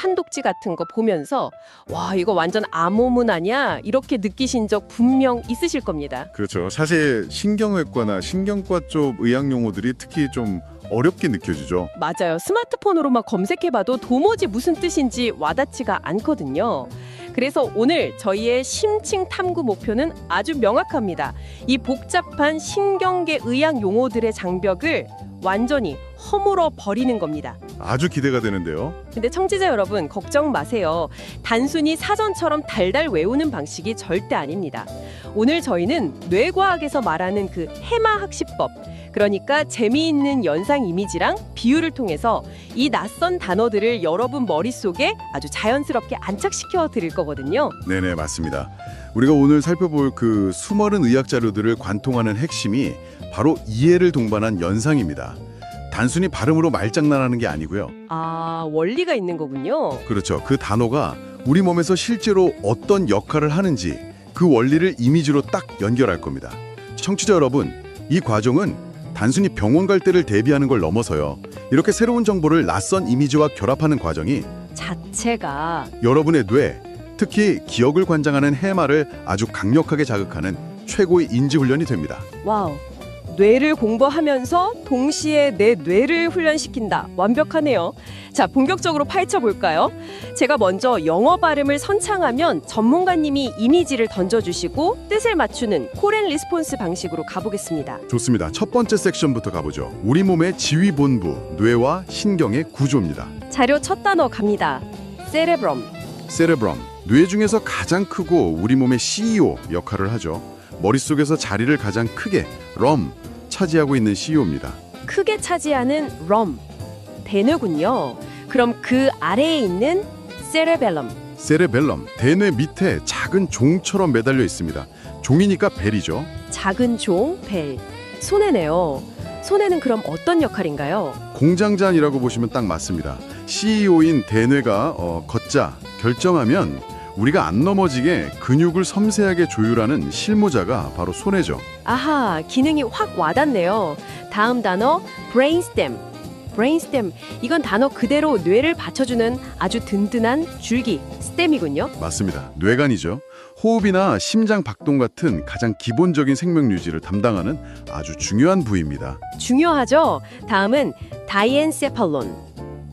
판독지 같은 거 보면서 와, 이거 완전 암호문 아니야? 이렇게 느끼신 적 분명 있으실 겁니다. 그렇죠. 사실 신경외과나 신경과 쪽 의학 용어들이 특히 좀 어렵게 느껴지죠. 맞아요. 스마트폰으로만 검색해봐도 도무지 무슨 뜻인지 와닿지가 않거든요. 그래서 오늘 저희의 심층 탐구 목표는 아주 명확합니다. 이 복잡한 신경계 의학 용어들의 장벽을 완전히 허물어 버리는 겁니다. 아주 기대가 되는데요. 근데 청취자 여러분, 걱정 마세요. 단순히 사전처럼 달달 외우는 방식이 절대 아닙니다. 오늘 저희는 뇌과학에서 말하는 그 해마 학습법, 그러니까 재미있는 연상 이미지랑 비유를 통해서 이 낯선 단어들을 여러분 머릿속에 아주 자연스럽게 안착시켜 드릴 거거든요. 네네, 맞습니다. 우리가 오늘 살펴볼 그 수많은 의학 자료들을 관통하는 핵심이 바로 이해를 동반한 연상입니다. 단순히 발음으로 말장난하는 게 아니고요. 아, 원리가 있는 거군요. 그렇죠. 그 단어가 우리 몸에서 실제로 어떤 역할을 하는지 그 원리를 이미지로 딱 연결할 겁니다. 청취자 여러분, 이 과정은 단순히 병원 갈 때를 대비하는 걸 넘어서요. 이렇게 새로운 정보를 낯선 이미지와 결합하는 과정이 자체가 여러분의 뇌, 특히 기억을 관장하는 해마를 아주 강력하게 자극하는 최고의 인지훈련이 됩니다. 와우. 뇌를 공부하면서 동시에 내 뇌를 훈련시킨다. 완벽하네요. 자, 본격적으로 파헤쳐 볼까요? 제가 먼저 영어 발음을 선창하면 전문가님이 이미지를 던져주시고 뜻을 맞추는 콜앤 리스폰스 방식으로 가보겠습니다. 좋습니다. 첫 번째 섹션부터 가보죠. 우리 몸의 지휘본부, 뇌와 신경의 구조입니다. 자료 첫 단어 갑니다. 세레브럼. 세레브럼, 뇌 중에서 가장 크고 우리 몸의 CEO 역할을 하죠. 머릿속에서 자리를 가장 크게 럼 차지하고 있는 CEO입니다. 크게 차지하는 럼. 대뇌군요. 그럼 그 아래에 있는 세레벨럼. 세레벨럼, 대뇌 밑에 작은 종처럼 매달려 있습니다. 종이니까 벨이죠. 작은 종, 벨. 손해네요. 손해는 그럼 어떤 역할인가요? 공장장이라고 보시면 딱 맞습니다. CEO인 대뇌가 걷자 결정하면 우리가 안 넘어지게 근육을 섬세하게 조율하는 실무자가 바로 손해죠. 아하, 기능이 확 와닿네요. 다음 단어, 브레인스템. 브레인스템, 이건 단어 그대로 뇌를 받쳐주는 아주 든든한 줄기, 스템이군요. 맞습니다. 뇌관이죠. 호흡이나 심장 박동 같은 가장 기본적인 생명 유지를 담당하는 아주 중요한 부위입니다. 중요하죠? 다음은 다이엔세팔론.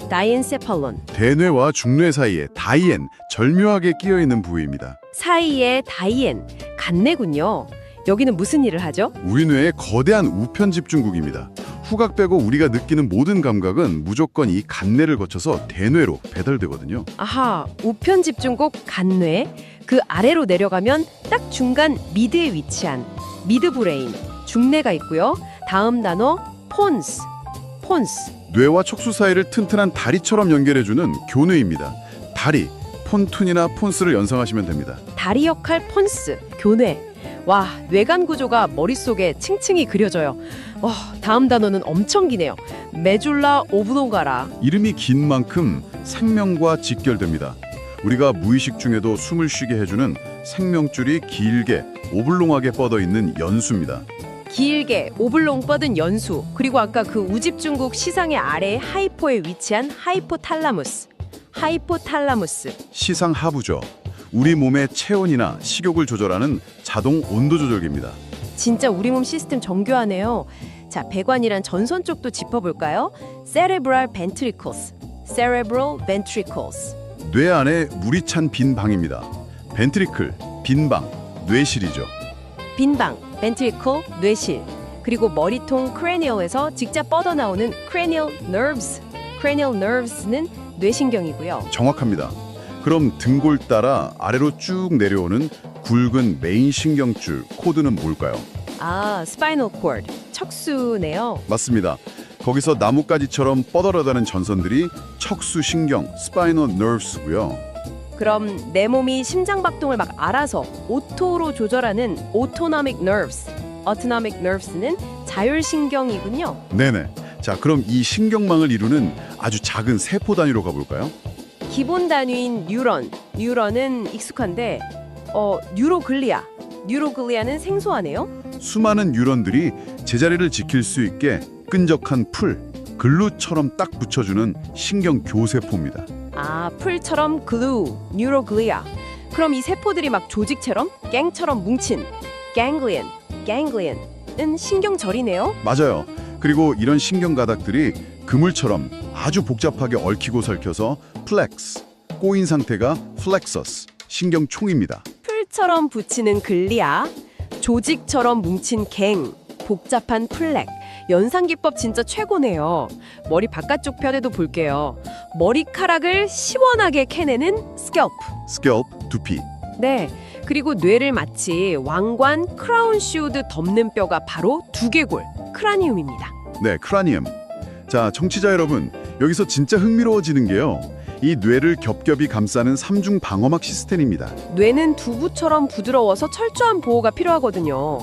다이엔세팔론. 대뇌와 중뇌 사이에 다이엔, 절묘하게 끼어있는 부위입니다. 사이에 다이엔, 간뇌군요. 여기는 무슨 일을 하죠? 우리 뇌의 거대한 우편 집중국입니다. 후각 빼고 우리가 느끼는 모든 감각은 무조건 이 간뇌를 거쳐서 대뇌로 배달되거든요. 아하, 우편 집중국 간뇌. 그 아래로 내려가면 딱 중간 미드에 위치한 미드브레인, 중뇌가 있고요. 다음 단어, 폰스. 폰스. 뇌와 척수 사이를 튼튼한 다리처럼 연결해주는 교뇌입니다. 다리, 폰툰이나 폰스를 연상하시면 됩니다. 다리 역할 폰스, 교뇌. 와, 뇌간 구조가 머릿속에 층층이 그려져요. 다음 단어는 엄청 기네요. 메줄라 오브노가라. 이름이 긴 만큼 생명과 직결됩니다. 우리가 무의식 중에도 숨을 쉬게 해주는 생명줄이 길게 오블롱하게 뻗어있는 연수입니다. 길게 오블롱 뻗은 연수, 그리고 아까 그 우집중국 시상의 아래 하이포에 위치한 하이포탈라무스. 하이포탈라무스. 시상 하부죠. 우리 몸의 체온이나 식욕을 조절하는 자동 온도 조절기입니다. 진짜 우리 몸 시스템 정교하네요. 자, 배관이란 전선 쪽도 짚어볼까요? Cerebral ventricles. Cerebral ventricles. 뇌 안에 물이 찬 빈 방입니다. 벤트리클, 빈방, 뇌실이죠. 빈방, ventricle, 뇌실. 그리고 머리통 cranial에서 직접 뻗어나오는 cranial nerves. cranial nerves는 뇌신경이고요. 정확합니다. 그럼 등골 따라 아래로 쭉 내려오는 굵은 메인 신경줄, 코드는 뭘까요? 아, spinal cord, 척수네요. 맞습니다. 거기서 나뭇가지처럼 뻗어나가는 전선들이 척수신경, 스파이널 너브스고요. 그럼 내 몸이 심장 박동을 막 알아서 오토로 조절하는 autonomic nerves, autonomic nerves는 자율신경이군요. 네네. 자, 그럼 이 신경망을 이루는 아주 작은 세포 단위로 가볼까요? 기본 단위인 뉴런, 뉴런은 익숙한데 뉴로글리아, 뉴로글리아는 생소하네요. 수많은 뉴런들이 제자리를 지킬 수 있게 끈적한 풀, 글루처럼 딱 붙여주는 신경 교세포입니다. 아, 풀처럼 glue, neuroglia. 그럼 이 세포들이 막 조직처럼 갱처럼 뭉친 ganglion은 신경절이네요. 맞아요. 그리고 이런 신경 가닥들이 그물처럼 아주 복잡하게 얽히고 설켜서 플렉스, 꼬인 상태가 플렉서스, 신경총입니다. 풀처럼 붙이는 글리아, 조직처럼 뭉친 갱, 복잡한 플렉. 연상기법 진짜 최고네요. 머리 바깥쪽 편에도 볼게요. 머리카락을 시원하게 캐내는 스캘프. 스캘프, 두피. 네, 그리고 뇌를 마치 왕관 크라운 슈드 덮는 뼈가 바로 두개골, 크라니움입니다. 네, 크라니움. 자, 청취자 여러분, 여기서 진짜 흥미로워지는 게요. 이 뇌를 겹겹이 감싸는 삼중 방어막 시스템입니다. 뇌는 두부처럼 부드러워서 철저한 보호가 필요하거든요.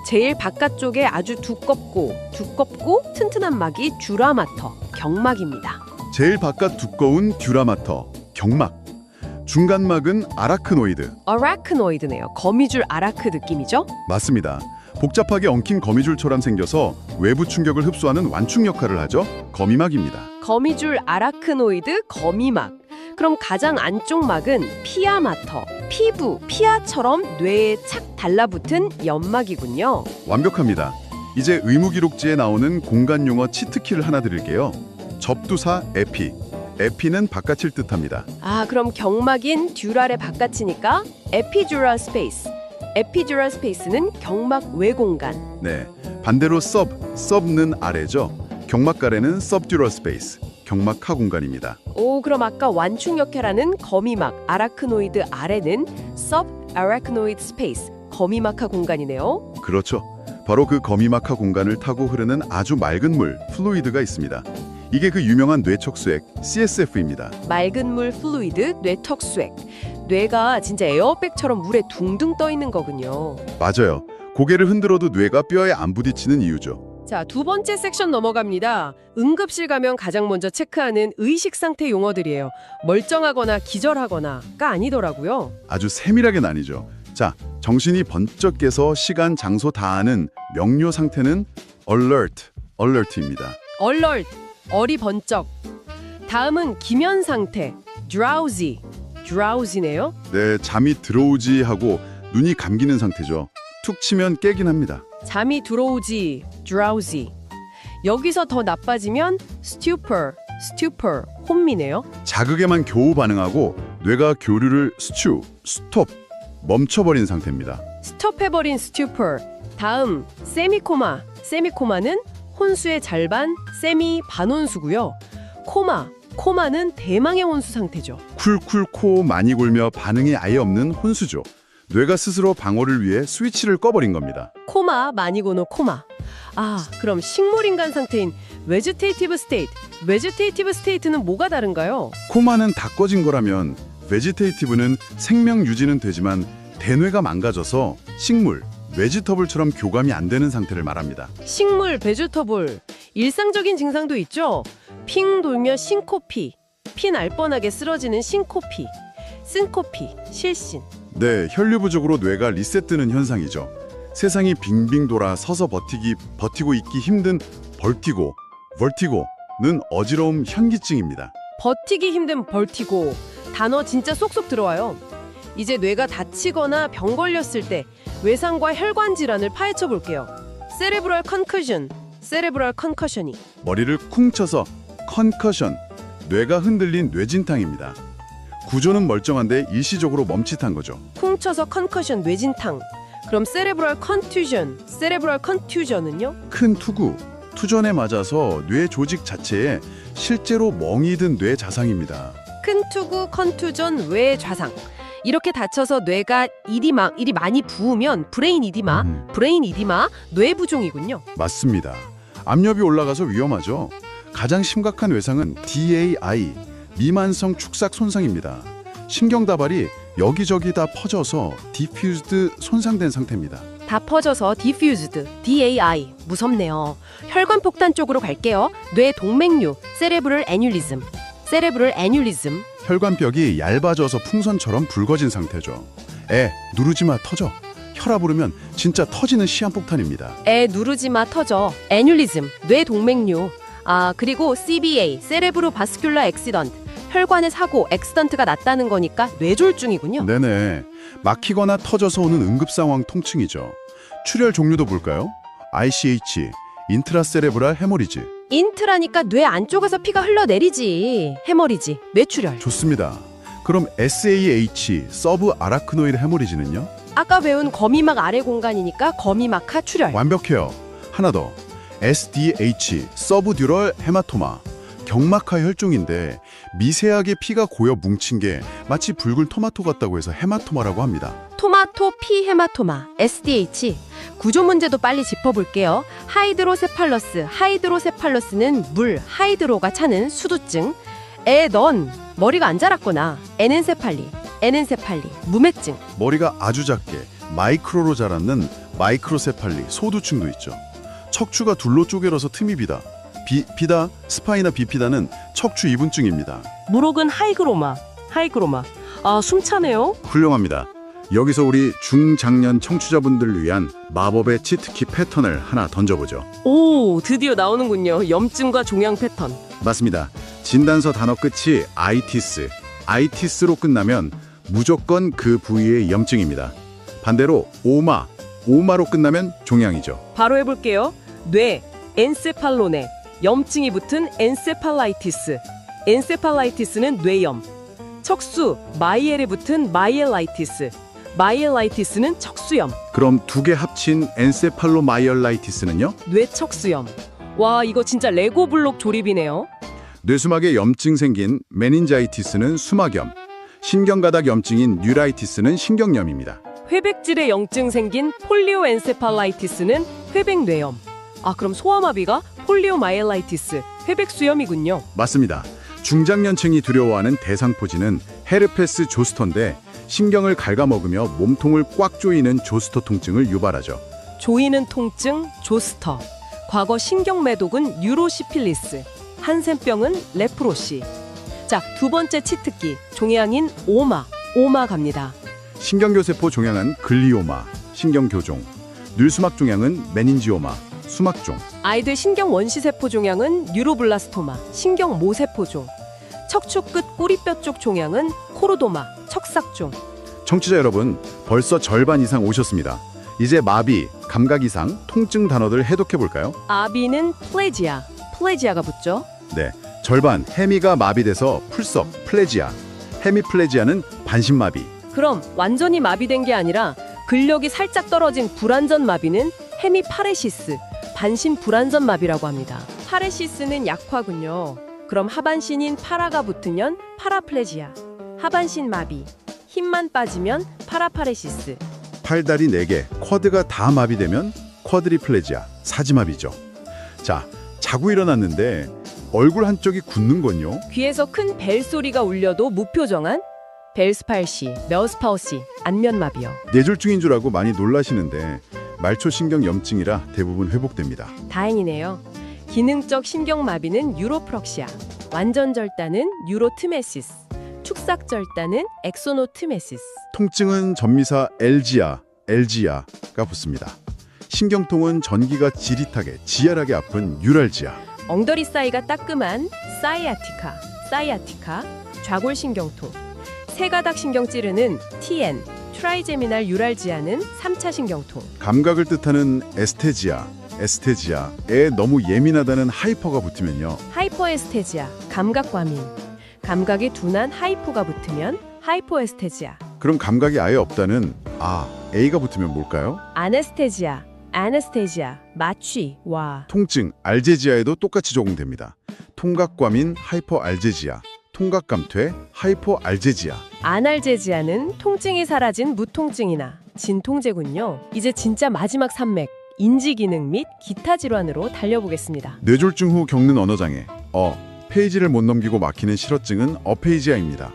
제일 바깥쪽에 아주 두껍고 튼튼한 막이 듀라마터, 경막입니다. 제일 바깥 두꺼운 듀라마터, 경막. 중간막은 아라크노이드. 아라크노이드네요. 거미줄 아라크 느낌이죠? 맞습니다. 복잡하게 엉킨 거미줄처럼 생겨서 외부 충격을 흡수하는 완충 역할을 하죠. 거미막입니다. 거미줄 아라크노이드 거미막. 그럼 가장 안쪽 막은 피아마터, 피부, 피아처럼 뇌에 착 달라붙은 연막이군요. 완벽합니다. 이제 의무기록지에 나오는 공간 용어 치트키를 하나 드릴게요. 접두사 에피. 에피는 바깥을 뜻합니다. 아, 그럼 경막인 듀랄의 바깥이니까 에피듀랄 스페이스. 에피듀랄 스페이스는 경막 외 공간. 네, 반대로 sub는 아래죠. 경막가래는 subdural space, 경막하 공간입니다. 오, 그럼 아까 완충역해라는 거미막 아라크노이드 아래는 subarachnoid space, 거미막하 공간이네요. 그렇죠. 바로 그 거미막하 공간을 타고 흐르는 아주 맑은 물, 플루이드가 있습니다. 이게 그 유명한 뇌척수액, CSF입니다. 맑은 물 플루이드, 뇌턱수액. 뇌가 진짜 에어백처럼 물에 둥둥 떠 있는 거군요. 맞아요. 고개를 흔들어도 뇌가 뼈에 안 부딪히는 이유죠. 자, 두 번째 섹션 넘어갑니다. 응급실 가면 가장 먼저 체크하는 의식 상태 용어들이에요. 멀쩡하거나 기절하거나가 아니더라고요. 아주 세밀하게 나뉘죠. 자, 정신이 번쩍 깨서 시간, 장소 다 아는 명료 상태는 alert입니다. alert, 어리 번쩍. 다음은 기면 상태, drowsy네요. 네, 잠이 들어오지 하고 눈이 감기는 상태죠. 툭 치면 깨긴 합니다. 잠이 들어오지, drowsy. 여기서 더 나빠지면 stupor, 혼미네요. 자극에만 겨우 반응하고 뇌가 교류를 스톱, 멈춰버린 상태입니다. 스톱해버린 stupor. 다음, 세미코마는 혼수의 절반, 세미 반혼수고요. 코마는 대망의 혼수 상태죠. 쿨쿨 코 많이 골며 반응이 아예 없는 혼수죠. 뇌가 스스로 방어를 위해 스위치를 꺼버린 겁니다. 코마, 많이 고노 코마. 아, 그럼 식물인간 상태인 vegetative state는 뭐가 다른가요? 코마는 다 꺼진 거라면 베지테이티브는 생명 유지는 되지만 대뇌가 망가져서 식물, 베지터블처럼 교감이 안 되는 상태를 말합니다. 식물, 베지터블. 일상적인 증상도 있죠. 핑 돌며 싱코피, 피 날 뻔하게 쓰러지는 싱코피, 실신. 네, 혈류 부족으로 뇌가 리셋되는 현상이죠. 세상이 빙빙 돌아 서서 버티고 있기 힘든 벌티고는 어지러움 현기증입니다. 버티기 힘든 벌티고. 단어 진짜 쏙쏙 들어와요. 이제 뇌가 다치거나 병 걸렸을 때 외상과 혈관 질환을 파헤쳐 볼게요. 세레브럴 컨커션이. 머리를 쿵 쳐서 컨커션, 뇌가 흔들린 뇌진탕입니다. 구조는 멀쩡한데 일시적으로 멈칫한 거죠. 쿵 쳐서 컨커션, 뇌진탕. 그럼 세레브럴 컨투전은요? 큰 투전에 맞아서 뇌 조직 자체에 실제로 멍이 든 뇌 자상입니다. 큰 투구, 컨투전, 뇌 좌상. 이렇게 다쳐서 뇌가 일이 많이 부으면 브레인 이디마, 뇌 부종이군요. 맞습니다. 압력이 올라가서 위험하죠. 가장 심각한 외상은 DAI, 미만성 축삭 손상입니다. 신경다발이 여기저기 다 퍼져서 디퓨즈드 손상된 상태입니다. 다 퍼져서 디퓨즈드, DAI. 무섭네요. 혈관 폭탄 쪽으로 갈게요. 뇌 동맥류, 세레브럴 애뉴리즘. 혈관벽이 얇아져서 풍선처럼 붉어진 상태죠. 누르지마 터져. 혈압 오르면 진짜 터지는 시한폭탄입니다. 누르지마 터져. 애뉴리즘, 뇌 동맥류. 아, 그리고 CBA, 세레브로 바스큘라 액시던트. 혈관의 사고, 액시던트가 났다는 거니까 뇌졸중이군요. 네네. 막히거나 터져서 오는 응급상황 통증이죠. 출혈 종류도 볼까요? ICH, 인트라세레브랄 헤모리즈. 인트라니까 뇌 안쪽에서 피가 흘러내리지. 해머리지, 뇌출혈. 좋습니다. 그럼 SAH, 서브 아라크노이드 헤모리즈는요? 아까 배운 거미막 아래 공간이니까 거미막하 출혈. 완벽해요. 하나 더. SDH, 서브듀럴 헤마토마. 경막하 혈종인데 미세하게 피가 고여 뭉친 게 마치 붉은 토마토 같다고 해서 헤마토마라고 합니다. 토마토 피 헤마토마, SDH. 구조 문제도 빨리 짚어볼게요. 하이드로세팔러스는 물, 하이드로가 차는 수두증. 넌 머리가 안 자랐거나 에넨세팔리, 무맥증. 머리가 아주 작게 마이크로로 자랐는 마이크로세팔리, 소두증도 있죠. 척추가 둘로 쪼개려서 틈이 비다. 비다, 스파이나 비피다는 척추 이분증입니다. 무록은 하이그로마. 아, 숨차네요. 훌륭합니다. 여기서 우리 중장년 청취자분들을 위한 마법의 치트키 패턴을 하나 던져보죠. 오, 드디어 나오는군요. 염증과 종양 패턴. 맞습니다. 진단서 단어 끝이 아이티스로 끝나면 무조건 그 부위의 염증입니다. 반대로 오마로 끝나면 종양이죠. 바로 해볼게요. 뇌, 엔세팔로네. 염증이 붙은 엔세팔라이티스. 엔세팔라이티스는 뇌염. 척수, 마이엘에 붙은 마이엘라이티스는 척수염. 그럼 두 개 합친 엔세팔로마이얼라이티스는요? 뇌척수염. 와, 이거 진짜 레고 블록 조립이네요. 뇌수막에 염증 생긴 메닌자이티스는 수막염, 신경가닥 염증인 뉴라이티스는 신경염입니다. 회백질에 염증 생긴 폴리오엔세팔라이티스는 회백뇌염. 아, 그럼 소아마비가 폴리오마이엘라이티스, 회백수염이군요. 맞습니다. 중장년층이 두려워하는 대상포진은 헤르페스 조스터인데 신경을 갉아먹으며 몸통을 꽉 조이는 조스터 통증을 유발하죠. 조이는 통증, 조스터. 과거 신경매독은 뉴로시필리스. 한센병은 레프로시. 자, 두 번째 치트키, 종양인 오마 갑니다. 신경교세포 종양은 글리오마, 신경교종. 뇌수막 종양은 메닌지오마, 수막종. 아이들 신경원시세포 종양은 뉴로블라스토마, 신경모세포종. 척추 끝 꼬리뼈 쪽 종양은 코르도마, 척삭종. 청취자 여러분, 벌써 절반 이상 오셨습니다. 이제 마비, 감각 이상, 통증 단어들 해독해 볼까요? 아비는 플레지아가 붙죠. 네, 절반 헤미가 마비돼서 풀썩, 플레지아. 헤미플레지아는 반신마비. 그럼 완전히 마비된 게 아니라 근력이 살짝 떨어진 불안전 마비는 헤미파레시스, 반신 불안전 마비라고 합니다. 파레시스는 약화군요. 그럼 하반신인 파라가 붙으면 파라플레지아, 하반신 마비. 힘만 빠지면 파라파레시스. 팔다리 4개, 쿼드가 다 마비되면 쿼드리플레지아, 사지마비죠. 자, 자고 일어났는데 얼굴 한쪽이 굳는 건요? 귀에서 큰 벨 소리가 울려도 무표정한 벨스팔시, 메어스파우시, 안면마비요. 뇌졸중인 줄 알고 많이 놀라시는데 말초신경 염증이라 대부분 회복됩니다. 다행이네요. 기능적 신경마비는 유로프럭시아, 완전절단은 유로트메시스, 축삭절단은 엑소노트메시스. 통증은 전미사 엘지아가 붙습니다. 신경통은 전기가 지릿하게, 지열하게 아픈 유랄지아. 엉덩이 사이가 따끔한 사이아티카, 좌골신경통. 세가닥 신경 찌르는 TN, 트라이제미날 유랄지아는 3차 신경통. 감각을 뜻하는 에스테지아에 너무 예민하다는 하이퍼가 붙으면요. 하이퍼에스테지아, 감각과민. 감각이 둔한 하이포가 붙으면 하이포에스테지아. 그럼 감각이 아예 없다는 A가 붙으면 뭘까요? 아네스테지아, 마취, 와. 통증, 알제지아에도 똑같이 적용됩니다. 통각과민 하이퍼알제지아, 통각감퇴 하이퍼알제지아. 아날제지아는 통증이 사라진 무통증이나 진통제군요. 이제 진짜 마지막 산맥, 인지기능 및 기타 질환으로 달려보겠습니다. 뇌졸중 후 겪는 언어장애. 페이지를 못 넘기고 막히는 실어증은 어페이지아입니다.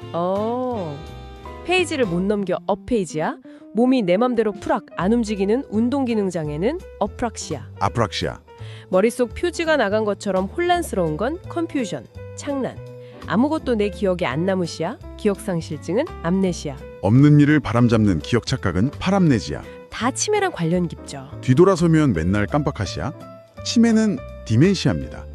페이지를 못 넘겨 어페이지아. 몸이 내 맘대로 풀악 안 움직이는 운동기능 장애는 어프락시아. 아프락시아. 머릿속 퓨즈가 나간 것처럼 혼란스러운 건 컨퓨전, 창란. 아무것도 내 기억에 안 남으시아. 기억상실증은 암네시아. 없는 일을 바람잡는 기억 착각은 파람네지아. 다 치매랑 관련 깊죠. 뒤돌아서면 맨날 깜빡하시아. 치매는 디멘시아입니다.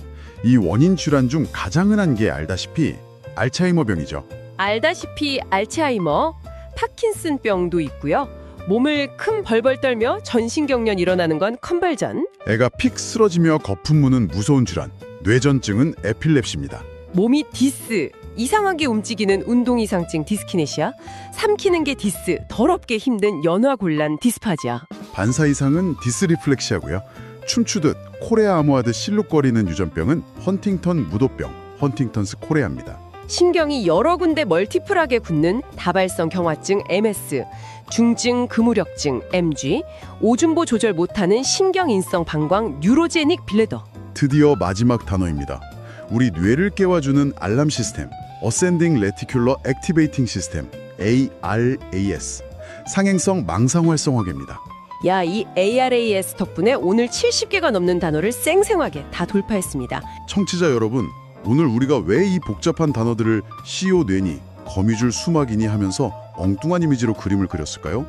이 원인 질환 중 가장 흔한 게 알다시피 알츠하이머병이죠. 알다시피 알츠하이머, 파킨슨병도 있고요. 몸을 큰 벌벌 떨며 전신경련 일어나는 건 컨벌전, 애가 픽 쓰러지며 거품 무는 무서운 질환, 뇌전증은 에필랩시입니다. 몸이 디스, 이상하게 움직이는 운동이상증 디스키네시아, 삼키는 게 디스, 더럽게 힘든 연화곤란 디스파지아. 반사 이상은 디스리플렉시아고요. 춤추듯 코레아 암호하듯 실룩거리는 유전병은 헌팅턴 무도병, 헌팅턴스 코레아입니다. 신경이 여러 군데 멀티플하게 굳는 다발성 경화증 MS, 중증 근무력증 MG, 오줌보 조절 못하는 신경인성 방광 뉴로제닉 빌레더. 드디어 마지막 단어입니다. 우리 뇌를 깨워주는 알람 시스템, 어센딩 레티큘러 액티베이팅 시스템, ARAS, 상행성 망상 활성화계입니다. 야, 이 ARAS 덕분에 오늘 70개가 넘는 단어를 쌩쌩하게 다 돌파했습니다. 청취자 여러분, 오늘 우리가 왜 이 복잡한 단어들을 CEO 뇌니, 거미줄 수막이니 하면서 엉뚱한 이미지로 그림을 그렸을까요?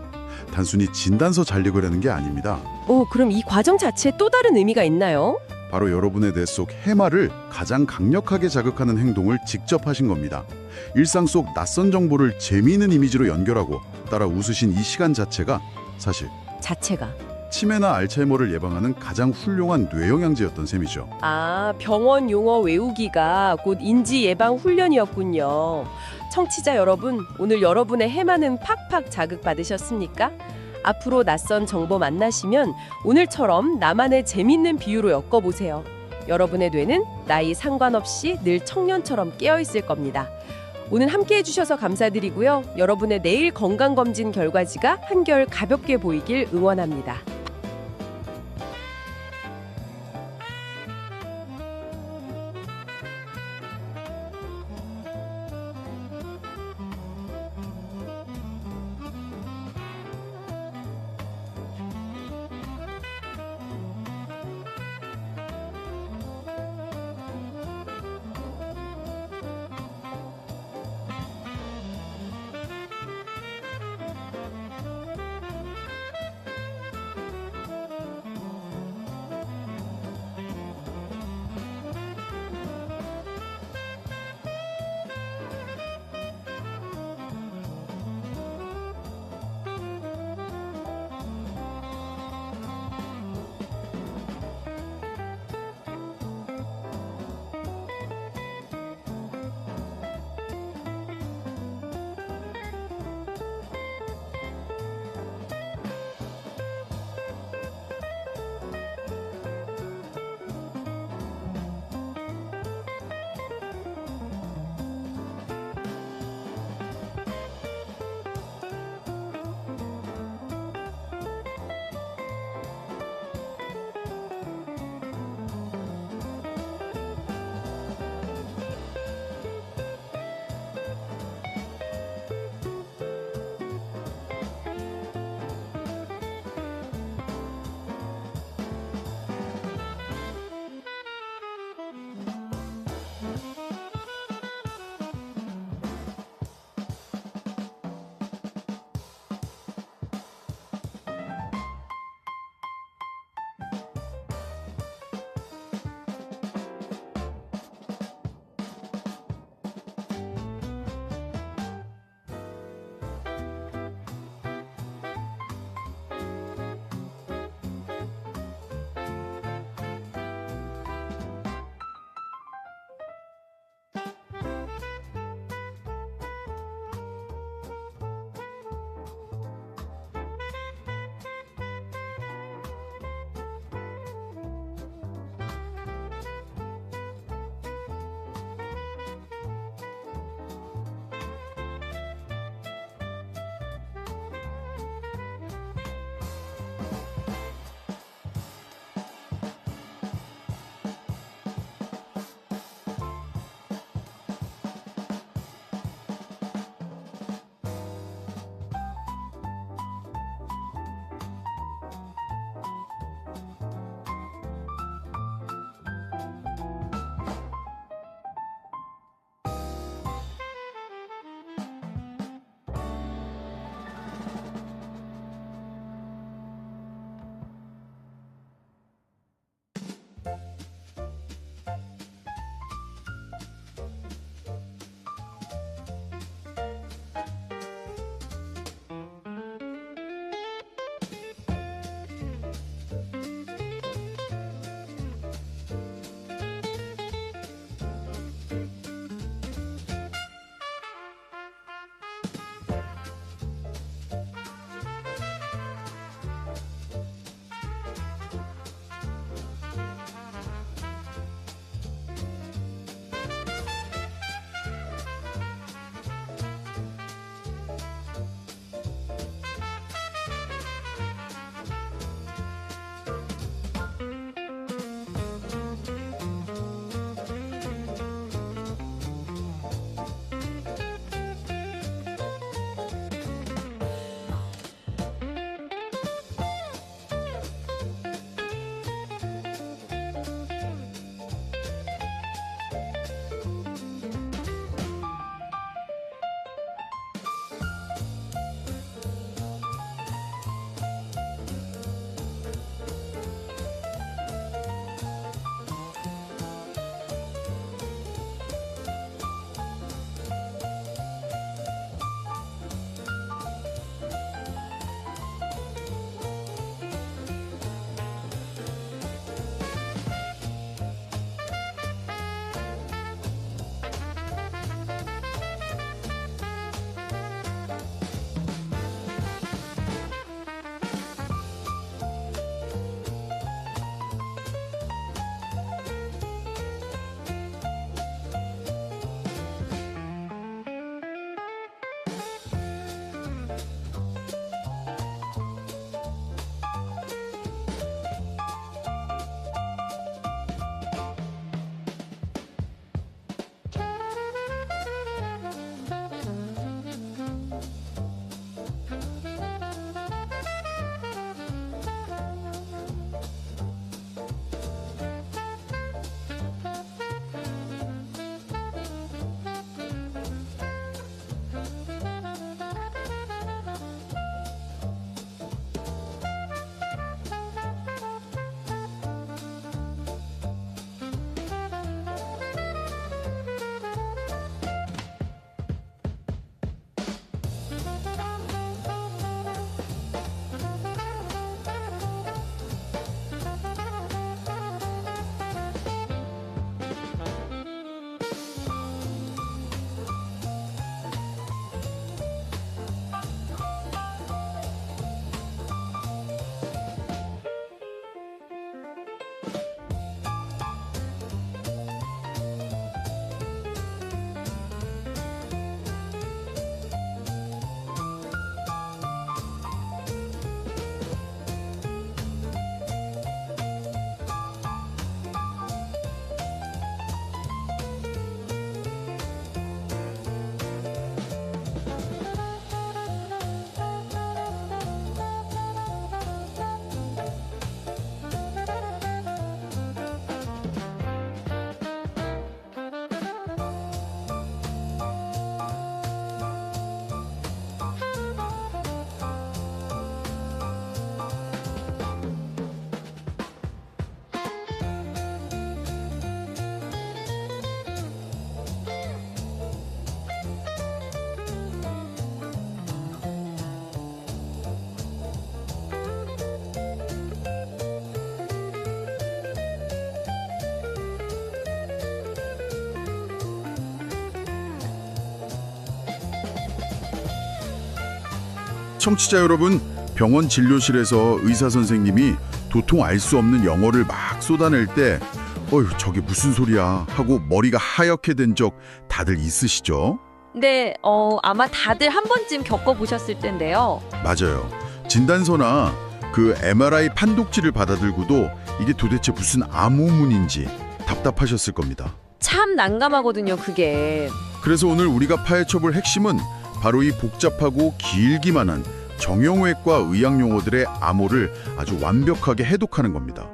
단순히 진단서 잘 읽으려는 게 아닙니다. 그럼 이 과정 자체에 또 다른 의미가 있나요? 바로 여러분의 뇌 속 해마를 가장 강력하게 자극하는 행동을 직접 하신 겁니다. 일상 속 낯선 정보를 재미있는 이미지로 연결하고 따라 웃으신 이 시간 자체가 사실 자체가. 치매나 알츠하이머를 예방하는 가장 훌륭한 뇌영양제였던 셈이죠. 병원 용어 외우기가 곧 인지 예방 훈련이었군요. 청취자 여러분, 오늘 여러분의 해마는 팍팍 자극받으셨습니까? 앞으로 낯선 정보 만나시면 오늘처럼 나만의 재밌는 비유로 엮어보세요. 여러분의 뇌는 나이 상관없이 늘 청년처럼 깨어있을 겁니다. 오늘 함께 해주셔서 감사드리고요. 여러분의 내일 건강검진 결과지가 한결 가볍게 보이길 응원합니다. 청취자 여러분, 병원 진료실에서 의사 선생님이 도통 알 수 없는 영어를 막 쏟아낼 때 어휴 저게 무슨 소리야 하고 머리가 하얗게 된 적 다들 있으시죠? 네, 아마 다들 한 번쯤 겪어보셨을 텐데요. 맞아요. 진단서나 그 MRI 판독지를 받아들고도 이게 도대체 무슨 암호문인지 답답하셨을 겁니다. 참 난감하거든요, 그게. 그래서 오늘 우리가 파헤쳐볼 핵심은 바로 이 복잡하고 길기만 한 정형외과 의학 용어들의 암호를 아주 완벽하게 해독하는 겁니다.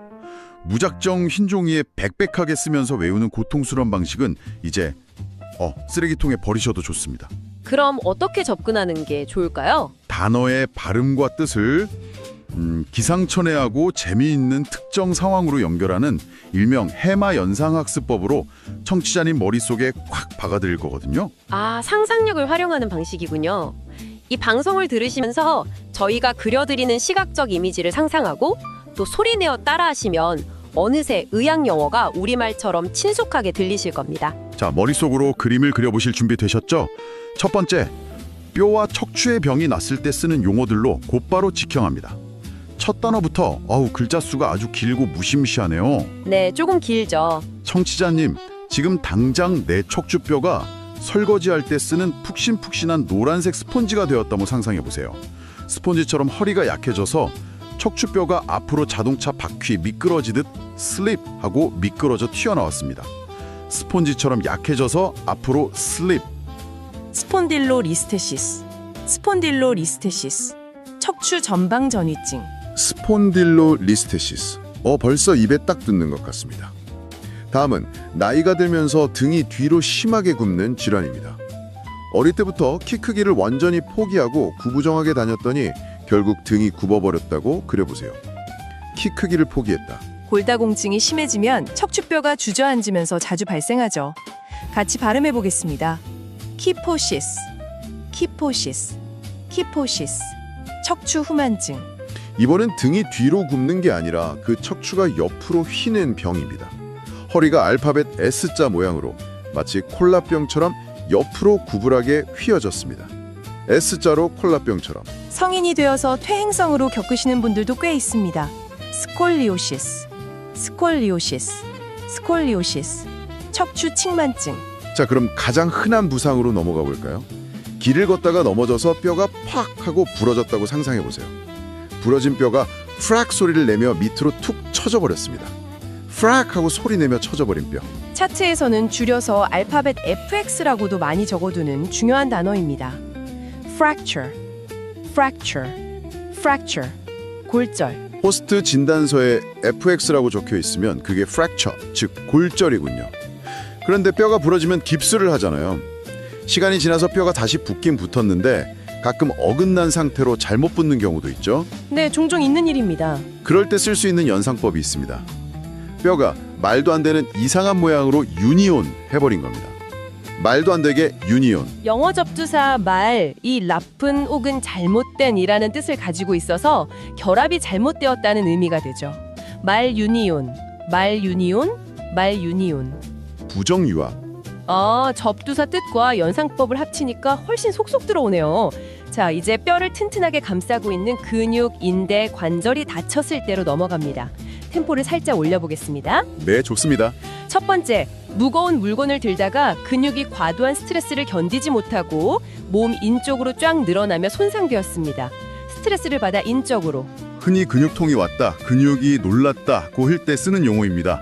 무작정 흰 종이에 빽빽하게 쓰면서 외우는 고통스러운 방식은 이제 쓰레기통에 버리셔도 좋습니다. 그럼 어떻게 접근하는 게 좋을까요? 단어의 발음과 뜻을 기상천외하고 재미있는 특정 상황으로 연결하는 일명 해마 연상학습법으로 청취자님 머릿속에 콱 박아드릴 거거든요. 아, 상상력을 활용하는 방식이군요. 이 방송을 들으시면서 저희가 그려드리는 시각적 이미지를 상상하고 또 소리내어 따라하시면 어느새 의학 용어가 우리말처럼 친숙하게 들리실 겁니다. 자, 머릿속으로 그림을 그려보실 준비 되셨죠? 첫 번째, 뼈와 척추의 병이 났을 때 쓰는 용어들로 곧바로 직형합니다. 첫 단어부터 글자 수가 아주 길고 무시무시하네요. 네, 조금 길죠. 청취자님, 지금 당장 내 척추뼈가 설거지할 때 쓰는 푹신푹신한 노란색 스폰지가 되었다고 상상해보세요. 스폰지처럼 허리가 약해져서 척추뼈가 앞으로 자동차 바퀴 미끄러지듯 슬립하고 미끄러져 튀어나왔습니다. 스폰지처럼 약해져서 앞으로 슬립. 스폰딜로리스테시스, 스폰딜로리스테시스, 척추 전방 전이증. 스폰딜로리스테시스. 벌써 입에 딱 붙는 것 같습니다. 다음은 나이가 들면서 등이 뒤로 심하게 굽는 질환입니다. 어릴 때부터 키 크기를 완전히 포기하고 구부정하게 다녔더니 결국 등이 굽어버렸다고 그려보세요. 키 크기를 포기했다. 골다공증이 심해지면 척추뼈가 주저앉으면서 자주 발생하죠. 같이 발음해 보겠습니다. 키포시스, 키포시스, 키포시스. 척추 후만증. 이번엔 등이 뒤로 굽는 게 아니라 그 척추가 옆으로 휘는 병입니다. 허리가 알파벳 S자 모양으로 마치 콜라병처럼 옆으로 구부라게 휘어졌습니다. S자로 콜라병처럼. 성인이 되어서 퇴행성으로 겪으시는 분들도 꽤 있습니다. 스콜리오시스, 스콜리오시스, 스콜리오시스. 척추 측만증. 자, 그럼 가장 흔한 부상으로 넘어가 볼까요? 길을 걷다가 넘어져서 뼈가 팍 하고 부러졌다고 상상해 보세요. 부러진 뼈가 프락 소리를 내며 밑으로 툭 쳐져 버렸습니다. 프락 하고 소리 내며 쳐져버린 뼈. 차트에서는 줄여서 알파벳 FX라고도 많이 적어두는 중요한 단어입니다. fracture, fracture, fracture. 골절. 호스트 진단서에 FX라고 적혀 있으면 그게 fracture, 즉 골절이군요. 그런데 뼈가 부러지면 깁스를 하잖아요. 시간이 지나서 뼈가 다시 붙긴 붙었는데 가끔 어긋난 상태로 잘못 붙는 경우도 있죠. 네, 종종 있는 일입니다. 그럴 때 쓸 수 있는 연상법이 있습니다. 뼈가 말도 안 되는 이상한 모양으로 유니온 해버린 겁니다. 말도 안 되게 유니온. 영어 접두사 말, 이 나쁜 혹은 잘못된이라는 뜻을 가지고 있어서 결합이 잘못되었다는 의미가 되죠. 말 유니온, 말 유니온, 말 유니온. 부정유압. 접두사 뜻과 연상법을 합치니까 훨씬 속속 들어오네요. 자, 이제 뼈를 튼튼하게 감싸고 있는 근육, 인대, 관절이 다쳤을 때로 넘어갑니다. 템포를 살짝 올려보겠습니다. 네, 좋습니다. 첫 번째, 무거운 물건을 들다가 근육이 과도한 스트레스를 견디지 못하고 몸 인쪽으로 쫙 늘어나며 손상되었습니다. 스트레스를 받아 인쪽으로. 흔히 근육통이 왔다, 근육이 놀랐다 고할 때 쓰는 용어입니다.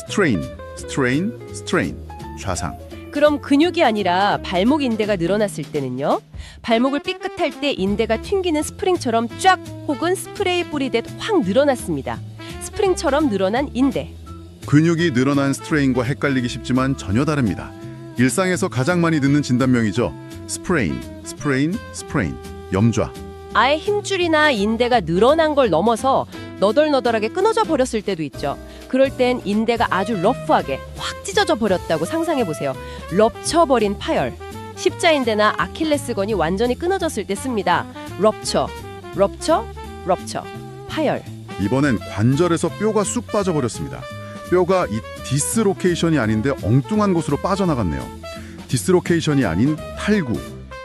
strain, strain, strain. 좌상. 그럼 근육이 아니라 발목 인대가 늘어났을 때는요? 발목을 삐끗할 때 인대가 튕기는 스프링처럼 쫙 혹은 스프레이 뿌리듯 확 늘어났습니다. 스프링처럼 늘어난 인대. 근육이 늘어난 스트레인과 헷갈리기 쉽지만 전혀 다릅니다. 일상에서 가장 많이 듣는 진단명이죠. 스프레인, 스프레인, 스프레인. 염좌. 아예 힘줄이나 인대가 늘어난 걸 넘어서 너덜너덜하게 끊어져 버렸을 때도 있죠. 그럴 땐 인대가 아주 러프하게 확 찢어져 버렸다고 상상해 보세요. 럽쳐버린 파열. 십자인대나 아킬레스건이 완전히 끊어졌을 때 씁니다. 럽쳐, 럽쳐, 럽쳐. 파열. 이번엔 관절에서 뼈가 쑥 빠져버렸습니다. 뼈가 이 디스로케이션이 아닌데 엉뚱한 곳으로 빠져나갔네요. 디스로케이션이 아닌 탈구.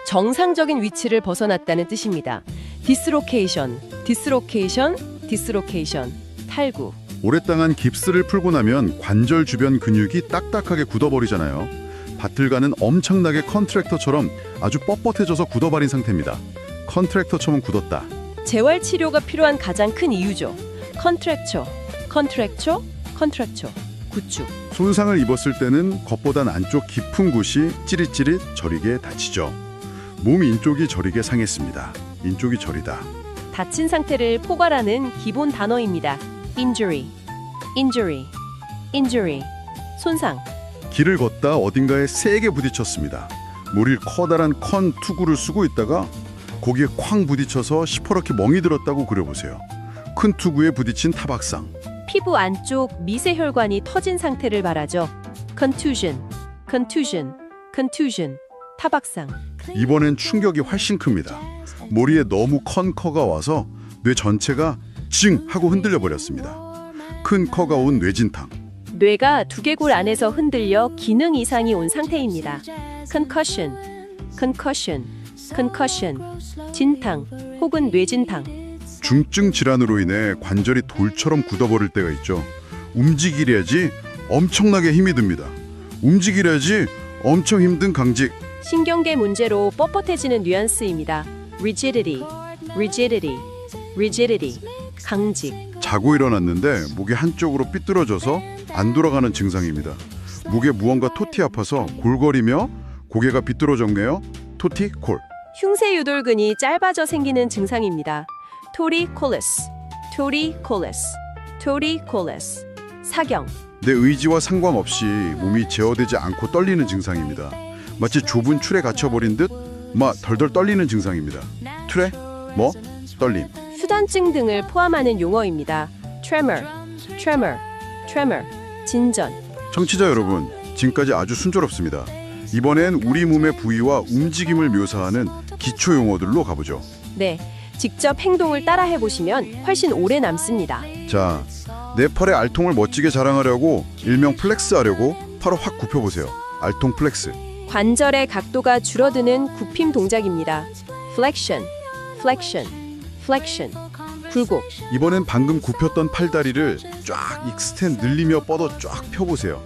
정상적인 위치를 벗어났다는 뜻입니다. 디스로케이션, 디스로케이션, 디스로케이션, 탈구. 오랫동안 깁스를 풀고 나면 관절 주변 근육이 딱딱하게 굳어버리잖아요. 밭을 가는 엄청나게 컨트랙터처럼 아주 뻣뻣해져서 굳어버린 상태입니다. 컨트랙터처럼 굳었다. 재활 치료가 필요한 가장 큰 이유죠. 컨트랙처, 컨트랙처, 컨트랙처. 구축. 손상을 입었을 때는 겉보단 안쪽 깊은 곳이 찌릿찌릿 저리게 다치죠. 몸 인쪽이 저리게 상했습니다. 인쪽이 저리다. 다친 상태를 포괄하는 기본 단어입니다. injury, injury, injury. 손상. 길을 걷다 어딘가에 세게 부딪혔습니다. 물이 커다란 컨 투구를 쓰고 있다가 거기에 쾅 부딪혀서 시퍼렇게 멍이 들었다고 그려보세요. 큰 투구에 부딪힌 타박상. 피부 안쪽 미세혈관이 터진 상태를 말하죠. contusion, contusion, contusion. 타박상. 이번엔 충격이 훨씬 큽니다. 머리에 너무 큰 커가 와서 뇌 전체가 징 하고 흔들려 버렸습니다. 큰 커가 온 뇌진탕. 뇌가 두개골 안에서 흔들려 기능 이상이 온 상태입니다. concussion, concussion, concussion. 진탕 혹은 뇌진탕. 중증 질환으로 인해 관절이 돌처럼 굳어버릴 때가 있죠. 움직이려야지 엄청나게 힘이 듭니다. 움직이려야지 엄청 힘든 강직. 신경계 문제로 뻣뻣해지는 뉘앙스입니다. rigidity, rigidity, rigidity. 강직. 자고 일어났는데 목이 한쪽으로 삐뚤어져서 안 돌아가는 증상입니다. 목에 무언가 토티 아파서 골거리며 고개가 비뚤어졌네요. 토티 콜. 흉쇄 유돌근이 짧아져 생기는 증상입니다. 토리콜레스, 토리콜레스, 토리콜레스. 사경. 내 의지와 상관없이 몸이 제어되지 않고 떨리는 증상입니다. 마치 좁은 틀에 갇혀버린 듯 막 덜덜 떨리는 증상입니다. 틀에? 뭐? 떨림. 휴단증 등을 포함하는 용어입니다. tremor, tremor, tremor. 진전. 청취자 여러분, 지금까지 아주 순조롭습니다. 이번엔 우리 몸의 부위와 움직임을 묘사하는 기초 용어들로 가보죠. 네, 직접 행동을 따라해 보시면 훨씬 오래 남습니다. 자, 내 팔의 알통을 멋지게 자랑하려고 일명 플렉스 하려고 팔을 확 굽혀보세요. 알통 플렉스. 관절의 각도가 줄어드는 굽힘 동작입니다. flexion, flexion, flexion. 굴곡. 이번엔 방금 굽혔던 팔다리를 쫙 익스텐 늘리며 뻗어 쫙 펴보세요.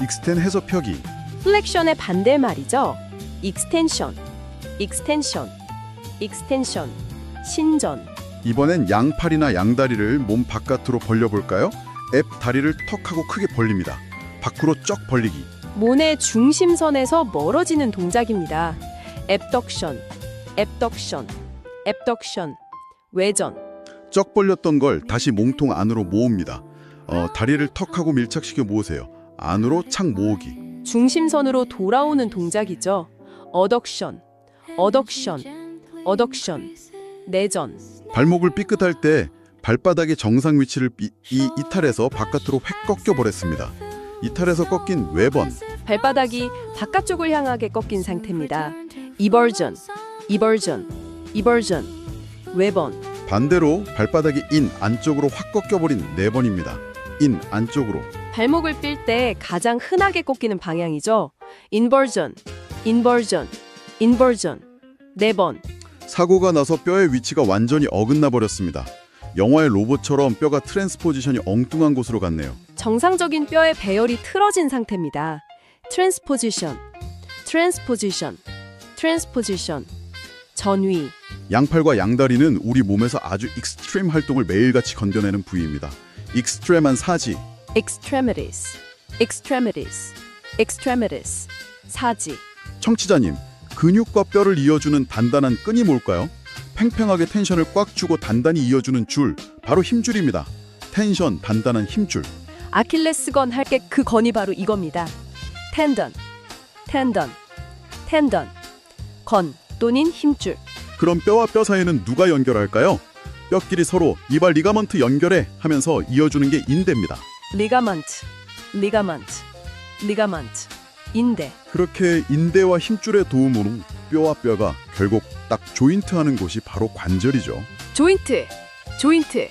익스텐 해서 펴기. 플렉션의 반대말이죠. extension, extension, extension. 신전. 이번엔 양팔이나 양다리를 몸 바깥으로 벌려볼까요? 앱 다리를 턱하고 크게 벌립니다. 밖으로 쩍 벌리기. 몸의 중심선에서 멀어지는 동작입니다. abduction, abduction, abduction. 외전. 쩍 벌렸던 걸 다시 몸통 안으로 모읍니다. 다리를 턱하고 밀착시켜 모으세요. 안으로 착 모으기. 중심선으로 돌아오는 동작이죠. adduction, adduction, adduction. 내전. 발목을 삐끗할 때 발바닥의 정상 위치를 이탈해서 바깥으로 획 꺾여 버렸습니다. 이탈해서 꺾인 외번. 발바닥이 바깥쪽을 향하게 꺾인 상태입니다. eversion, eversion, eversion. 외번. 반대로 발바닥이 인 안쪽으로 확 꺾여버린 내번입니다. 인 안쪽으로. 발목을 삘 때 가장 흔하게 꺾이는 방향이죠. inversion, inversion, inversion. 네번. 사고가 나서 뼈의 위치가 완전히 어긋나 버렸습니다. 영화의 로봇처럼 뼈가 트랜스포지션이 엉뚱한 곳으로 갔네요. 정상적인 뼈의 배열이 틀어진 상태입니다. transposition, transposition, transposition. 전위. 양팔과 양다리는 우리 몸에서 아주 익스트림 활동을 매일같이 건져내는 부위입니다. 익스트림한 사지. extremities, extremities, extremities. 사지. 청취자님, 근육과 뼈를 이어주는 단단한 끈이 뭘까요? 팽팽하게 텐션을 꽉 주고 단단히 이어주는 줄, 바로 힘줄입니다. 텐션, 단단한 힘줄. 아킬레스건 할 게 그 건이 바로 이겁니다. tendon, tendon, tendon. 건 또는 힘줄. 그럼 뼈와 뼈 사이는 누가 연결할까요? 뼈끼리 서로 이발 리가먼트 연결해 하면서 이어주는 게 인대입니다. ligament, ligament, ligament. 인대. 그렇게 인대와 힘줄의 도움으로 뼈와 뼈가 결국 딱 조인트하는 곳이 바로 관절이죠. 조인트, 조인트,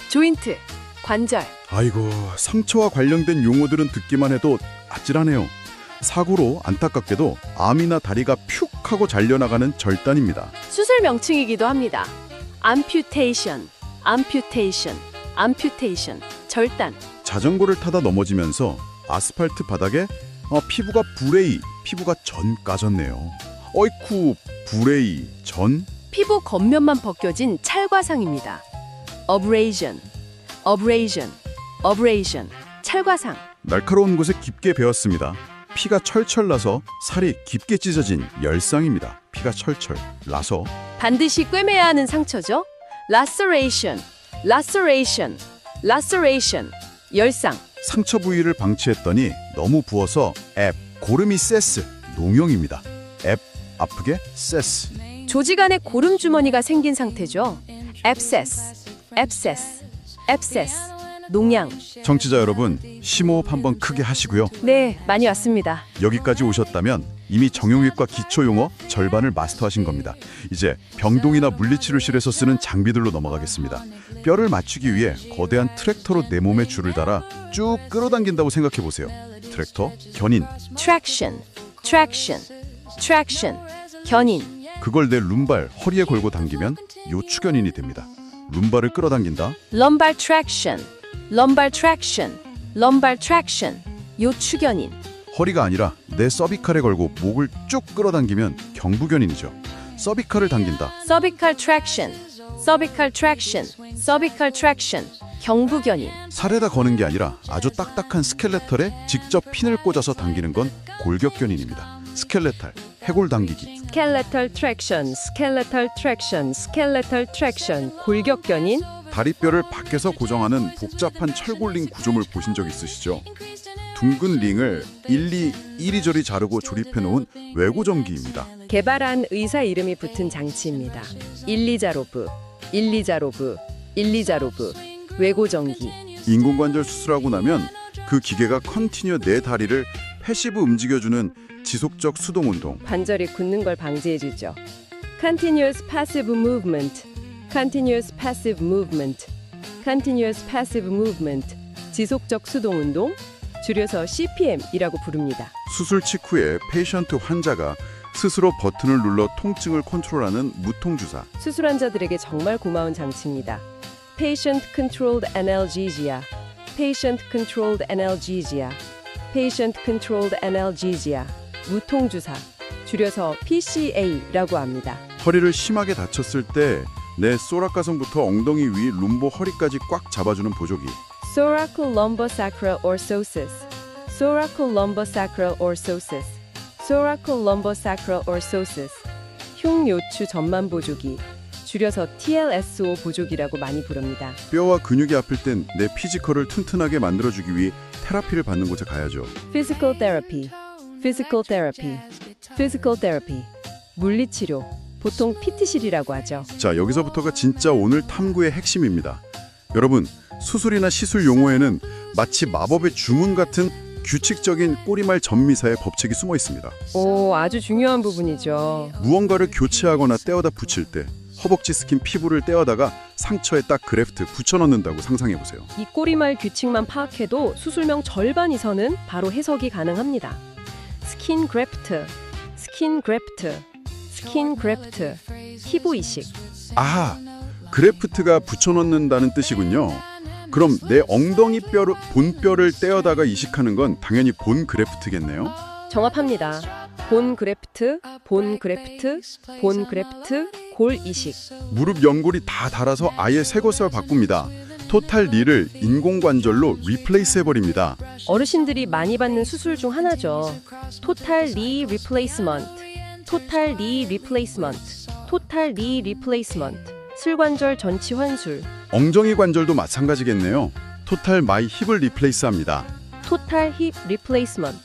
조인트. 관절. 아이고, 상처와 관련된 용어들은 듣기만 해도 아찔하네요. 사고로 안타깝게도 암이나 다리가 푹 하고 잘려나가는 절단입니다. 수술 명칭이기도 합니다. amputation, amputation, amputation, 절단. 자전거를 타다 넘어지면서 아스팔트 바닥에 피부가 불에이, 피부가 전 까졌네요. 어이쿠, 불에이, 전? 피부 겉면만 벗겨진 찰과상입니다. abrasion, abrasion, abrasion, 찰과상. 날카로운 곳에 깊게 베었습니다. 피가 철철 나서 살이 깊게 찢어진 열상입니다. 피가 철철 나서. 반드시 꿰매야 하는 상처죠. laceration, laceration, laceration, 열상. 상처 부위를 방치했더니 너무 부어서 고름이 세스, 농용입니다. 아프게 세스. 조직 안에 고름 주머니가 생긴 상태죠. abscess, abscess, abscess, 농양. 청취자 여러분, 심호흡 한번 크게 하시고요. 네, 많이 왔습니다. 여기까지 오셨다면 이미 정형외과 기초용어 절반을 마스터하신 겁니다. 이제 병동이나 물리치료실에서 쓰는 장비들로 넘어가겠습니다. 뼈를 맞추기 위해 거대한 트랙터로 내 몸에 줄을 달아 쭉 끌어당긴다고 생각해 보세요. 트랙터, 견인. traction, traction, traction, 견인. 그걸 내 룸발, 허리에 걸고 당기면 요추견인이 됩니다. 룸발을 끌어당긴다. lumbar traction, lumbar traction, lumbar traction, 요추견인. 허리가 아니라 내 서비칼에 걸고 목을 쭉 끌어당기면 경부견인이죠. 서비칼을 당긴다. cervical traction, cervical traction, cervical traction, 경부견인. 살에다 거는 게 아니라 아주 딱딱한 스켈레털에 직접 핀을 꽂아서 당기는 건 골격견인입니다. 스켈레탈, 해골 당기기. skeletal traction, skeletal traction, skeletal traction, 골격견인. 다리뼈를 밖에서 고정하는 복잡한 철골링 구조물 보신 적 있으시죠? 둥근 링을 이리저리 자르고 조립해 놓은 외고정기입니다. 개발한 의사 이름이 붙은 장치입니다. 일리자로브, 일리자로브, 일리자로브, 외고정기. 인공관절 수술하고 나면 그 기계가 컨티뉴어 내 다리를 패시브 움직여주는 지속적 수동 운동. 관절이 굳는 걸 방지해주죠. continuous passive movement, continuous passive movement, continuous passive movement, 지속적 수동 운동, 줄여서 CPM이라고 부릅니다. 수술 직후에 페이션트 환자가 스스로 버튼을 눌러 통증을 컨트롤하는 무통주사. 수술 환자들에게 정말 고마운 장치입니다. Patient Controlled Analgesia, Patient Controlled Analgesia, Patient Controlled Analgesia, 무통주사, 줄여서 PCA라고 합니다. 허리를 심하게 다쳤을 때 내 소라가성부터 엉덩이 위 룸보 허리까지 꽉 잡아주는 보조기. Thoracal lumbosacral orthosis, thoracal lumbosacral orthosis, thoracal lumbosacral orthosis, 흉요추 전만 보조기, 줄여서 TLSO 보조기라고 많이 부릅니다. 뼈와 근육이 아플 땐 내 피지컬을 튼튼하게 만들어주기 위해 테라피를 받는 곳에 가야죠. Physical therapy, physical therapy, physical therapy, 물리치료, 보통 PT실이라고 하죠. 자, 여기서부터가 진짜 오늘 탐구의 핵심입니다. 여러분, 수술이나 시술 용어에는 마치 마법의 주문 같은 규칙적인 꼬리말 전미사의 법칙이 숨어 있습니다. 오, 아주 중요한 부분이죠. 무언가를 교체하거나 떼어다 붙일 때 허벅지 스킨 피부를 떼어다가 상처에 딱 그래프트 붙여넣는다고 상상해보세요. 이 꼬리말 규칙만 파악해도 수술명 절반 이선은 바로 해석이 가능합니다. 스킨 그래프트, 스킨 그래프트, 스킨 그래프트, 피부 이식. 아하, 그래프트가 붙여넣는다는 뜻이군요. 그럼 내 엉덩이 본뼈를 떼어다가 이식하는 건 당연히 본 그래프트겠네요. 정확합니다. 본 그래프트, 본 그래프트, 본 그래프트, 골 이식. 무릎 연골이 다 닳아서 아예 새 것을 바꿉니다. 토탈 니를 인공관절로 리플레이스 해버립니다. 어르신들이 많이 받는 수술 중 하나죠. 토탈 니 리플레이스먼트, 토탈 니 리플레이스먼트, 토탈 니 리플레이스먼트, 슬관절 전치 환술, 엉덩이 관절도 마찬가지겠네요. 토탈 마이 힙을 리플레이스합니다. 토탈 힙 리플레이스먼트,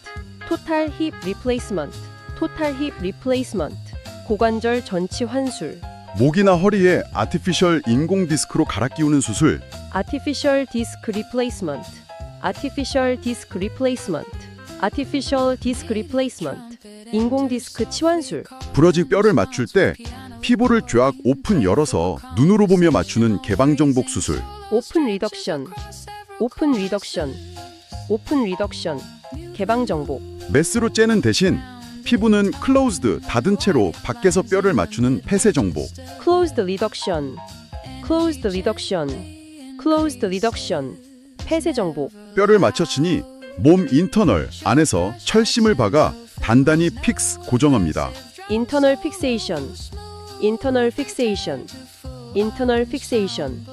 토탈 힙 리플레이스먼트, 토탈 힙 리플레이스먼트, 고관절 전치 환술, 목이나 허리에 아티피셜 인공 디스크로 갈아 끼우는 수술. artificial disc replacement, artificial disc replacement, artificial disc replacement, 인공 디스크 치환술. 부러진 뼈를 맞출 때 피부를 쫙 오픈 열어서 눈으로 보며 맞추는 개방정복 수술. 오픈 리덕션, 오픈 리덕션, 오픈 리덕션, 개방 정복. 메스로 째는 대신 피부는 클로즈드, 닫은 채로 밖에서 뼈를 맞추는 폐쇄 정복. closed reduction, closed reduction, closed reduction, 폐쇄 정복, 뼈를 맞춰 치니 몸 인터널 안에서 철심을 박아 단단히 픽스 고정합니다. internal fixation, internal fixation, internal fixation,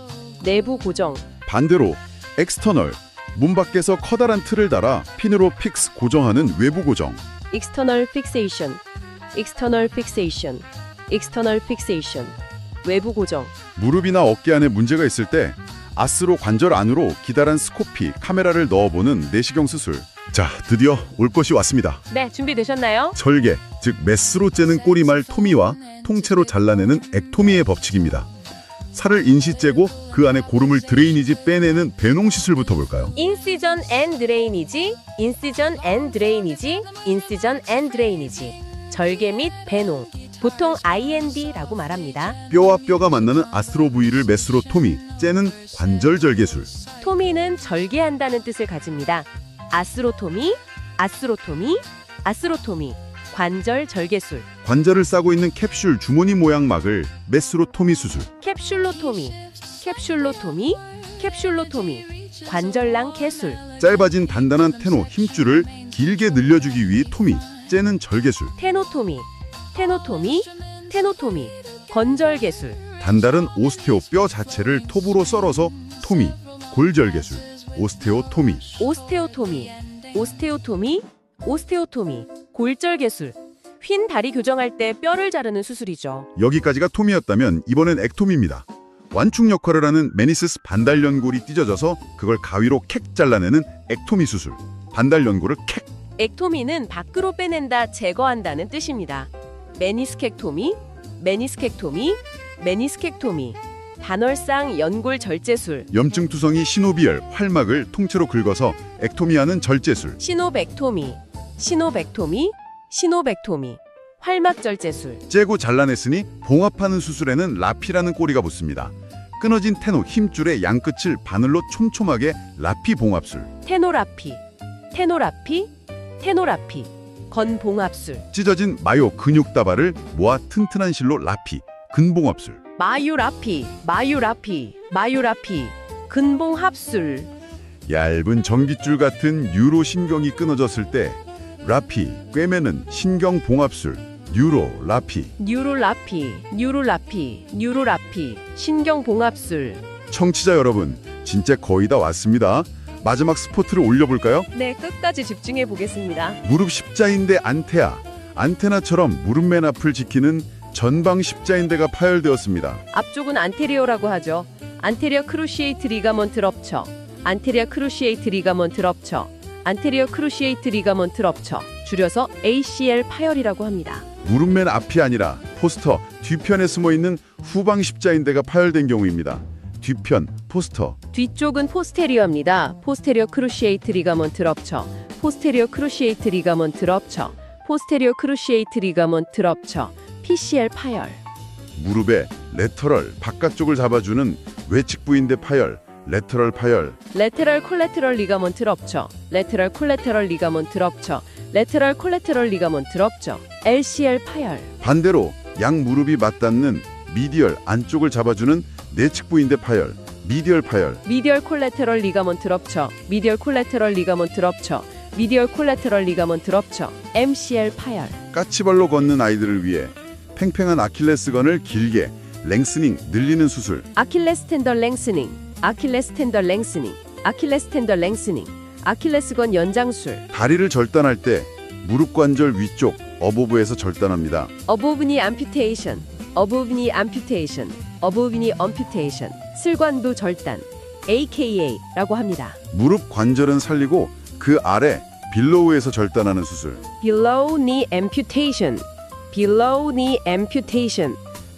내부 고정, 반대로 엑스터널 문 밖에서 커다란 틀을 달아 핀으로 픽스 고정하는 외부 고정. external fixation, external fixation, external fixation, 외부 고정, 무릎이나 어깨 안에 문제가 있을 때 아스로 관절 안으로 기다란 스코피 카메라를 넣어보는 내시경 수술. 자, 드디어 올 것이 왔습니다. 네, 준비되셨나요? 절개, 즉 메스로 째는 꼬리말 토미와 통째로 잘라내는 액토미의 법칙입니다. 살을 인시 째고 그 안에 고름을 드레이니지 빼내는 배농 시술부터 볼까요? incision and drainage, incision and drainage, incision and drainage, 절개 및 배농, 보통 IND라고 말합니다. 뼈와 뼈가 만나는 아스로 부위를 메스로 토미, 째는 관절 절개술. 토미는 절개한다는 뜻을 가집니다. 아스로토미, 아스로토미, 아스로토미, 관절 절개술, 관절을 싸고 있는 캡슐 주머니 모양 막을 메스로 토미 수술. 캡슐로토미, 캡슐로토미, 캡슐로토미, 관절낭 개술, 짧아진 단단한 테노 힘줄을 길게 늘려주기 위해 토미, 째는 절개술. 테노토미, 테노토미, 테노토미, 건절개술, 단다른 오스테오 뼈 자체를 톱으로 썰어서 토미, 골절개술. 오스테오토미. 오스테오토미, 오스테오토미, 오스테오토미, 골절개술, 휜 다리 교정할 때 뼈를 자르는 수술이죠. 여기까지가 토미였다면 이번엔 액토미입니다. 완충 역할을 하는 메니스스 반달연골이 찢어져서 그걸 가위로 캑 잘라내는 액토미 수술. 반달연골을 캑. 액토미는 밖으로 빼낸다, 제거한다는 뜻입니다. 메니스켑토미, 메니스켑토미, 메니스켑토미, 단월상 연골 절제술, 염증투성이 시노비열 활막을 통째로 긁어서 액토미하는 절제술. 시노벡토미, 시노벡토미, 시노벡토미, 활막 절제술, 째고 잘라냈으니 봉합하는 수술에는 라피라는 꼬리가 붙습니다. 끊어진 테노 힘줄의 양끝을 바늘로 촘촘하게 라피 봉합술. 테노라피, 테노라피, 테노라피, 건봉합술, 찢어진 마요 근육 다발을 모아 튼튼한 실로 라피, 근봉합술. 마유라피, 마유라피, 마유라피, 근봉합술, 얇은 전깃줄 같은 뉴로 신경이 끊어졌을 때 라피, 꿰매는 신경 봉합술, 뉴로 라피. 뉴로라피, 뉴로라피, 뉴로라피, 신경봉합술. 청취자 여러분, 진짜 거의 다 왔습니다. 마지막 스포트를 올려볼까요? 네, 끝까지 집중해 보겠습니다. 무릎 십자인대 안테아. 안테나처럼 무릎 맨 앞을 지키는 전방 십자인대가 파열되었습니다. 앞쪽은 안테리어라고 하죠. 안테리어 크루시에이트 리가먼트 럽처, 안테리어 크루시에이트 리가먼트 럽처, 안테리어 크루시에이트 리가먼트 럽처, 줄여서 ACL 파열이라고 합니다. 무릎 맨 앞이 아니라 포스터 뒤편에 숨어있는 후방 십자인대가 파열된 경우입니다. 뒤편, 포스터. 뒤쪽은 포스테리어입니다. 포스테리어 크루시에이트 리가먼트 럽처, 포스테리어 크루시에이트 리가먼트 럽처, 포스테리어 크루시에이트 리가먼트 럽처, PCL 파열. 무릎의 레터럴 바깥쪽을 잡아주는 외측 부인대 파열, 레터럴 파열. 레테럴 콜레테럴 리가먼트 럽처, 레테럴 콜레테럴 리가먼트 럽처, 레테럴 콜레테럴 리가먼트 럽처, LCL 파열. 반대로 양 무릎이 맞닿는 미디얼 안쪽을 잡아주는 내측 부인대 파열, 미디얼 파열. 미디얼 콜레테럴 리가먼트 럽처, 미디얼 콜레테럴 리가먼트 럽처, 미디얼 콜레테럴 리가먼트 럽처, MCL 파열. 까치발로 걷는 아이들을 위해 팽팽한 아킬레스건을 길게 랭스닝 늘리는 수술. 아킬레스 텐더 랭스닝, 아킬레스 텐더 랭스닝, 아킬레스 텐더 랭스닝, 아킬레스건 연장술. 다리를 절단할 때 무릎 관절 위쪽 어보브에서 절단합니다. 어보브니 암퓨테이션, 어보브니 암퓨테이션, 어보브니 엄퓨테이션, 슬관부 절단, AKA라고 합니다. 무릎 관절은 살리고 그 아래 빌로우에서 절단하는 수술. Below knee amputation, below knee amputation,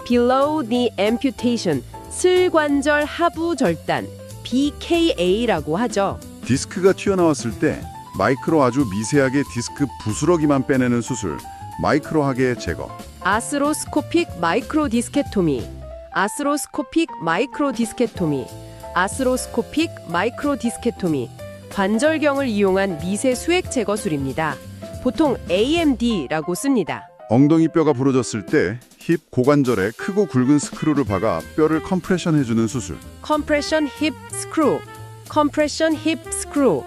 below knee amputation, 슬관절 하부 절단, BKA라고 하죠. 디스크가 튀어나왔을 때 마이크로 아주 미세하게 디스크 부스러기만 빼내는 수술, 마이크로하게 제거. 아스로스코픽 마이크로 디스케토미, 아스로스코픽 마이크로 디스케토미, 아스로스코픽 마이크로 디스케토미, 관절경을 이용한 미세 수액 제거술입니다. 보통 AMD라고 씁니다. 엉덩이 뼈가 부러졌을 때 힙 고관절에 크고 굵은 스크루를 박아 뼈를 컴프레션 해주는 수술. compression hip screw, compression hip screw,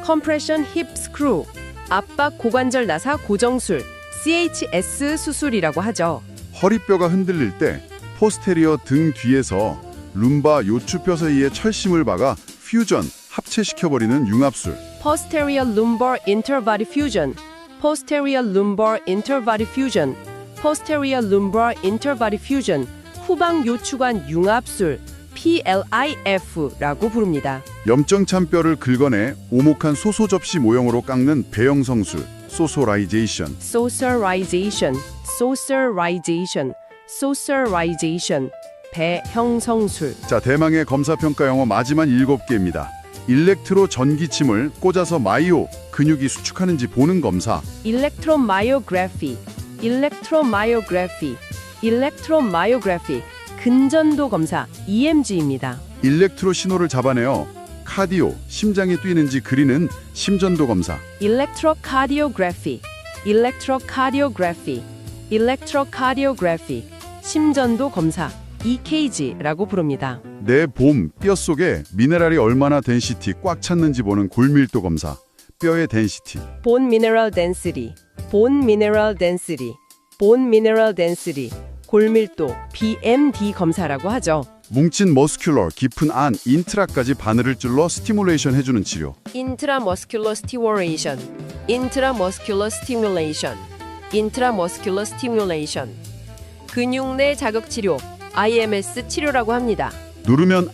compression hip screw. 압박 고관절 나사 고정술, CHS 수술이라고 하죠. 허리뼈가 흔들릴 때 포스테리어 등 뒤에서 룸바 요추뼈 사이에 철심을 박아 퓨전, 합체시켜버리는 융합술. posterior lumbar interbody fusion, posterior lumbar interbody fusion, posterior lumbar interbody fusion. 후방 요추관 융합술, PLIF라고 부릅니다. 염증찬 뼈를 긁어내 오목한 소소 접시 모형으로 깎는 배영성술, 소소라이제이션. saucerization, saucerization, saucerization. 배형성술. 자, 대망의 검사평가 영어 마지막 7개입니다. 일렉트로 전기침을 꽂아서 마이오, 근육이 수축하는지 보는 검사. electromyography, electromyography, electromyography. 근전도 검사, EMG입니다. 일렉트로 신호를 잡아내어 카디오, 심장이 뛰는지 그리는 심전도 검사. electrocardiography, electrocardiography, electrocardiography. 심전도 검사, EKG라고 부릅니다. 내 봄, 뼈 속에 미네랄이 얼마나 덴시티 꽉 찼는지 보는 골밀도 검사. 뼈의 덴시티. bone mineral density, bone mineral density, bone mineral density. 골밀도, BMD 검사라고 하죠. 뭉친 머스큘러, 깊은 안, 인트라까지 바늘을 찔러 스티뮬레이션 해주는 치료. intramuscular stimulation, intramuscular stimulation, intramuscular stimulation. 근육 내 자극 치료, IMS 치료라고 합니다. 누르면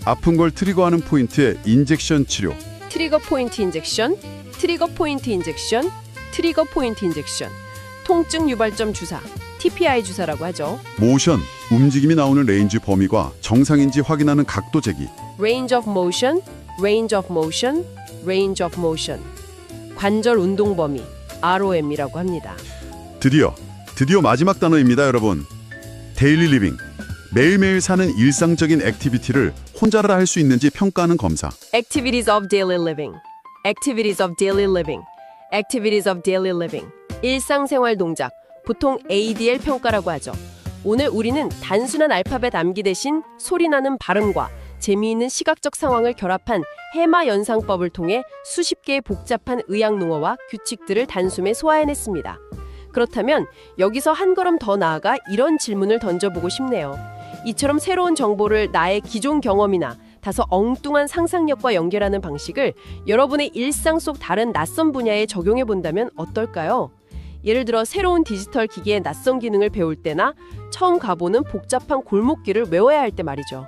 아픈 걸 트리거하는 포인트에 인젝션 치료. 트리거 포인트 인젝션, 트리거 포인트 인젝션, 트리거 포인트 인젝션. 통증 유발점 주사, TPI 주사라고 하죠. 모션, 움직임이 나오는 레인지 범위가 정상인지 확인하는 각도 재기. range of motion, range of motion, range of motion. 관절 운동 범위, ROM이라고 합니다. 드디어 마지막 단어입니다, 여러분. 데일리 리빙. 매일매일 사는 일상적인 액티비티를 혼자라 할 수 있는지 평가하는 검사. Activities of daily living, activities of daily living, activities of daily living. 일상생활 동작, 보통 ADL 평가라고 하죠. 오늘 우리는 단순한 알파벳 암기 대신 소리나는 발음과 재미있는 시각적 상황을 결합한 해마 연상법을 통해 수십 개의 복잡한 의학 용어와 규칙들을 단숨에 소화해냈습니다. 그렇다면 여기서 한 걸음 더 나아가 이런 질문을 던져보고 싶네요. 이처럼 새로운 정보를 나의 기존 경험이나 다소 엉뚱한 상상력과 연결하는 방식을 여러분의 일상 속 다른 낯선 분야에 적용해 본다면 어떨까요? 예를 들어 새로운 디지털 기기의 낯선 기능을 배울 때나 처음 가보는 복잡한 골목길을 외워야 할 때 말이죠.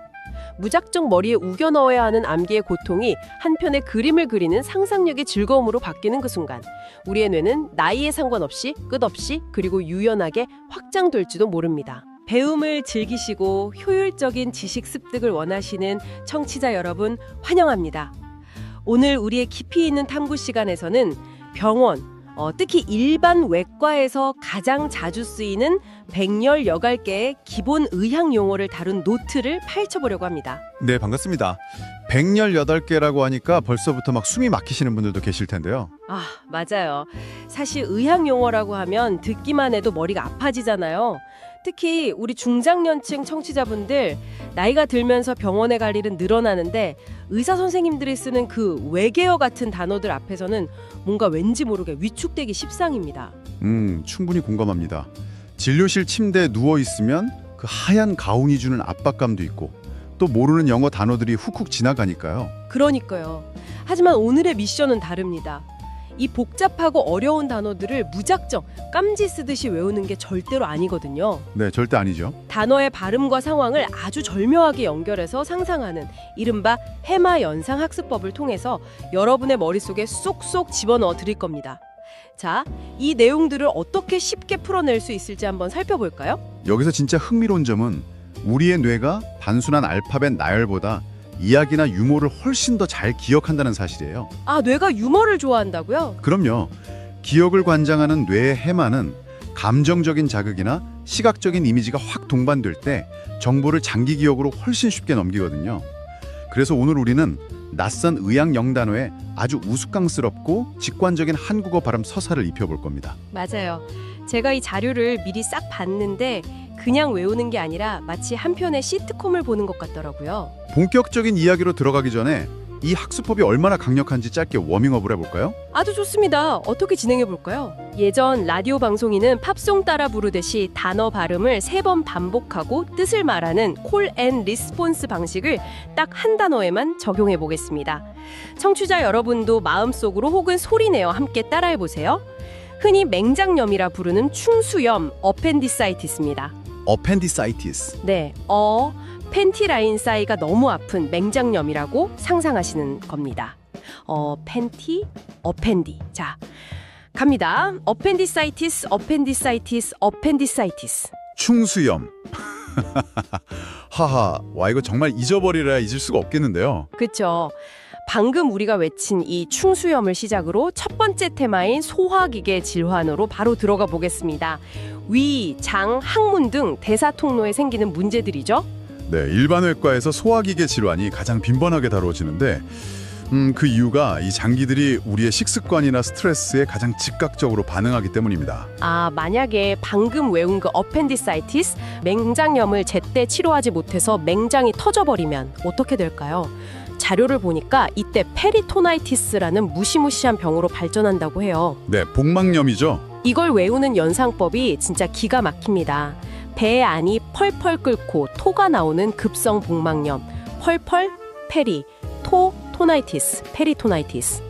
무작정 머리에 우겨 넣어야 하는 암기의 고통이 한편의 그림을 그리는 상상력의 즐거움으로 바뀌는 그 순간 우리의 뇌는 나이에 상관없이 끝없이 그리고 유연하게 확장될지도 모릅니다. 배움을 즐기시고 효율적인 지식 습득을 원하시는 청취자 여러분 환영합니다. 오늘 우리의 깊이 있는 탐구 시간에서는 병원, 특히 일반 외과에서 가장 자주 쓰이는 118개의 기본 의학 용어를 다룬 노트를 파헤쳐보려고 합니다. 네, 반갑습니다. 118개라고 하니까 벌써부터 막 숨이 막히시는 분들도 계실 텐데요. 아, 맞아요. 사실 의학 용어라고 하면 듣기만 해도 머리가 아파지잖아요. 특히 우리 중장년층 청취자분들 나이가 들면서 병원에 갈 일은 늘어나는데 의사 선생님들이 쓰는 그 외계어 같은 단어들 앞에서는 뭔가 왠지 모르게 위축되기 십상입니다. 충분히 공감합니다. 진료실 침대에 누워 있으면 그 하얀 가운이 주는 압박감도 있고 또 모르는 영어 단어들이 훅훅 지나가니까요. 그러니까요. 하지만 오늘의 미션은 다릅니다. 이 복잡하고 어려운 단어들을 무작정 깜지 쓰듯이 외우는 게 절대로 아니거든요. 네, 절대 아니죠. 단어의 발음과 상황을 아주 절묘하게 연결해서 상상하는 이른바 해마 연상 학습법을 통해서 여러분의 머릿속에 쏙쏙 집어넣어 드릴 겁니다. 자, 이 내용들을 어떻게 쉽게 풀어낼 수 있을지 한번 살펴볼까요? 여기서 진짜 흥미로운 점은 우리의 뇌가 단순한 알파벳 나열보다 이야기나 유머를 훨씬 더 잘 기억한다는 사실이에요. 아, 뇌가 유머를 좋아한다고요? 그럼요. 기억을 관장하는 뇌의 해마는 감정적인 자극이나 시각적인 이미지가 확 동반될 때 정보를 장기 기억으로 훨씬 쉽게 넘기거든요. 그래서 오늘 우리는 낯선 의학 영단어에 아주 우스꽝스럽고 직관적인 한국어 발음 서사를 입혀볼 겁니다. 맞아요. 제가 이 자료를 미리 싹 봤는데 그냥 외우는 게 아니라 마치 한 편의 시트콤을 보는 것 같더라고요. 본격적인 이야기로 들어가기 전에 이 학습법이 얼마나 강력한지 짧게 워밍업을 해볼까요? 아주 좋습니다. 어떻게 진행해 볼까요? 예전 라디오 방송인은 팝송 따라 부르듯이 단어 발음을 3번 반복하고 뜻을 말하는 콜 앤 리스폰스 방식을 딱 한 단어에만 적용해 보겠습니다. 청취자 여러분도 마음속으로 혹은 소리내어 함께 따라해 보세요. 흔히 맹장염이라 부르는 충수염, 어펜디사이티스입니다. 어펜디사이티스. 네, 팬티 라인 사이가 너무 아픈 맹장염이라고 상상하시는 겁니다. 팬티, 어펜디. 자, 갑니다. 어펜디사이티스, 어펜디사이티스, 어펜디사이티스. 충수염. 하하, 와 이거 정말 잊어버리라 잊을 수가 없겠는데요. 그렇죠. 방금 우리가 외친 이 충수염을 시작으로 첫 번째 테마인 소화기계 질환으로 바로 들어가 보겠습니다. 위, 장, 항문 등 대사 통로에 생기는 문제들이죠. 네, 일반외과에서 소화기계 질환이 가장 빈번하게 다루어지는데 그 이유가 이 장기들이 우리의 식습관이나 스트레스에 가장 즉각적으로 반응하기 때문입니다. 만약에 방금 외운 그 어펜디사이티스, 맹장염을 제때 치료하지 못해서 맹장이 터져버리면 어떻게 될까요? 자료를 보니까 이때 페리토나이티스라는 무시무시한 병으로 발전한다고 해요. 네, 복막염이죠. 이걸 외우는 연상법이 진짜 기가 막힙니다. 배 안이 펄펄 끓고 토가 나오는 급성 복막염, 펄펄, 페리, 토나이티스, 페리토나이티스.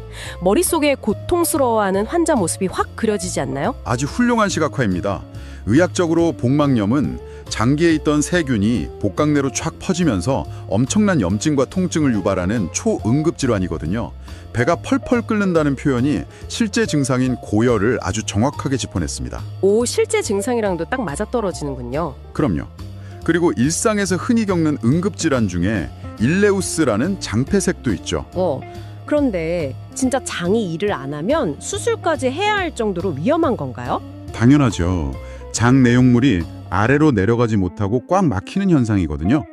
머릿속에 고통스러워하는 환자 모습이 확 그려지지 않나요? 아주 훌륭한 시각화입니다. 의학적으로 복막염은 장기에 있던 세균이 복강내로 촥 퍼지면서 엄청난 염증과 통증을 유발하는 초응급 질환이거든요. 배가 펄펄 끓는다는 표현이 실제 증상인 고열을 아주 정확하게 짚어냈습니다. 오, 실제 증상이랑도 딱 맞아떨어지는군요. 그럼요. 그리고 일상에서 흔히 겪는 응급질환 중에 일레우스라는 장폐색도 있죠. 그런데 진짜 장이 일을 안 하면 수술까지 해야 할 정도로 위험한 건가요? 당연하죠. 장 내용물이 아래로 내려가지 못하고 꽉 막히는 현상이거든요.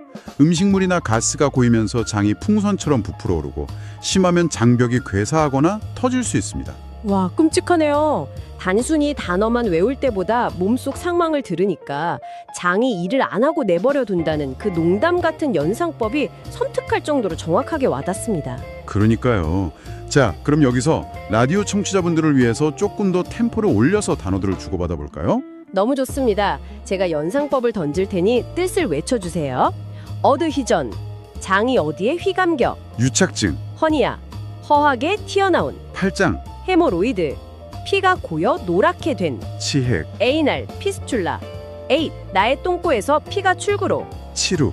음식물이나 가스가 고이면서 장이 풍선처럼 부풀어 오르고 심하면 장벽이 괴사하거나 터질 수 있습니다. 와, 끔찍하네요. 단순히 단어만 외울 때보다 몸속 상황을 들으니까 장이 일을 안 하고 내버려 둔다는 그 농담 같은 연상법이 섬뜩할 정도로 정확하게 와닿습니다. 그러니까요. 자, 그럼 여기서 라디오 청취자분들을 위해서 조금 더 템포를 올려서 단어들을 주고받아 볼까요? 너무 좋습니다. 제가 연상법을 던질 테니 뜻을 외쳐주세요. 어드히전, 장이 어디에 휘감겨. 유착증, 허니아, 허하게 튀어나온. 팔짱, 헤모로이드, 피가 고여 노랗게 된. 치핵, 에이날, 피스출라. 나의 똥꼬에서 피가 출구로. 치루.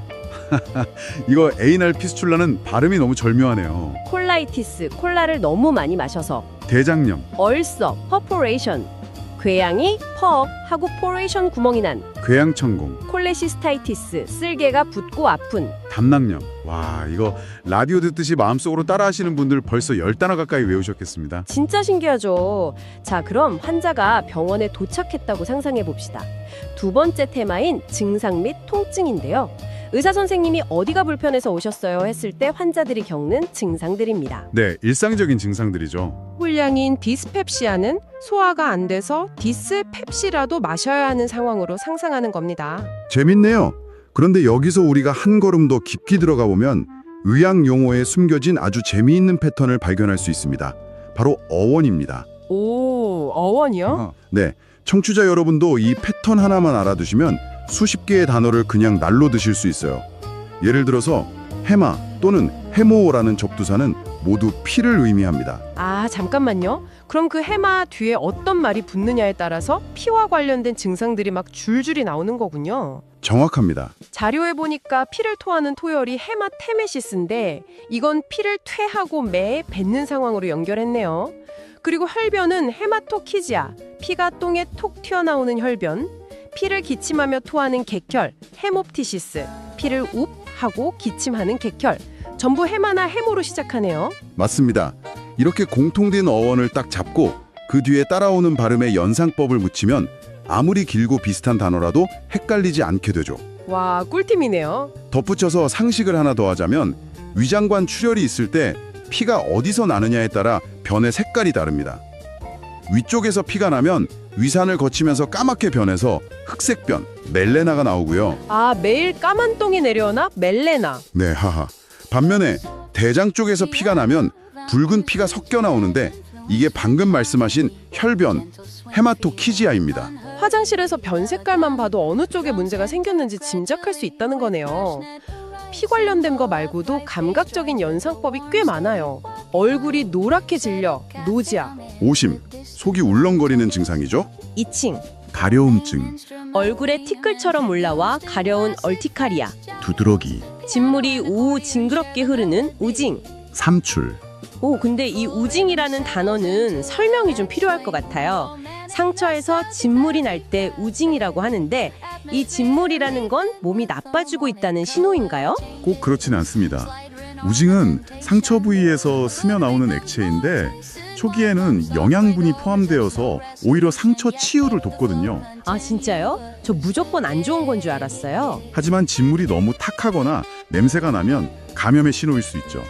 이거 에이날 피스출라는 발음이 너무 절묘하네요. 콜라이티스, 콜라를 너무 많이 마셔서. 대장염, 얼서, 퍼포레이션. 궤양이 퍽 하고 포레이션 구멍이 난. 궤양천공, 콜레시스타이티스, 쓸개가 붓고 아픈. 담낭염. 와, 이거 라디오 듣듯이 마음속으로 따라하시는 분들 벌써 10단어 가까이 외우셨겠습니다. 진짜 신기하죠. 자, 그럼 환자가 병원에 도착했다고 상상해 봅시다. 두 번째 테마인 증상 및 통증인데요. 의사 선생님이 어디가 불편해서 오셨어요 했을 때 환자들이 겪는 증상들입니다. 네, 일상적인 증상들이죠. 홀량인 디스펩시아는 소화가 안 돼서 디스펩시라도 마셔야 하는 상황으로 상상하는 겁니다. 재밌네요. 그런데 여기서 우리가 한 걸음 더 깊게 들어가 보면 의학 용어에 숨겨진 아주 재미있는 패턴을 발견할 수 있습니다. 바로 어원입니다. 오, 어원이요? 네, 청취자 여러분도 이 패턴 하나만 알아두시면 수십 개의 단어를 그냥 날로 드실 수 있어요. 예를 들어서 해마 또는 해모라는 접두사는 모두 피를 의미합니다. 잠깐만요. 그럼 그 해마 뒤에 어떤 말이 붙느냐에 따라서 피와 관련된 증상들이 막 줄줄이 나오는 거군요. 정확합니다. 자료에 보니까 피를 토하는 토열이 헤마테메시스인데 이건 피를 퇴하고 매에 뱉는 상황으로 연결했네요. 그리고 혈변은 헤마토키지아, 피가 똥에 톡 튀어나오는 혈변, 피를 기침하며 토하는 객혈, 헤모프티시스, 피를 웁 하고 기침하는 객혈, 전부 해마나 해모로 시작하네요. 맞습니다. 이렇게 공통된 어원을 딱 잡고 그 뒤에 따라오는 발음의 연상법을 묻히면 아무리 길고 비슷한 단어라도 헷갈리지 않게 되죠. 와, 꿀팁이네요. 덧붙여서 상식을 하나 더하자면 위장관 출혈이 있을 때 피가 어디서 나느냐에 따라 변의 색깔이 다릅니다. 위쪽에서 피가 나면 위산을 거치면서 까맣게 변해서 흑색변, 멜레나가 나오고요. 아, 매일 까만 똥이 내려오나? 멜레나. 네, 하하. 반면에 대장 쪽에서 피가 나면 붉은 피가 섞여 나오는데 이게 방금 말씀하신 혈변, 헤마토키지아입니다. 화장실에서 변 색깔만 봐도 어느 쪽에 문제가 생겼는지 짐작할 수 있다는 거네요. 피 관련된 거 말고도 감각적인 연상법이 꽤 많아요. 얼굴이 노랗게 질려, 노지아. 오심, 속이 울렁거리는 증상이죠. 이칭, 가려움증, 얼굴에 티끌처럼 올라와 가려운 얼티카리아. 두드러기, 진물이 우우 징그럽게 흐르는 우징. 삼출. 근데 이 우징이라는 단어는 설명이 좀 필요할 것 같아요. 상처에서 진물이 날 때 우징이라고 하는데 이 진물이라는 건 몸이 나빠지고 있다는 신호인가요? 꼭 그렇지는 않습니다. 우징은 상처 부위에서 스며 나오는 액체인데 초기에는 영양분이 포함되어서 오히려 상처 치유를 돕거든요. 아, 진짜요? 저 무조건 안 좋은 건 줄 알았어요. 하지만 진물이 너무 탁하거나 냄새가 나면 감염의 신호일 수 있죠.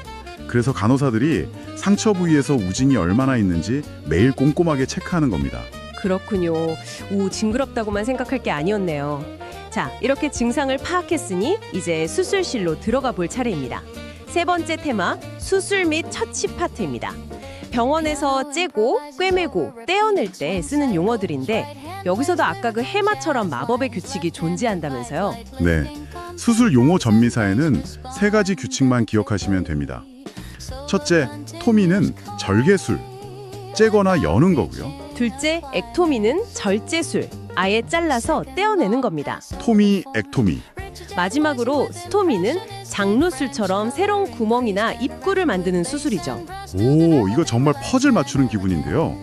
그래서 간호사들이 상처 부위에서 우징이 얼마나 있는지 매일 꼼꼼하게 체크하는 겁니다. 그렇군요. 징그럽다고만 생각할 게 아니었네요. 자, 이렇게 증상을 파악했으니 이제 수술실로 들어가 볼 차례입니다. 세 번째 테마, 수술 및 처치 파트입니다. 병원에서 째고, 꿰매고, 떼어낼 때 쓰는 용어들인데 여기서도 아까 그 해마처럼 마법의 규칙이 존재한다면서요? 네, 수술 용어 전미사에는 세 가지 규칙만 기억하시면 됩니다. 첫째, 토미는 절개술, 째거나 여는 거고요. 둘째, 액토미는 절제술, 아예 잘라서 떼어내는 겁니다. 토미, 액토미. 마지막으로 스토미는 장루술처럼 새로운 구멍이나 입구를 만드는 수술이죠. 오, 이거 정말 퍼즐 맞추는 기분인데요.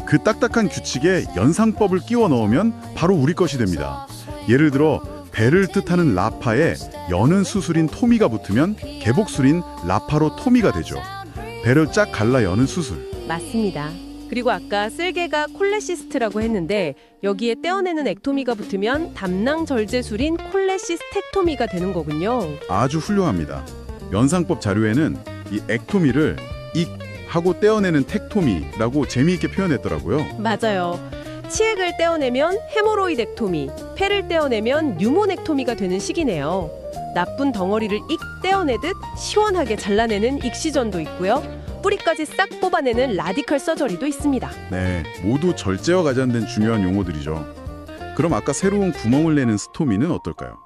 그 딱딱한 규칙에 연상법을 끼워 넣으면 바로 우리 것이 됩니다. 예를 들어 배를 뜻하는 라파에 여는 수술인 토미가 붙으면 개복술인 라파로 토미가 되죠. 배를 쫙 갈라 여는 수술. 맞습니다. 그리고 아까 쓸개가 콜레시스트라고 했는데 여기에 떼어내는 액토미가 붙으면 담낭절제술인 콜레시스텍토미가 되는 거군요. 아주 훌륭합니다. 연상법 자료에는 이 액토미를 익 하고 떼어내는 텍토미라고 재미있게 표현했더라고요. 맞아요. 치액을 떼어내면 헤모로이덱토미, 폐를 떼어내면 뉴모넥토미가 되는 식이네요. 나쁜 덩어리를 익 떼어내듯 시원하게 잘라내는 익시전도 있고요. 뿌리까지 싹 뽑아내는 라디컬 서저리도 있습니다. 네, 모두 절제와 관련된 중요한 용어들이죠. 그럼 아까 새로운 구멍을 내는 스토미는 어떨까요?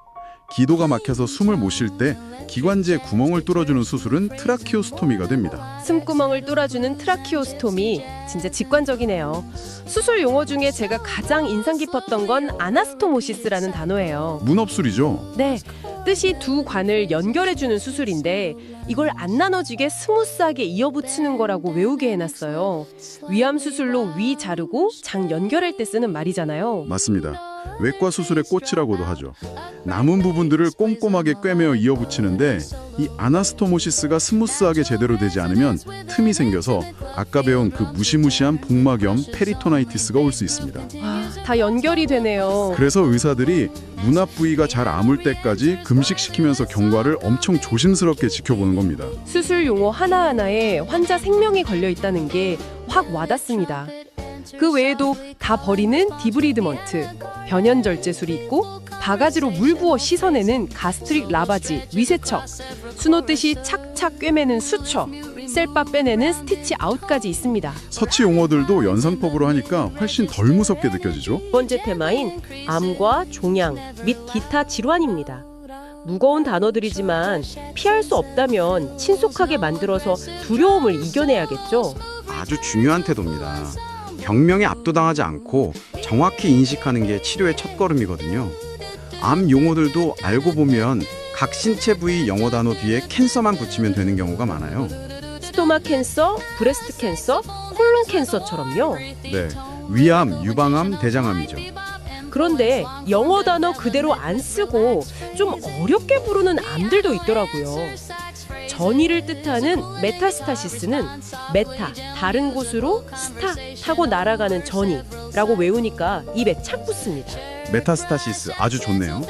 기도가 막혀서 숨을 못 쉴 때 기관지에 구멍을 뚫어주는 수술은 트라키오스토미가 됩니다. 숨구멍을 뚫어주는 트라키오스토미, 진짜 직관적이네요. 수술 용어 중에 제가 가장 인상 깊었던 건 아나스토모시스라는 단어예요. 문업술이죠. 네, 뜻이 두 관을 연결해주는 수술인데 이걸 안 나눠지게 스무스하게 이어붙이는 거라고 외우게 해놨어요. 위암 수술로 위 자르고 장 연결할 때 쓰는 말이잖아요. 맞습니다. 외과 수술의 꽃이라고도 하죠. 남은 부분들을 꼼꼼하게 꿰매어 이어붙이는데 이 아나스토모시스가 스무스하게 제대로 되지 않으면 틈이 생겨서 아까 배운 그 무시무시한 복막염 페리토나이티스가 올 수 있습니다. 다 연결이 되네요. 그래서 의사들이 문앞 부위가 잘 아물 때까지 금식시키면서 경과를 엄청 조심스럽게 지켜보는 겁니다. 수술 용어 하나하나에 환자 생명이 걸려 있다는 게 확 와닿습니다. 그 외에도 다 버리는 디브리드먼트, 변연절제술이 있고 바가지로 물 부어 씻어내는 가스트릭 라바지, 위세척, 수놓듯이 착착 꿰매는 수처, 셀바 빼내는 스티치 아웃까지 있습니다. 서치 용어들도 연상법으로 하니까 훨씬 덜 무섭게 느껴지죠. 두 번째 테마인 암과 종양 및 기타 질환입니다. 무거운 단어들이지만 피할 수 없다면 친숙하게 만들어서 두려움을 이겨내야겠죠. 아주 중요한 태도입니다. 병명에 압도당하지 않고 정확히 인식하는 게 치료의 첫걸음이거든요. 암 용어들도 알고 보면 각 신체 부위 영어 단어 뒤에 캔서만 붙이면 되는 경우가 많아요. 스토마 캔서, 브레스트 캔서, 콜론 캔서처럼요. 네, 위암, 유방암, 대장암이죠. 그런데 영어 단어 그대로 안 쓰고 좀 어렵게 부르는 암들도 있더라고요. 전이를 뜻하는 메타스타시스는 메타, 다른 곳으로 스타, 타고 날아가는 전이라고 외우니까 입에 착 붙습니다. 메타스타시스 아주 좋네요.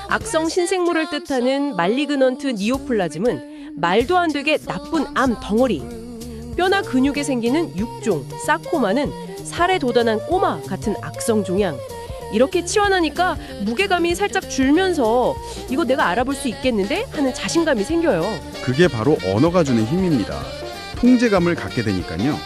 악성 신생물을 뜻하는 말리그넌트 니오플라즘은 말도 안 되게 나쁜 암 덩어리. 뼈나 근육에 생기는 육종, 사코마는 살에 도단한 꼬마 같은 악성 종양. 이렇게 치환하니까 무게감이 살짝 줄면서 이거 내가 알아볼 수 있겠는데 하는 자신감이 생겨요. 그게 바로 언어가 주는 힘입니다. 통제감을 갖게 되니까요.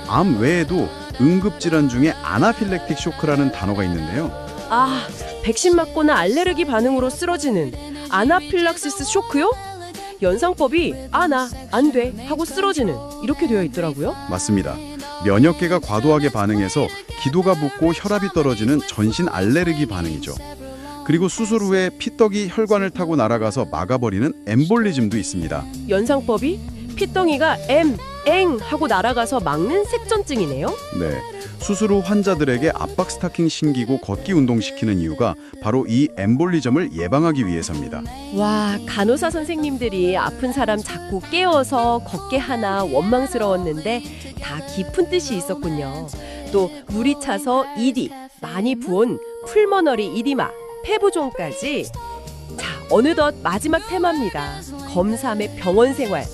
암 외에도 응급질환 중에 아나필렉틱 쇼크라는 단어가 있는데요. 아, 백신 맞거나 알레르기 반응으로 쓰러지는 아나필락시스 쇼크요? 연상법이 나 안 돼 하고 쓰러지는 이렇게 되어 있더라고요. 맞습니다. 면역계가 과도하게 반응해서 기도가 붓고 혈압이 떨어지는 전신 알레르기 반응이죠. 그리고 수술 후에 피떡이 혈관을 타고 날아가서 막아버리는 엠볼리즘도 있습니다. 연상법이 피덩이가 엥 하고 날아가서 막는 색전증이네요. 네, 수술 후 환자들에게 압박 스타킹 신기고 걷기 운동시키는 이유가 바로 이 엠볼리즘을 예방하기 위해서입니다. 와, 간호사 선생님들이 아픈 사람 자꾸 깨워서 걷게 하나 원망스러웠는데 다 깊은 뜻이 있었군요. 또 물이 차서 ED, 많이 부은 풀머너리 이디마, 폐부종까지. 자, 어느덧 마지막 테마입니다. 검사의 병원 생활.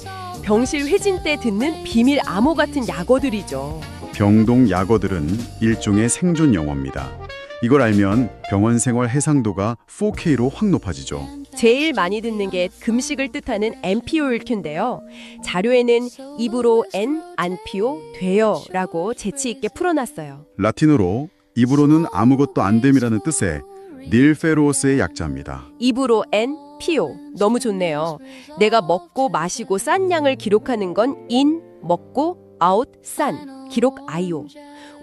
병실 회진 때 듣는 비밀 암호 같은 약어들이죠. 병동 약어들은 일종의 생존 영어입니다. 이걸 알면 병원 생활 해상도가 4K로 확 높아지죠. 제일 많이 듣는 게 금식을 뜻하는 NPO일 텐데요. 자료에는 입으로 안피오 돼요 라고 재치 있게 풀어놨어요. 라틴어로 입으로는 아무것도 안 됨이라는 뜻의 닐페로스의 약자입니다. 입으로 피오 너무 좋네요. 내가 먹고 마시고 싼 양을 기록하는 건 먹고 아웃 싼 기록 IO.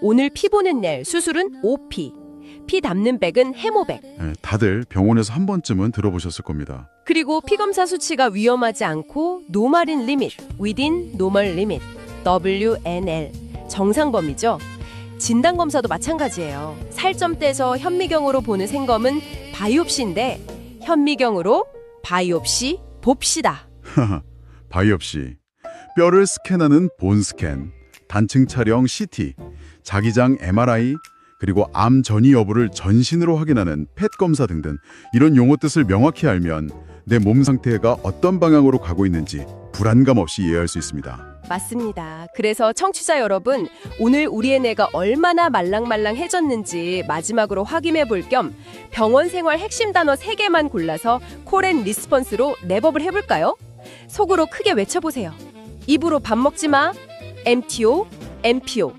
오늘 피 보는 날 수술은 OP. 피 담는 백은 해모백. 다들 병원에서 한 번쯤은 들어보셨을 겁니다. 그리고 피 검사 수치가 위험하지 않고 노말인 리밋, within normal limit, WNL 정상 범위죠. 진단 검사도 마찬가지예요. 살점 떼서 현미경으로 보는 생검은 바이옵시인데 현미경으로 바이옵시 봅시다. 바이옵시, 뼈를 스캔하는 본 스캔, 단층 촬영 CT, 자기장 MRI, 그리고 암 전이 여부를 전신으로 확인하는 펫 검사 등등 이런 용어 뜻을 명확히 알면 내 몸 상태가 어떤 방향으로 가고 있는지 불안감 없이 이해할 수 있습니다. 맞습니다. 그래서 청취자 여러분, 오늘 우리의 뇌가 얼마나 말랑말랑해졌는지 마지막으로 확인해 볼 겸 병원 생활 핵심 단어 3개만 골라서 콜앤 리스폰스로 랩업을 해볼까요? 속으로 크게 외쳐보세요. 입으로 밥 먹지 마. MTO, MPO,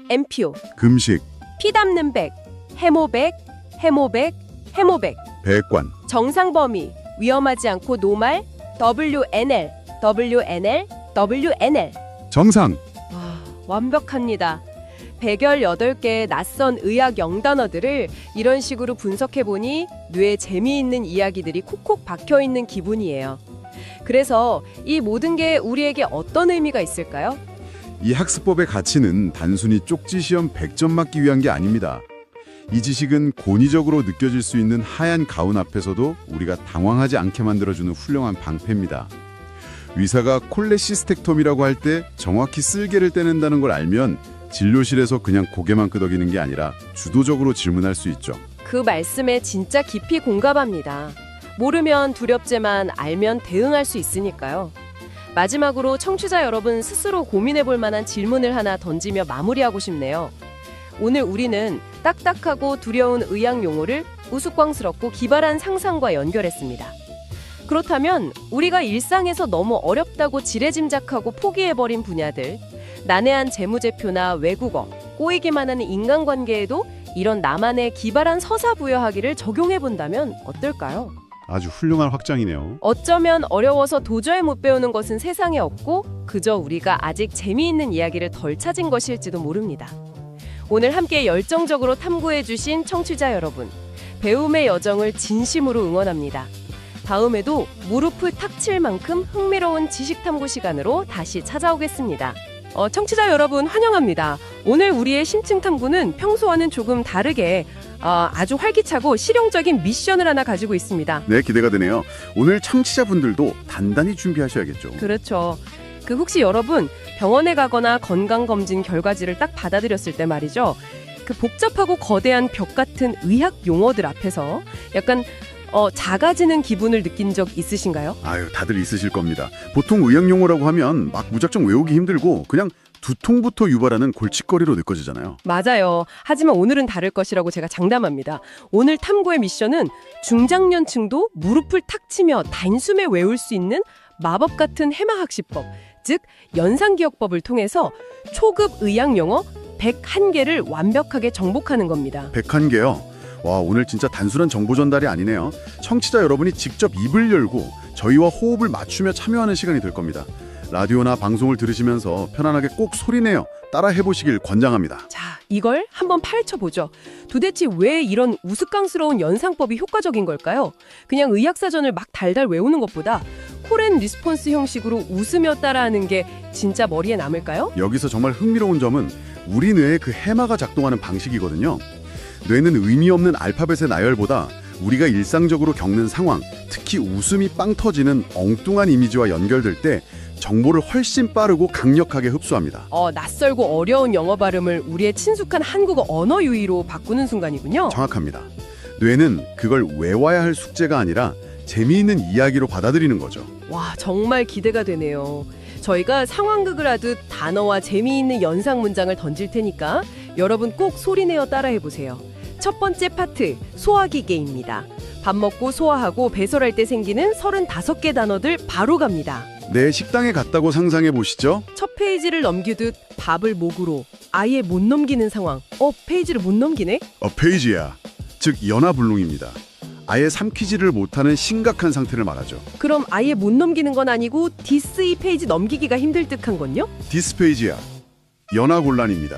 MPO. 금식, 피 담는 백, 해모백, 해모백, 해모백. 배관, 정상 범위, 위험하지 않고 노말, WNL, WNL, WNL. 정상. 와, 완벽합니다. 118개의 낯선 의학 영단어들을 이런 식으로 분석해보니 뇌에 재미있는 이야기들이 콕콕 박혀있는 기분이에요. 그래서 이 모든 게 우리에게 어떤 의미가 있을까요? 이 학습법의 가치는 단순히 쪽지 시험 100점 맞기 위한 게 아닙니다. 이 지식은 권위적으로 느껴질 수 있는 하얀 가운 앞에서도 우리가 당황하지 않게 만들어주는 훌륭한 방패입니다. 의사가 콜레시스텍톰이라고 할 때 정확히 쓸개를 떼낸다는 걸 알면 진료실에서 그냥 고개만 끄덕이는 게 아니라 주도적으로 질문할 수 있죠. 그 말씀에 진짜 깊이 공감합니다. 모르면 두렵지만 알면 대응할 수 있으니까요. 마지막으로 청취자 여러분 스스로 고민해 볼 만한 질문을 하나 던지며 마무리하고 싶네요. 오늘 우리는 딱딱하고 두려운 의학 용어를 우스꽝스럽고 기발한 상상과 연결했습니다. 그렇다면 우리가 일상에서 너무 어렵다고 지레짐작하고 포기해버린 분야들, 난해한 재무제표나 외국어, 꼬이기만 하는 인간관계에도 이런 나만의 기발한 서사 부여하기를 적용해본다면 어떨까요? 아주 훌륭한 확장이네요. 어쩌면 어려워서 도저히 못 배우는 것은 세상에 없고 그저 우리가 아직 재미있는 이야기를 덜 찾은 것일지도 모릅니다. 오늘 함께 열정적으로 탐구해주신 청취자 여러분, 배움의 여정을 진심으로 응원합니다. 다음에도 무릎을 탁 칠 만큼 흥미로운 지식탐구 시간으로 다시 찾아오겠습니다. 청취자 여러분 환영합니다. 오늘 우리의 심층 탐구는 평소와는 조금 다르게 아주 활기차고 실용적인 미션을 하나 가지고 있습니다. 네, 기대가 되네요. 오늘 청취자분들도 단단히 준비하셔야겠죠. 그렇죠. 혹시 여러분 병원에 가거나 건강검진 결과지를 딱 받아들였을 때 말이죠. 복잡하고 거대한 벽 같은 의학 용어들 앞에서 약간 작아지는 기분을 느낀 적 있으신가요? 아유, 다들 있으실 겁니다. 보통 의학 용어라고 하면 막 무작정 외우기 힘들고 그냥 두통부터 유발하는 골칫거리로 느껴지잖아요. 맞아요. 하지만 오늘은 다를 것이라고 제가 장담합니다. 오늘 탐구의 미션은 중장년층도 무릎을 탁 치며 단숨에 외울 수 있는 마법 같은 해마학습법, 즉 연상기억법을 통해서 초급 의학 용어 101개를 완벽하게 정복하는 겁니다. 101개요. 와, 오늘 진짜 단순한 정보 전달이 아니네요. 청취자 여러분이 직접 입을 열고 저희와 호흡을 맞추며 참여하는 시간이 될 겁니다. 라디오나 방송을 들으시면서 편안하게 꼭 소리내어 따라 해보시길 권장합니다. 자, 이걸 한번 파헤쳐보죠. 도대체 왜 이런 우스꽝스러운 연상법이 효과적인 걸까요? 그냥 의학사전을 막 달달 외우는 것보다 콜앤 리스폰스 형식으로 웃으며 따라하는 게 진짜 머리에 남을까요? 여기서 정말 흥미로운 점은 우리 뇌의 그 해마가 작동하는 방식이거든요. 뇌는 의미 없는 알파벳의 나열보다 우리가 일상적으로 겪는 상황, 특히 웃음이 빵 터지는 엉뚱한 이미지와 연결될 때 정보를 훨씬 빠르고 강력하게 흡수합니다. 낯설고 어려운 영어 발음을 우리의 친숙한 한국어 언어 유희로 바꾸는 순간이군요. 정확합니다. 뇌는 그걸 외워야 할 숙제가 아니라 재미있는 이야기로 받아들이는 거죠. 와, 정말 기대가 되네요. 저희가 상황극을 하듯 단어와 재미있는 연상 문장을 던질 테니까 여러분 꼭 소리내어 따라해보세요. 첫 번째 파트, 소화기계입니다. 밥 먹고 소화하고 배설할 때 생기는 35개 단어들 바로 갑니다. 네, 식당에 갔다고 상상해 보시죠. 첫 페이지를 넘기듯 밥을 목으로 아예 못 넘기는 상황. 페이지를 못 넘기네? 페이지야, 즉 연화불능입니다. 아예 삼키지를 못하는 심각한 상태를 말하죠. 그럼 아예 못 넘기는 건 아니고 디스 이 페이지 넘기기가 힘들 듯한 건요? 디스페이지야, 연화곤란입니다.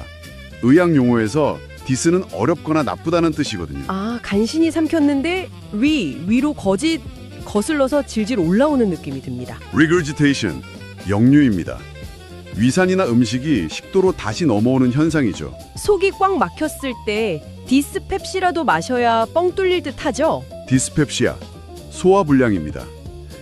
의학 용어에서 디스는 어렵거나 나쁘다는 뜻이거든요. 아, 간신히 삼켰는데 위로 거슬러서 질질 올라오는 느낌이 듭니다. regurgitation, 역류입니다. 위산이나 음식이 식도로 다시 넘어오는 현상이죠. 속이 꽉 막혔을 때 디스펩시라도 마셔야 뻥 뚫릴 듯 하죠? 디스펩시아, 소화불량입니다.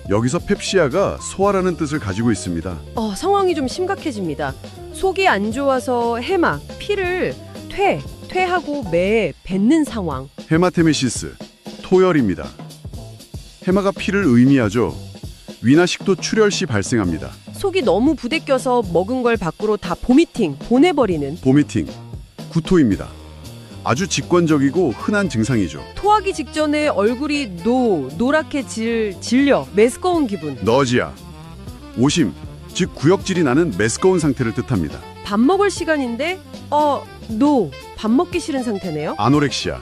여기서 펩시아가 소화라는 뜻을 가지고 있습니다. 상황이 좀 심각해집니다. 속이 안 좋아서 해막, 피를 퇴하고 매에 뱉는 상황. 헤마테메시스, 토열입니다. 해마가 피를 의미하죠. 위나 식도 출혈 시 발생합니다. 속이 너무 부대껴서 먹은 걸 밖으로 다 보미팅, 보내버리는. 보미팅, 구토입니다. 아주 직관적이고 흔한 증상이죠. 토하기 직전에 얼굴이 노랗게 질려 메스꺼운 기분. 너지아, 오심, 즉 구역질이 나는 메스꺼운 상태를 뜻합니다. 밥 먹을 시간인데 밥 먹기 싫은 상태네요. 아노렉시아,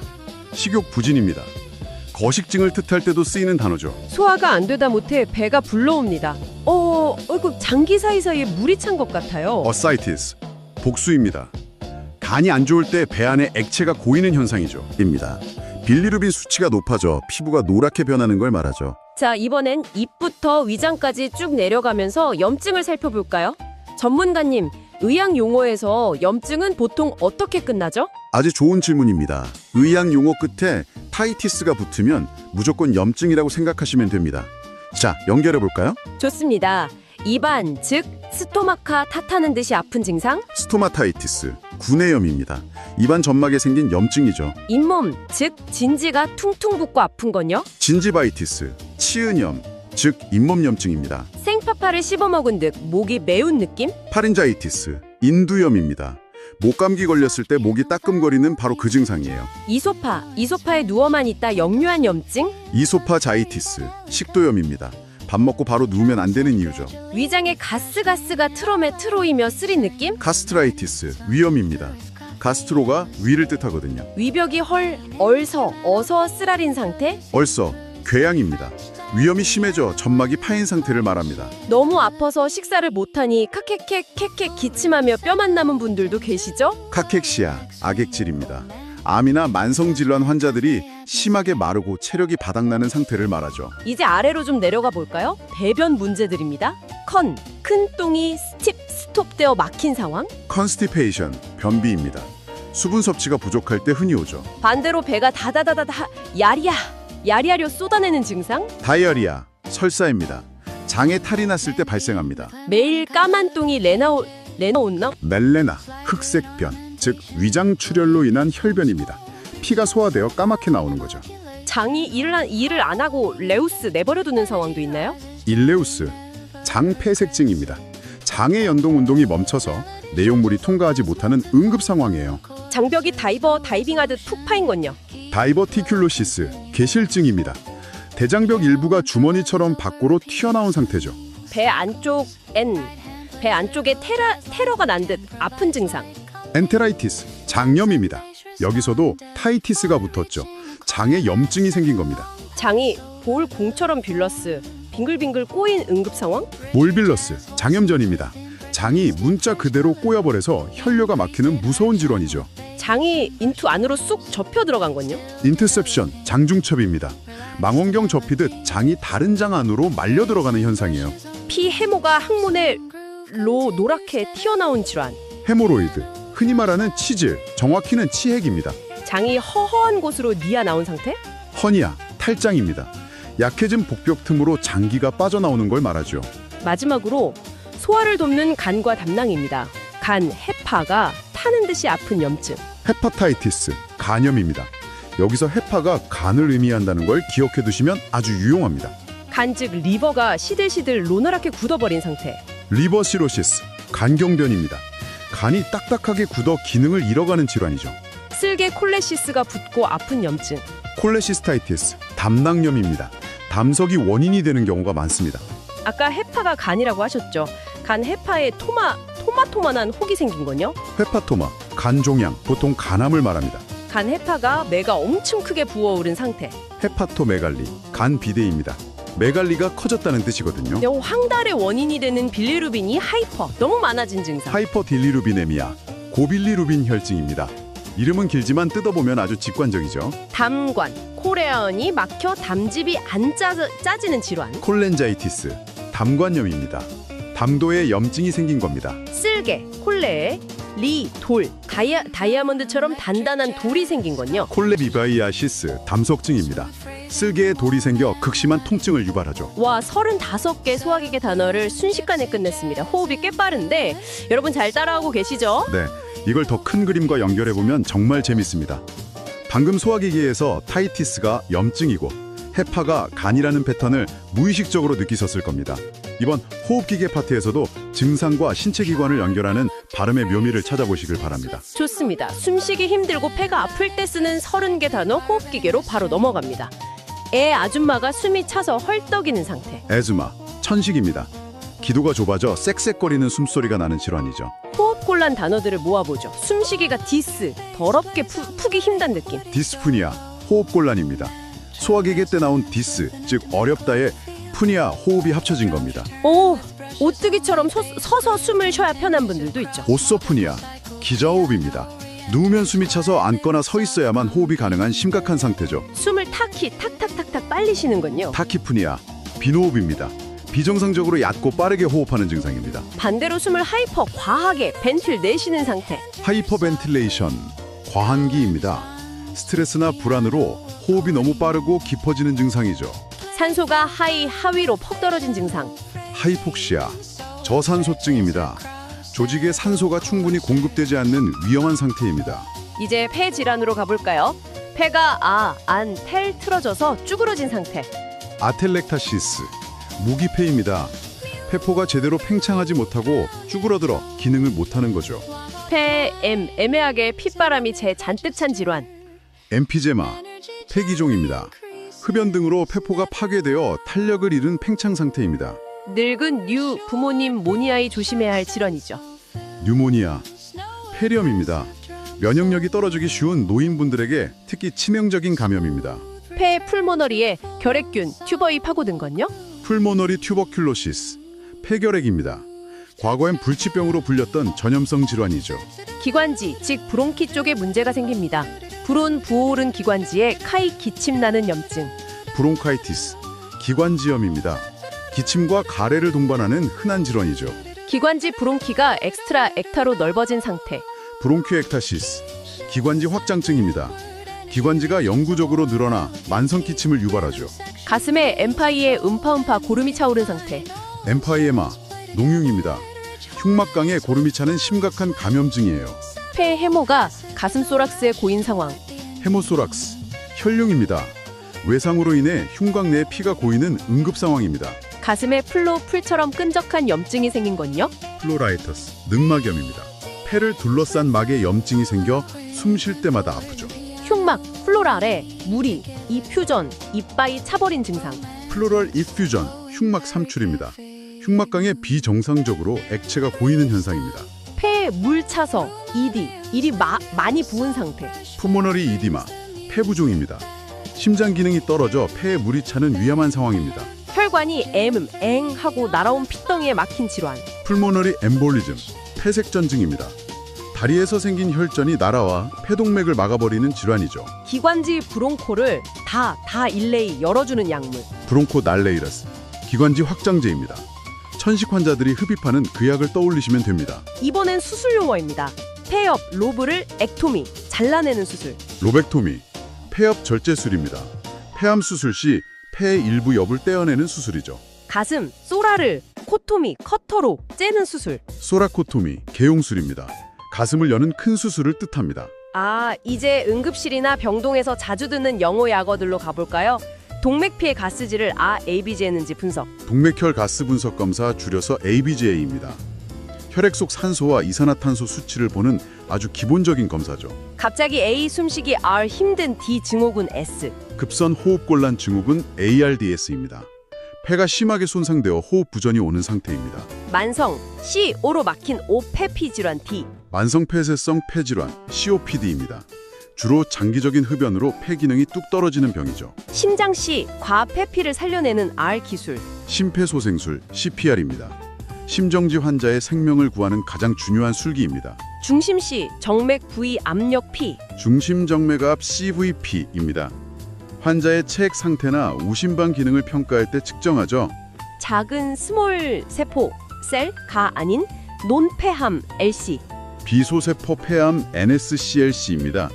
식욕 부진입니다. 거식증을 뜻할 때도 쓰이는 단어죠. 소화가 안 되다 못해 배가 불러옵니다. 장기 사이사이에 물이 찬 것 같아요. 어사이티스, 복수입니다. 간이 안 좋을 때 배 안에 액체가 고이는 현상이죠. 입니다. 빌리루빈 수치가 높아져 피부가 노랗게 변하는 걸 말하죠. 자, 이번엔 입부터 위장까지 쭉 내려가면서 염증을 살펴볼까요? 전문가님, 의학 용어에서 염증은 보통 어떻게 끝나죠? 아주 좋은 질문입니다. 의학 용어 끝에 타이티스가 붙으면 무조건 염증이라고 생각하시면 됩니다. 자, 연결해 볼까요? 좋습니다. 입안, 즉 스토마카 탓하는 듯이 아픈 증상. 스토마타이티스, 구내염입니다. 입안 점막에 생긴 염증이죠. 잇몸, 즉 진지가 퉁퉁 붓고 아픈 건요. 진지바이티스, 치은염, 즉 잇몸염증입니다. 생파파를 씹어먹은 듯 목이 매운 느낌. 파린자이티스, 인두염입니다. 목감기 걸렸을 때 목이 따끔거리는 바로 그 증상이에요. 이소파에 누워만 있다 역류한 염증. 이소파자이티스, 식도염입니다. 밥 먹고 바로 누우면 안 되는 이유죠. 위장에 가스가 트로이며 쓰린 느낌. 가스트라이티스, 위염입니다. 가스트로가 위를 뜻하거든요. 위벽이 어서 쓰라린 상태. 얼서, 궤양입니다. 위염이 심해져 점막이 파인 상태를 말합니다. 너무 아파서 식사를 못하니 카케케 기침하며 뼈만 남은 분들도 계시죠? 카캑시아, 악액질입니다. 암이나 만성질환 환자들이 심하게 마르고 체력이 바닥나는 상태를 말하죠. 이제 아래로 좀 내려가 볼까요? 배변 문제들입니다. 큰 똥이 스톱되어 막힌 상황. 컨스티페이션, 변비입니다. 수분 섭취가 부족할 때 흔히 오죠. 반대로 배가 야리야려 쏟아내는 증상. 다이어리아, 설사입니다. 장에 탈이 났을 때 발생합니다. 매일 까만 똥이 레나온나? 멜레나, 흑색변, 즉 위장 출혈로 인한 혈변입니다. 피가 소화되어 까맣게 나오는 거죠. 장이 일을 안 하고 레우스 내버려두는 상황도 있나요? 일레우스, 장폐색증입니다. 장의 연동 운동이 멈춰서 내용물이 통과하지 못하는 응급 상황이에요. 장벽이 다이빙하듯 푹 파인 건요. 다이버티큘로시스, 개실증입니다. 대장벽 일부가 주머니처럼 밖으로 튀어나온 상태죠. 배 안쪽에 테러가 난 듯 아픈 증상. 엔테라이티스, 장염입니다. 여기서도 타이티스가 붙었죠. 장에 염증이 생긴 겁니다. 장이 볼 공처럼 빌러스, 빙글빙글 꼬인 응급 상황? 몰빌러스, 장염전입니다. 장이 문자 그대로 꼬여버려서 혈류가 막히는 무서운 질환이죠. 장이 인투 안으로 쑥 접혀 들어간 건요. 인터셉션, 장중첩입니다. 망원경 접히듯 장이 다른 장 안으로 말려 들어가는 현상이에요. 피 해모가 항문에 노랗게 튀어나온 질환. 헤모로이드, 흔히 말하는 치질, 정확히는 치핵입니다. 장이 허허한 곳으로 니아 나온 상태? 허니아, 탈장입니다. 약해진 복벽 틈으로 장기가 빠져나오는 걸 말하죠. 마지막으로 소화를 돕는 간과 담낭입니다. 간, 해파가 타는 듯이 아픈 염증. 헤파타이티스, 간염입니다. 여기서 헤파가 간을 의미한다는 걸 기억해 두시면 아주 유용합니다. 간 즉 리버가 시들시들 노랗게 굳어버린 상태. 리버 시로시스, 간경변입니다. 간이 딱딱하게 굳어 기능을 잃어가는 질환이죠. 쓸개 콜레시스가 붙고 아픈 염증. 콜레시스타이티스, 담낭염입니다. 담석이 원인이 되는 경우가 많습니다. 아까 해파가 간이라고 하셨죠. 간 해파에 토마토만한 혹이 생긴 건요. 헤파토마, 간종양, 보통 간암을 말합니다. 간 해파가 매가 엄청 크게 부어오른 상태. 헤파토메갈리, 간 비대입니다. 메갈리가 커졌다는 뜻이거든요. 영 황달의 원인이 되는 빌리루빈이 너무 많아진 증상. 하이퍼딜리루비네미아, 고빌리루빈 혈증입니다. 이름은 길지만 뜯어보면 아주 직관적이죠. 담관, 코레아언이 막혀 담즙이 안 짜지는 질환. 콜렌자이티스, 담관염입니다. 담도에 염증이 생긴 겁니다. 쓸개, 콜레에 돌, 다이아몬드처럼 단단한 돌이 생긴 건요. 콜레비바이아시스, 담석증입니다. 쓸개에 돌이 생겨 극심한 통증을 유발하죠. 와, 35개 소화기계 단어를 순식간에 끝냈습니다. 호흡이 꽤 빠른데 여러분 잘 따라하고 계시죠? 네, 이걸 더 큰 그림과 연결해보면 정말 재밌습니다. 방금 소화기계에서 타이티스가 염증이고 해파가 간이라는 패턴을 무의식적으로 느끼셨을 겁니다. 이번 호흡기계 파트에서도 증상과 신체기관을 연결하는 발음의 묘미를 찾아보시길 바랍니다. 좋습니다. 숨쉬기 힘들고 폐가 아플 때 쓰는 30개 단어 호흡기계로 바로 넘어갑니다. 애 아줌마가 숨이 차서 헐떡이는 상태. 에즈마, 천식입니다. 기도가 좁아져 쌕쌕거리는 숨소리가 나는 질환이죠. 호흡곤란 단어들을 모아보죠. 숨쉬기가 디스, 더럽게 푸기 힘든 느낌. 디스푸니아, 호흡곤란입니다. 소화기계 때 나온 디스, 즉 어렵다에 푸니아, 호흡이 합쳐진 겁니다. 오, 오뜨기처럼 서서 숨을 쉬어야 편한 분들도 있죠. 오소푸니아, 기저호흡입니다. 누우면 숨이 차서 앉거나 서 있어야만 호흡이 가능한 심각한 상태죠. 숨을 탁탁탁탁 빨리 쉬는군요. 타키푸니아, 빈호흡입니다. 비정상적으로 얕고 빠르게 호흡하는 증상입니다. 반대로 숨을 과하게 벤틀 내쉬는 상태. 하이퍼벤틸레이션, 과한기입니다. 스트레스나 불안으로 호흡이 너무 빠르고 깊어지는 증상이죠. 산소가 하위로 퍽 떨어진 증상. 하이폭시아, 저산소증입니다. 조직에 산소가 충분히 공급되지 않는 위험한 상태입니다. 이제 폐 질환으로 가볼까요? 폐가 텔 틀어져서 쭈그러진 상태. 아텔렉타시스, 무기폐입니다. 폐포가 제대로 팽창하지 못하고 쭈그러들어 기능을 못하는 거죠. 애매하게 핏바람이 잔뜩 찬 질환. 엠피제마, 폐기종입니다. 흡연 등으로 폐포가 파괴되어 탄력을 잃은 팽창 상태입니다. 늙은 부모님 모니아이 조심해야 할 질환이죠. 뉴모니아, 폐렴입니다. 면역력이 떨어지기 쉬운 노인분들에게 특히 치명적인 감염입니다. 폐 풀모너리에 결핵균, 튜버이 파고든 건요? 풀모너리 튜버큘로시스, 폐결핵입니다. 과거엔 불치병으로 불렸던 전염성 질환이죠. 기관지, 즉 브론키 쪽에 문제가 생깁니다. 부어오른 기관지에 기침 나는 염증. 브론카이티스, 기관지염입니다. 기침과 가래를 동반하는 흔한 질환이죠. 기관지 브론키가 엑타로 넓어진 상태. 브론키엑타시스, 기관지 확장증입니다. 기관지가 영구적으로 늘어나 만성 기침을 유발하죠. 가슴에 엠파이에 음파음파 고름이 차오른 상태. 엠파이에마, 농흉입니다. 흉막강에 고름이 차는 심각한 감염증이에요. 폐 해모가 가슴소락스에 고인 상황. 헤모소락스, 혈룡입니다. 외상으로 인해 흉곽 내에 피가 고이는 응급 상황입니다. 가슴에 풀처럼 끈적한 염증이 생긴 건요? 플로라이터스, 늑막염입니다. 폐를 둘러싼 막에 염증이 생겨 숨 쉴 때마다 아프죠. 흉막, 플로랄에 무리, 이퓨전, 이빠이 차버린 증상. 플로럴 이퓨전, 흉막 삼출입니다. 흉막강에 비정상적으로 액체가 고이는 현상입니다. 폐에 물 차서, 일이 많이 부은 상태. 푸모너리 이디마, 폐부종입니다. 심장 기능이 떨어져 폐에 물이 차는 위험한 상황입니다. 혈관이 엥 하고 날아온 핏덩이에 막힌 질환. 풀모너리 엠볼리즘, 폐색전증입니다. 다리에서 생긴 혈전이 날아와 폐동맥을 막아버리는 질환이죠. 기관지 브론코를 다 일레이 열어주는 약물. 브론코 날레이러스, 기관지 확장제입니다. 천식 환자들이 흡입하는 그 약을 떠올리시면 됩니다. 이번엔 수술 용어입니다. 폐엽, 로브를 액토미, 잘라내는 수술. 로벡토미, 폐엽 절제술입니다. 폐암 수술 시 폐의 일부 엽을 떼어내는 수술이죠. 가슴, 소라를, 코토미, 커터로 째는 수술. 소라코토미, 개용술입니다. 가슴을 여는 큰 수술을 뜻합니다. 아, 이제 응급실이나 병동에서 자주 듣는 영어 약어들로 가볼까요? 동맥피의 가스지를 ABG했는지 분석. 동맥혈 가스 분석 검사 줄여서 ABGA입니다. 혈액 속 산소와 이산화탄소 수치를 보는 아주 기본적인 검사죠. 갑자기 A 숨쉬기 R 힘든 D 증후군 S. 급선 호흡곤란 증후군 ARDS입니다. 폐가 심하게 손상되어 호흡 부전이 오는 상태입니다. 만성 C O로 막힌 O 폐피 질환 D. 만성폐쇄성 폐질환 COPD입니다. 주로 장기적인 흡연으로 폐 기능이 뚝 떨어지는 병이죠. 심장 C 과폐피를 살려내는 R 기술. 심폐소생술 CPR입니다. 심정지 환자의 생명을 구하는 가장 중요한 술기입니다. 중심 C 정맥 부위 압력 P. 중심정맥압 CVP입니다. 환자의 체액 상태나 우심방 기능을 평가할 때 측정하죠. 작은 스몰 세포 셀가 아닌 논폐암 LC. 비소세포 폐암 NSCLC입니다.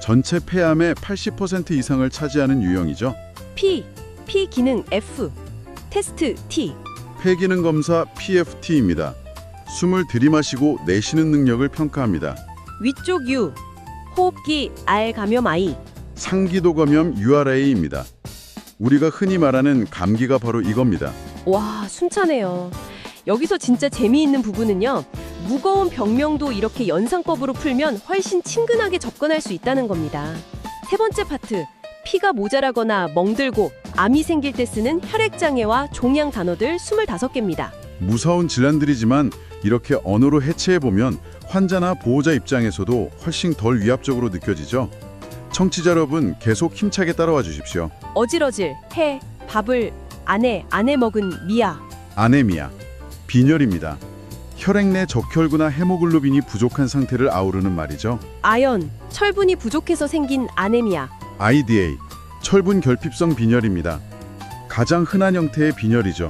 전체 폐암의 80% 이상을 차지하는 유형이죠. P 기능 F 테스트 T. 폐기능 검사 PFT입니다. 숨을 들이마시고 내쉬는 능력을 평가합니다. 위쪽 U 호흡기 R 감염 I. 상기도 감염 URA입니다. 우리가 흔히 말하는 감기가 바로 이겁니다. 와, 숨차네요. 여기서 진짜 재미있는 부분은요. 무거운 병명도 이렇게 연상법으로 풀면 훨씬 친근하게 접근할 수 있다는 겁니다. 세 번째 파트, 피가 모자라거나 멍들고 암이 생길 때 쓰는 혈액장애와 종양 단어들 25개입니다. 무서운 질환들이지만 이렇게 언어로 해체해보면 환자나 보호자 입장에서도 훨씬 덜 위압적으로 느껴지죠. 청취자 여러분 계속 힘차게 따라와 주십시오. 어질어질, 해, 밥을, 안에 먹은 미아. 아네미아, 빈혈입니다. 혈액 내 적혈구나 헤모글로빈이 부족한 상태를 아우르는 말이죠. 아연, 철분이 부족해서 생긴 아네미아. IDA, 철분 결핍성 빈혈입니다. 가장 흔한 형태의 빈혈이죠.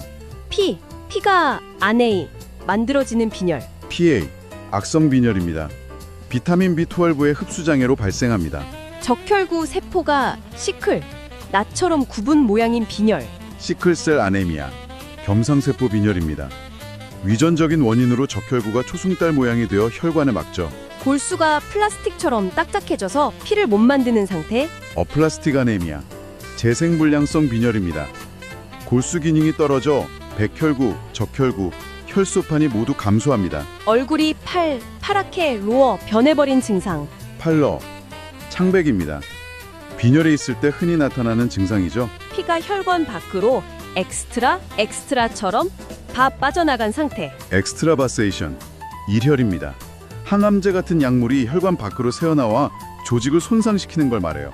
피가 안에 만들어지는 빈혈. PA, 악성 빈혈입니다. 비타민 B12의 흡수 장애로 발생합니다. 적혈구 세포가 시클, 나처럼 구분 모양인 빈혈. 시클셀 아네미아, 겸상세포 빈혈입니다. 위전적인 원인으로 적혈구가 초승달 모양이 되어 혈관에 막죠. 골수가 플라스틱처럼 딱딱해져서 피를 못 만드는 상태. 어플라스틱 아네미아, 재생불량성 빈혈입니다. 골수 기능이 떨어져 백혈구, 적혈구, 혈소판이 모두 감소합니다. 얼굴이 파랗게 로어 변해버린 증상. 팔러, 창백입니다. 빈혈에 있을 때 흔히 나타나는 증상이죠. 피가 혈관 밖으로 엑스트라처럼 다 빠져나간 상태. 엑스트라바세이션, 일혈입니다. 항암제 같은 약물이 혈관 밖으로 새어나와 조직을 손상시키는 걸 말해요.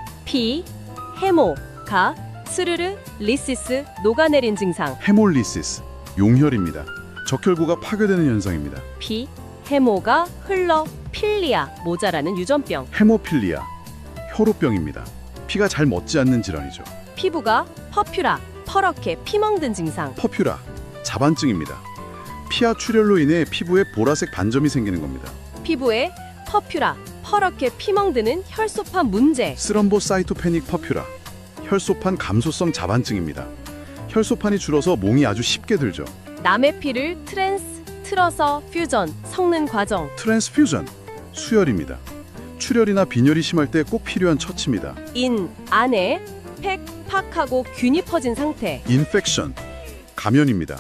헤모, 스르르, 리시스, 녹아내린 증상. 헤몰리시스, 용혈입니다. 적혈구가 파괴되는 현상입니다. 헤모가 흘러 필리아, 모자라는 유전병. 헤모필리아, 혈우병입니다. 피가 잘 멎지 않는 질환이죠. 피부가 퍼퓨라, 퍼렇게 피멍든 증상. 퍼퓨라, 자반증입니다. 피하 출혈로 인해 피부에 보라색 반점이 생기는 겁니다. 피부에 퍼퓨라, 퍼렇게 피멍드는 혈소판 문제. 스럼보사이토페닉 퍼퓨라, 혈소판 감소성 자반증입니다. 혈소판이 줄어서 몽이 아주 쉽게 들죠. 남의 피를 틀어서 퓨전, 섞는 과정. 트랜스퓨전, 수혈입니다. 출혈이나 빈혈이 심할 때 꼭 필요한 처치입니다. 안에 팩하고 균이 퍼진 상태. 인펙션, 감염입니다.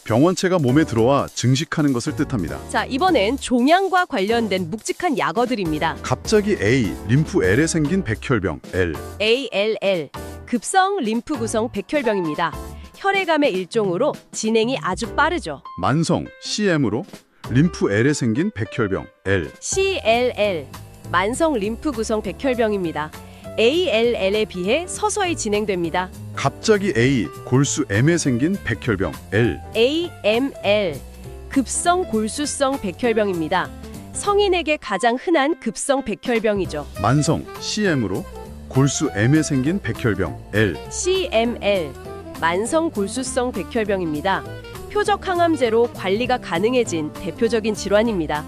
병원체가 몸에 들어와 증식하는 것을 뜻합니다. 자, 이번엔 종양과 관련된 묵직한 약어들입니다. 갑자기 A, 림프 L에 생긴 백혈병 L. ALL, 급성 림프 구성 백혈병입니다. 혈액암의 일종으로 진행이 아주 빠르죠. 만성 CM으로 림프 L에 생긴 백혈병 L. CLL, 만성 림프 구성 백혈병입니다. ALL에 비해 서서히 진행됩니다. 갑자기 A, 골수 M에 생긴 백혈병 L. AML, 급성 골수성 백혈병입니다. 성인에게 가장 흔한 급성 백혈병이죠. 만성 CM으로 골수 M에 생긴 백혈병 L. CML, 만성 골수성 백혈병입니다. 표적 항암제로 관리가 가능해진 대표적인 질환입니다.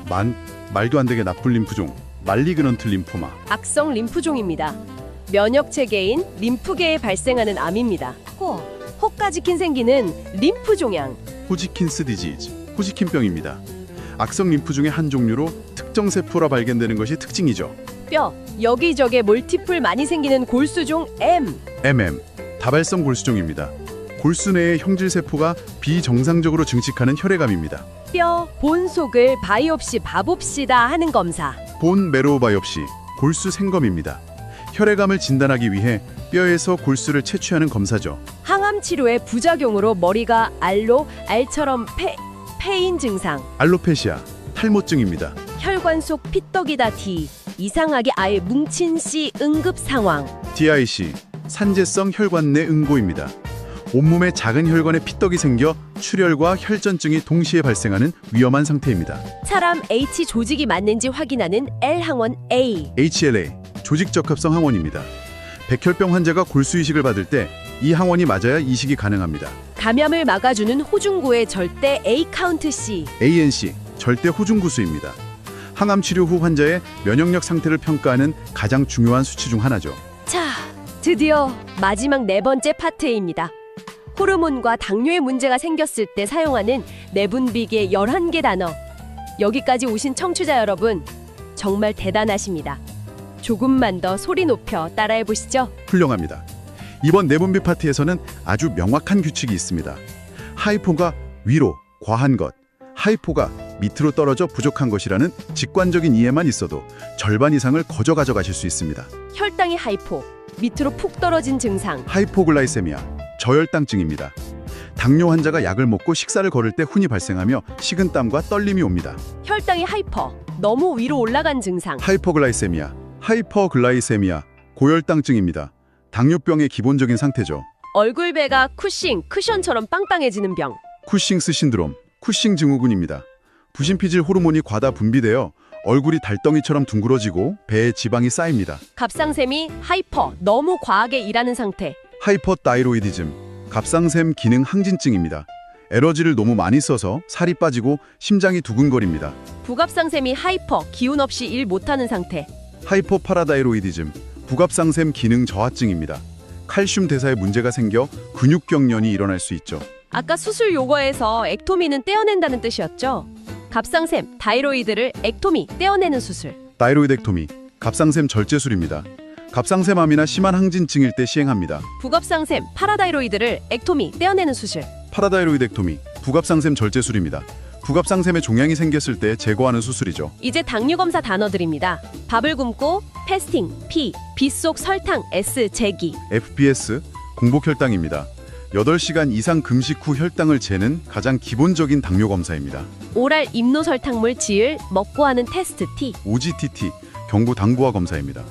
말도 안 되게 나쁜 림프종 말리그넌트 림포마. 악성 림프종입니다. 면역 체계인 림프계에 발생하는 암입니다. 호까지킨 생기는 림프 종양. 호지킨스 디지즈, 호지킨병입니다. 악성 림프종의 한 종류로 특정 세포라 발견되는 것이 특징이죠. 뼈, 여기저기 몰티플 많이 생기는 골수종 M. MM, 다발성 골수종입니다. 골수 내의 형질 세포가 비정상적으로 증식하는 혈액암입니다. 뼈, 본속을 바이옵시 봐봅시다 하는 검사. 본 메로우 바이옵시, 골수 생검입니다. 혈액암을 진단하기 위해 뼈에서 골수를 채취하는 검사죠. 항암 치료의 부작용으로 머리가 알처럼 패인 증상. 알로페시아, 탈모증입니다. 혈관 속 피떡이다 D. 이상하게 아예 뭉친 C 응급 상황. DIC, 산재성 혈관 내 응고입니다. 온몸에 작은 혈관에 피떡이 생겨 출혈과 혈전증이 동시에 발생하는 위험한 상태입니다. 사람 H 조직이 맞는지 확인하는 L 항원 A. HLA, 조직적합성 항원입니다. 백혈병 환자가 골수 이식을 받을 때 이 항원이 맞아야 이식이 가능합니다. 감염을 막아주는 호중구의 절대 A 카운트 C. ANC, 절대 호중구수입니다. 항암 치료 후 환자의 면역력 상태를 평가하는 가장 중요한 수치 중 하나죠. 자, 드디어 마지막 네 번째 파트입니다. 호르몬과 당뇨의 문제가 생겼을 때 사용하는 내분비계 11개 단어. 여기까지 오신 청취자 여러분, 정말 대단하십니다. 조금만 더 소리 높여 따라해 보시죠. 훌륭합니다. 이번 내분비 파트에서는 아주 명확한 규칙이 있습니다. 하이포가 위로, 과한 것, 하이포가 밑으로 떨어져 부족한 것이라는 직관적인 이해만 있어도 절반 이상을 거저 가져가실 수 있습니다. 혈당이 하이포, 밑으로 푹 떨어진 증상. 하이포글라이세미아, 저혈당증입니다. 당뇨 환자가 약을 먹고 식사를 거를 때 훈이 발생하며 식은땀과 떨림이 옵니다. 혈당이 하이퍼, 너무 위로 올라간 증상. 하이퍼글라이세미아, 하이퍼글라이세미아, 고혈당증입니다. 당뇨병의 기본적인 상태죠. 얼굴배가 쿠션처럼 빵빵해지는 병. 쿠싱스 신드롬, 쿠싱 증후군입니다. 부신피질 호르몬이 과다 분비되어 얼굴이 달덩이처럼 둥그러지고 배에 지방이 쌓입니다. 갑상샘이 하이퍼, 너무 과하게 일하는 상태. 하이퍼타이로이디즘, 갑상샘 기능 항진증입니다. 에너지를 너무 많이 써서 살이 빠지고 심장이 두근거립니다. 부갑상샘이 하이퍼, 기운 없이 일 못하는 상태. 하이퍼파라다이로이디즘, 부갑상샘 기능 저하증입니다. 칼슘 대사에 문제가 생겨 근육경련이 일어날 수 있죠. 아까 수술 용어에서 액토미는 떼어낸다는 뜻이었죠? 갑상샘, 다이로이드를 액토미, 떼어내는 수술. 다이로이덱토미, 갑상샘 절제술입니다. 갑상샘암이나 심한 항진증일 때 시행합니다. 부갑상샘, 파라다이로이드를 액토미, 떼어내는 수술. 파라다이로이덱토미, 부갑상샘 절제술입니다. 부갑상샘에 종양이 생겼을 때 제거하는 수술이죠. 이제 당뇨 검사 단어들입니다. 밥을 굶고, 패스팅, P, 빗속 설탕, S, 제기. FPS, 공복혈당입니다. 8시간 이상 금식 후 혈당을 재는 가장 기본적인 당뇨 검사입니다. 오랄 임노설탕물 지을, 먹고 하는 테스트 T. OGTT, 경부 당부화 검사입니다.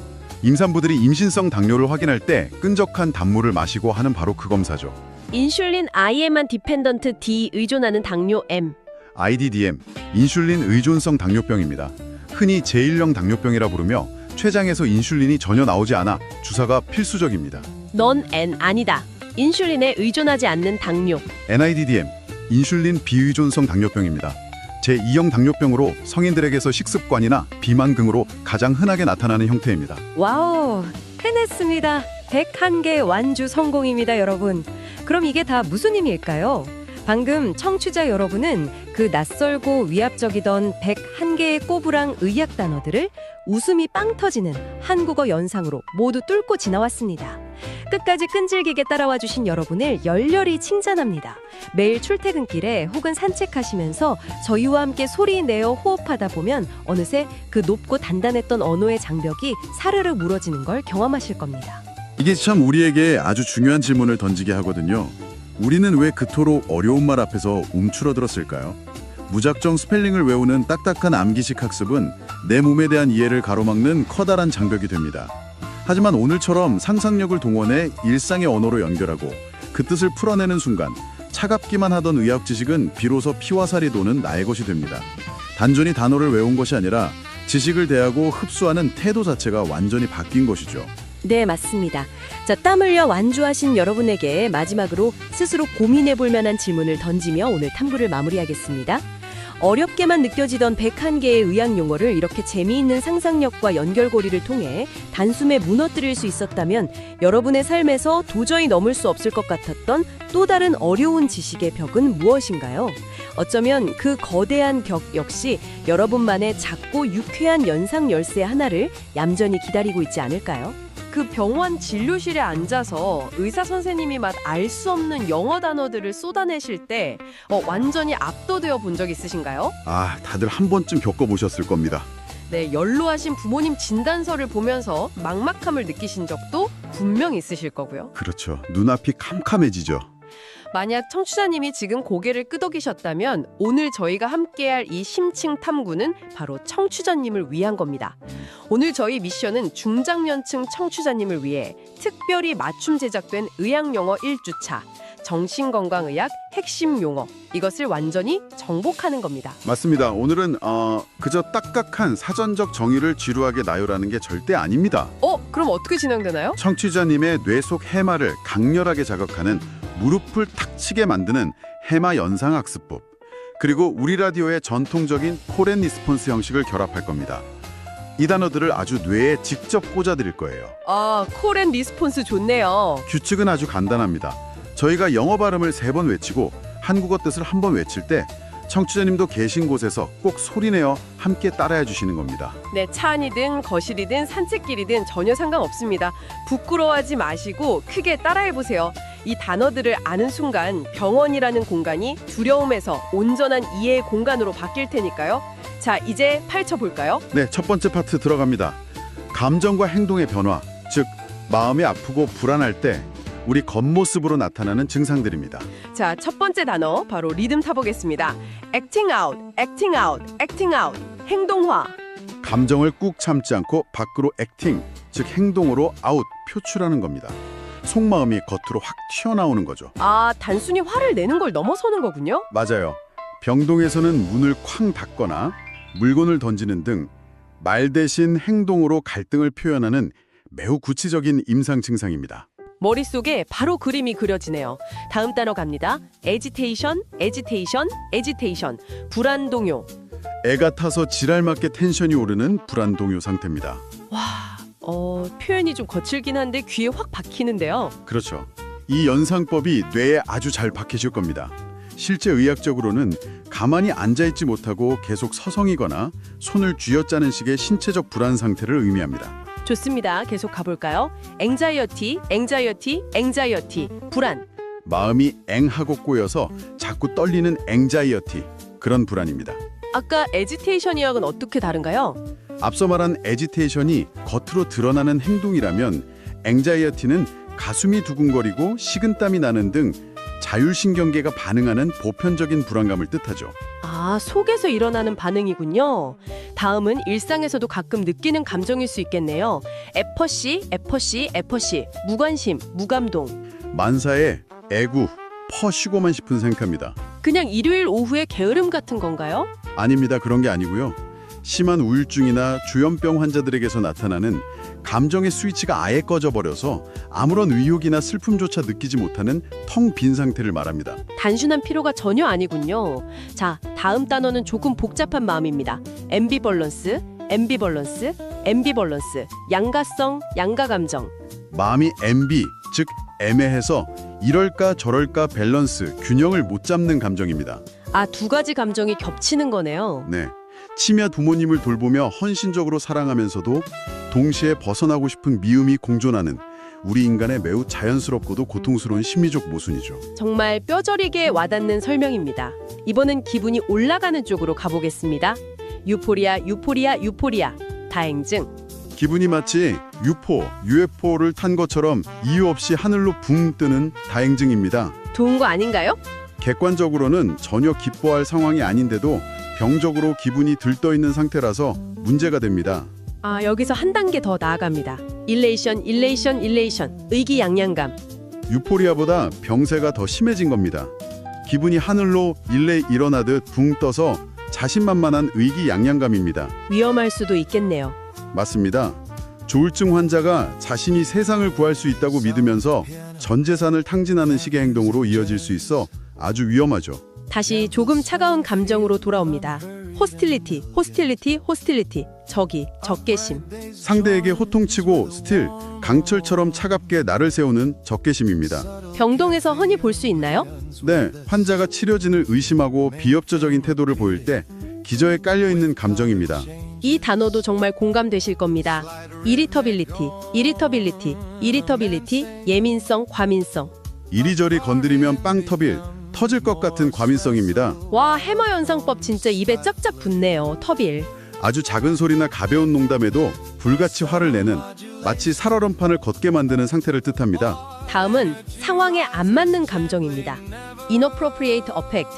임산부들이 임신성 당뇨를 확인할 때 끈적한 단물을 마시고 하는 바로 그 검사죠. 인슐린 IM만 디펜던트 D 의존하는 당뇨 M. IDDM, 인슐린 의존성 당뇨병입니다. 흔히 제1형 당뇨병이라 부르며 췌장에서 인슐린이 전혀 나오지 않아 주사가 필수적입니다. 넌 N 아니다. 인슐린에 의존하지 않는 당뇨. NIDDM, 인슐린 비의존성 당뇨병입니다. 제2형 당뇨병으로 성인들에게서 식습관이나 비만금으로 가장 흔하게 나타나는 형태입니다. 와우, 해냈습니다. 101개 완주 성공입니다, 여러분. 그럼 이게 다 무슨 의미일까요? 방금 청취자 여러분은 그 낯설고 위압적이던 101개의 꼬부랑 의학 단어들을 웃음이 빵 터지는 한국어 연상으로 모두 뚫고 지나왔습니다. 끝까지 끈질기게 따라와 주신 여러분을 열렬히 칭찬합니다. 매일 출퇴근길에 혹은 산책하시면서 저희와 함께 소리 내어 호흡하다 보면 어느새 그 높고 단단했던 언어의 장벽이 사르르 무너지는 걸 경험하실 겁니다. 이게 참 우리에게 아주 중요한 질문을 던지게 하거든요. 우리는 왜 그토록 어려운 말 앞에서 움츠러들었을까요? 무작정 스펠링을 외우는 딱딱한 암기식 학습은 내 몸에 대한 이해를 가로막는 커다란 장벽이 됩니다. 하지만 오늘처럼 상상력을 동원해 일상의 언어로 연결하고 그 뜻을 풀어내는 순간 차갑기만 하던 의학 지식은 비로소 피와 살이 도는 나의 것이 됩니다. 단순히 단어를 외운 것이 아니라 지식을 대하고 흡수하는 태도 자체가 완전히 바뀐 것이죠. 네, 맞습니다. 자, 땀 흘려 완주하신 여러분에게 마지막으로 스스로 고민해볼 만한 질문을 던지며 오늘 탐구를 마무리하겠습니다. 어렵게만 느껴지던 101개의 의학 용어를 이렇게 재미있는 상상력과 연결고리를 통해 단숨에 무너뜨릴 수 있었다면 여러분의 삶에서 도저히 넘을 수 없을 것 같았던 또 다른 어려운 지식의 벽은 무엇인가요? 어쩌면 그 거대한 벽 역시 여러분만의 작고 유쾌한 연상 열쇠 하나를 얌전히 기다리고 있지 않을까요? 그 병원 진료실에 앉아서 의사 선생님이 막 알 수 없는 영어 단어들을 쏟아내실 때 완전히 압도되어 본 적 있으신가요? 아, 다들 한 번쯤 겪어보셨을 겁니다. 네, 연로하신 부모님 진단서를 보면서 막막함을 느끼신 적도 분명히 있으실 거고요. 그렇죠. 눈앞이 캄캄해지죠. 만약 청취자님이 지금 고개를 끄덕이셨다면 오늘 저희가 함께할 이 심층 탐구는 바로 청취자님을 위한 겁니다. 오늘 저희 미션은 중장년층 청취자님을 위해 특별히 맞춤 제작된 의학영어 1주차 정신건강의학 핵심 용어 이것을 완전히 정복하는 겁니다. 맞습니다. 오늘은 그저 딱딱한 사전적 정의를 지루하게 나열하는 게 절대 아닙니다. 그럼 어떻게 진행되나요? 청취자님의 뇌 속 해마를 강렬하게 자극하는 무릎을 탁 치게 만드는 해마 연상학습법, 그리고 우리 라디오의 전통적인 콜 앤 리스폰스 형식을 결합할 겁니다. 이 단어들을 아주 뇌에 직접 꽂아드릴 거예요. 콜 앤 리스폰스 좋네요. 규칙은 아주 간단합니다. 저희가 영어 발음을 3번 외치고 한국어 뜻을 한 번 외칠 때 청취자님도 계신 곳에서 꼭 소리내어 함께 따라해 주시는 겁니다. 네, 차 안이든 거실이든 산책길이든 전혀 상관없습니다. 부끄러워하지 마시고 크게 따라해보세요. 이 단어들을 아는 순간 병원이라는 공간이 두려움에서 온전한 이해의 공간으로 바뀔 테니까요. 자, 이제 파헤쳐볼까요? 네, 첫 번째 파트 들어갑니다. 감정과 행동의 변화, 즉 마음이 아프고 불안할 때 우리 겉모습으로 나타나는 증상들입니다. 자, 첫 번째 단어 바로 리듬 타보겠습니다. acting out, acting out, acting out. 행동화. 감정을 꾹 참지 않고 밖으로 액팅, 즉 행동으로 아웃, 표출하는 겁니다. 속마음이 겉으로 확 튀어나오는 거죠. 단순히 화를 내는 걸 넘어서는 거군요. 맞아요. 병동에서는 문을 쾅 닫거나 물건을 던지는 등 말 대신 행동으로 갈등을 표현하는 매우 구체적인 임상 증상입니다. 머릿속에 바로 그림이 그려지네요. 다음 단어 갑니다. agitation, agitation, agitation. 불안 동요. 애가 타서 지랄맞게 텐션이 오르는 불안 동요 상태입니다. 표현이 좀 거칠긴 한데 귀에 확 박히는데요. 그렇죠. 이 연상법이 뇌에 아주 잘 박히실 겁니다. 실제 의학적으로는 가만히 앉아있지 못하고 계속 서성이거나 손을 쥐어짜는 식의 신체적 불안 상태를 의미합니다. 좋습니다. 계속 가볼까요? anxiety, anxiety, anxiety. 불안. 마음이 앵하고 꼬여서 자꾸 떨리는 앵자이어티, 그런 불안입니다. 아까 agitation이랑은 어떻게 다른가요? 앞서 말한 애지테이션이 겉으로 드러나는 행동이라면 앵자이어티는 가슴이 두근거리고 식은땀이 나는 등 자율신경계가 반응하는 보편적인 불안감을 뜻하죠. 속에서 일어나는 반응이군요. 다음은 일상에서도 가끔 느끼는 감정일 수 있겠네요. 에퍼시, 에퍼시, 에퍼시. 무관심, 무감동. 만사에 애구, 퍼쉬고만 싶은 생각합니다. 그냥 일요일 오후의 게으름 같은 건가요? 아닙니다. 그런 게 아니고요. 심한 우울증이나 주염병 환자들에게서 나타나는 감정의 스위치가 아예 꺼져버려서 아무런 의욕이나 슬픔조차 느끼지 못하는 텅 빈 상태를 말합니다. 단순한 피로가 전혀 아니군요. 자, 다음 단어는 조금 복잡한 마음입니다. 앰비벌런스, 앰비벌런스, 앰비벌런스. 양가성, 양가감정. 마음이 앰비, 즉 애매해서 이럴까 저럴까 밸런스, 균형을 못 잡는 감정입니다. 두 가지 감정이 겹치는 거네요. 네, 치매 부모님을 돌보며 헌신적으로 사랑하면서도 동시에 벗어나고 싶은 미움이 공존하는 우리 인간의 매우 자연스럽고도 고통스러운 심리적 모순이죠. 정말 뼈저리게 와닿는 설명입니다. 이번엔 기분이 올라가는 쪽으로 가보겠습니다. 유포리아, 유포리아, 유포리아. 다행증. 기분이 마치 UFO를 탄 것처럼 이유 없이 하늘로 붕 뜨는 다행증입니다. 좋은 거 아닌가요? 객관적으로는 전혀 기뻐할 상황이 아닌데도 병적으로 기분이 들떠있는 상태라서 문제가 됩니다. 아, 여기서 한 단계 더 나아갑니다. 일레이션. 의기양양감. 유포리아보다 병세가 더 심해진 겁니다. 기분이 하늘로 일레 일어나듯 붕 떠서 자신만만한 의기양양감입니다. 위험할 수도 있겠네요. 맞습니다. 조울증 환자가 자신이 세상을 구할 수 있다고 믿으면서 전 재산을 탕진하는 식의 행동으로 이어질 수 있어 아주 위험하죠. 다시 조금 차가운 감정으로 돌아옵니다. 호스틸리티. 적이, 적개심. 상대에게 호통치고 스틸, 강철처럼 차갑게 나를 세우는 적개심입니다. 병동에서 흔히 볼 수 있나요? 네, 환자가 치료진을 의심하고 비협조적인 태도를 보일 때 기저에 깔려있는 감정입니다. 이 단어도 정말 공감되실 겁니다. 이리터빌리티, 예민성, 과민성. 이리저리 건드리면 빵 터질 것 같은 과민성입니다. 와, 해머 연상법 진짜 입에 짝짝 붙네요. 터빌. 아주 작은 소리나 가벼운 농담에도 불같이 화를 내는, 마치 살얼음판을 걷게 만드는 상태를 뜻합니다. 다음은 상황에 안 맞는 감정입니다. inappropriate affect.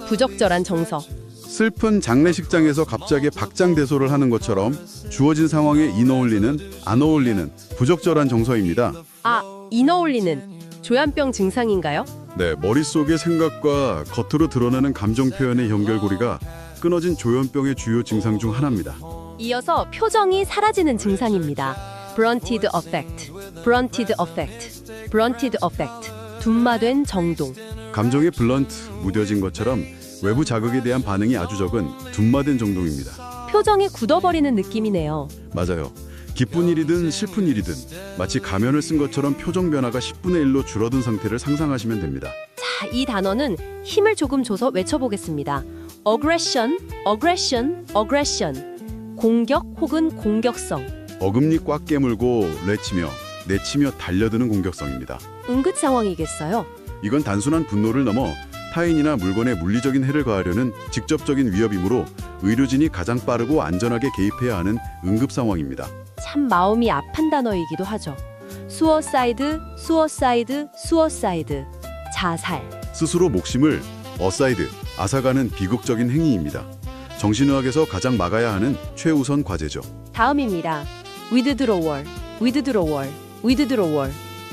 부적절한 정서. 슬픈 장례식장에서 갑자기 박장대소를 하는 것처럼 주어진 상황에 안 어울리는 부적절한 정서입니다. 아, 인어올리는 조현병 증상인가요? 네, 머릿속의 생각과 겉으로 드러나는 감정 표현의 연결고리가 끊어진 조현병의 주요 증상 중 하나입니다. 이어서 표정이 사라지는 증상입니다. blunted affect. 둔마된 정동. 감정의 무뎌진 것처럼 외부 자극에 대한 반응이 아주 적은 둔마된 정도입니다. 표정이 굳어버리는 느낌이네요. 맞아요. 기쁜 일이든 슬픈 일이든 마치 가면을 쓴 것처럼 표정 변화가 10분의 1로 줄어든 상태를 상상하시면 됩니다. 자, 이 단어는 힘을 조금 줘서 외쳐보겠습니다. aggression. 공격 혹은 공격성. 어금니 꽉 깨물고 내치며 달려드는 공격성입니다. 응급 상황이겠어요? 이건 단순한 분노를 넘어 타인이나 물건에 물리적인 해를 가하려는 직접적인 위협이므로 의료진이 가장 빠르고 안전하게 개입해야 하는 응급 상황입니다. 참 마음이 아픈 단어이기도 하죠. suicide. 자살. 스스로 목숨을 앗아가는 비극적인 행위입니다. 정신의학에서 가장 막아야 하는 최우선 과제죠. 다음입니다. withdrawal.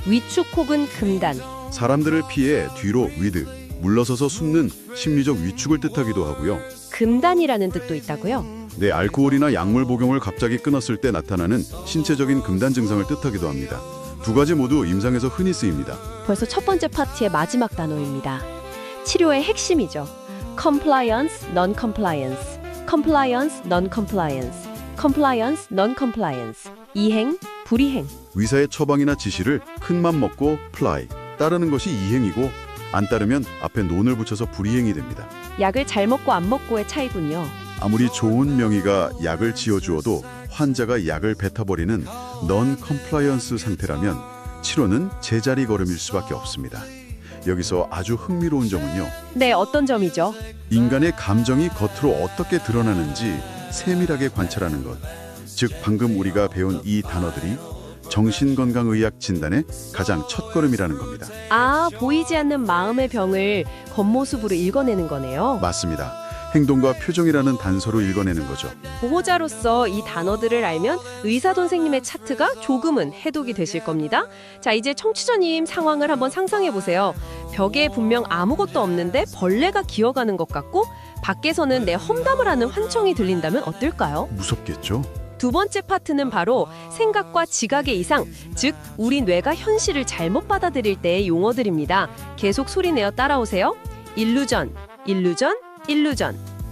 위축 혹은 금단. 사람들을 피해 뒤로 물러서서 숨는 심리적 위축을 뜻하기도 하고요. 금단이라는 뜻도 있다고요? 네, 알코올이나 약물 복용을 갑자기 끊었을 때 나타나는 신체적인 금단 증상을 뜻하기도 합니다. 두 가지 모두 임상에서 흔히 쓰입니다. 벌써 첫 번째 파트의 마지막 단어입니다. 치료의 핵심이죠. compliance, non-compliance. 이행, 불이행. 의사의 처방이나 지시를 큰맘 먹고 따르는 것이 이행이고 안 따르면 앞에 논을 붙여서 불이행이 됩니다. 약을 잘 먹고 안 먹고의 차이군요. 아무리 좋은 명의가 약을 지어주어도 환자가 약을 뱉어버리는 non-compliance 상태라면 치료는 제자리 걸음일 수밖에 없습니다. 여기서 아주 흥미로운 점은요. 네, 어떤 점이죠? 인간의 감정이 겉으로 어떻게 드러나는지 세밀하게 관찰하는 것. 즉 방금 우리가 배운 이 단어들이 정신건강의학 진단의 가장 첫걸음이라는 겁니다. 아, 보이지 않는 마음의 병을 겉모습으로 읽어내는 거네요. 맞습니다. 행동과 표정이라는 단서로 읽어내는 거죠. 보호자로서 이 단어들을 알면 의사 선생님의 차트가 조금은 해독이 되실 겁니다. 자, 이제 청취자님 상황을 한번 상상해 보세요. 벽에 분명 아무것도 없는데 벌레가 기어가는 것 같고 밖에서는 내 험담을 하는 환청이 들린다면 어떨까요? 무섭겠죠? 두 번째 파트는 바로 생각과 지각의 이상, 즉 우리 뇌가 현실을 잘못 받아들일 때의 용어들입니다. 계속 소리내어 따라오세요. 일루전,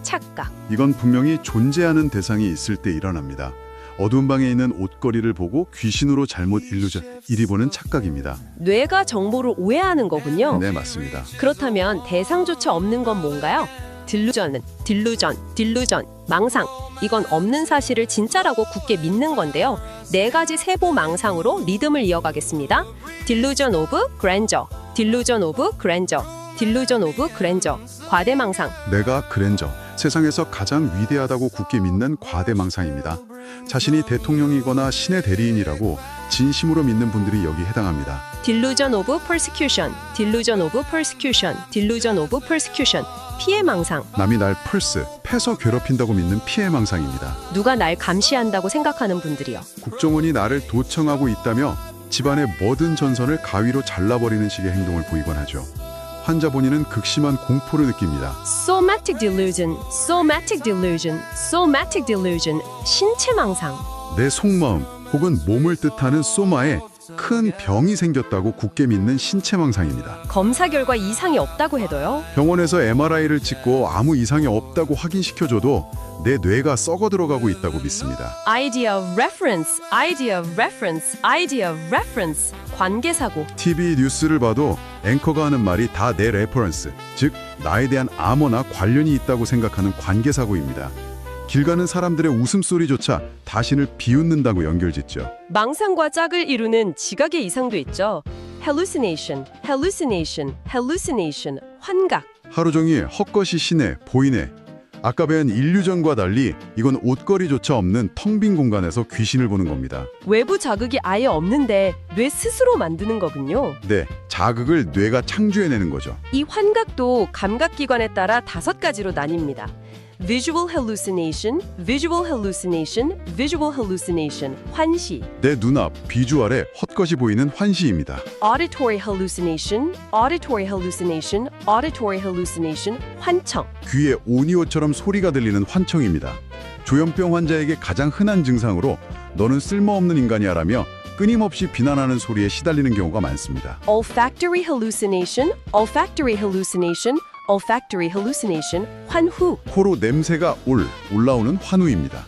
착각. 이건 분명히 존재하는 대상이 있을 때 일어납니다. 어두운 방에 있는 옷걸이를 보고 귀신으로 잘못 이리 보는 착각입니다. 뇌가 정보를 오해하는 거군요. 네, 맞습니다. 그렇다면 대상조차 없는 건 뭔가요? 딜루전, 망상. 이건 없는 사실을 진짜라고 굳게 믿는 건데요. 4가지 세부 망상으로 리듬을 이어가겠습니다. Delusion of grandeur, delusion of grandeur, delusion of grandeur, 과대망상. 내가 그랜저, 세상에서 가장 위대하다고 굳게 믿는 과대망상입니다. 자신이 대통령이거나 신의 대리인이라고 진심으로 믿는 분들이 여기 해당합니다. Delusion of persecution, delusion of persecution, delusion of persecution, 피해망상. 남이 날 패서 괴롭힌다고 믿는 피해망상입니다. 누가 날 감시한다고 생각하는 분들이요. 국정원이 나를 도청하고 있다며 집안의 모든 전선을 가위로 잘라버리는 식의 행동을 보이곤 하죠. 환자 본인은 극심한 공포를 느낍니다. Somatic delusion, somatic delusion, somatic delusion, 신체망상. 내 속마음 혹은 몸을 뜻하는 소마에 큰 병이 생겼다고 굳게 믿는 신체망상입니다. 검사 결과 이상이 없다고 해도요. 병원에서 MRI를 찍고 아무 이상이 없다고 확인시켜줘도 내 뇌가 썩어 들어가고 있다고 믿습니다. Idea of reference, idea of reference, idea of reference, 관계사고. TV 뉴스를 봐도 앵커가 하는 말이 다 내 레퍼런스, 즉 나에 대한 암호나 관련이 있다고 생각하는 관계사고입니다. 길 가는 사람들의 웃음소리조차 자신을 비웃는다고 연결짓죠. 망상과 짝을 이루는 지각의 이상도 있죠. hallucination, hallucination, hallucination, 환각. 하루 종일 헛것이 시내, 보이네. 아까 배운 일류전과 달리 이건 옷걸이조차 없는 텅 빈 공간에서 귀신을 보는 겁니다. 외부 자극이 아예 없는데 뇌 스스로 만드는 거군요. 네, 자극을 뇌가 창조해내는 거죠. 이 환각도 감각기관에 따라 5가지로 나뉩니다. visual hallucination, visual hallucination, visual hallucination, 환시. 내 눈앞, 비주얼에 헛것이 보이는 환시입니다. auditory hallucination, auditory hallucination, auditory hallucination, 환청. 귀에 오니오처럼 소리가 들리는 환청입니다. 조현병 환자에게 가장 흔한 증상으로 너는 쓸모없는 인간이야라며 끊임없이 비난하는 소리에 시달리는 경우가 많습니다. olfactory hallucination, olfactory hallucination, olfactory hallucination, 환후. 코로 냄새가 올라오는 환우입니다.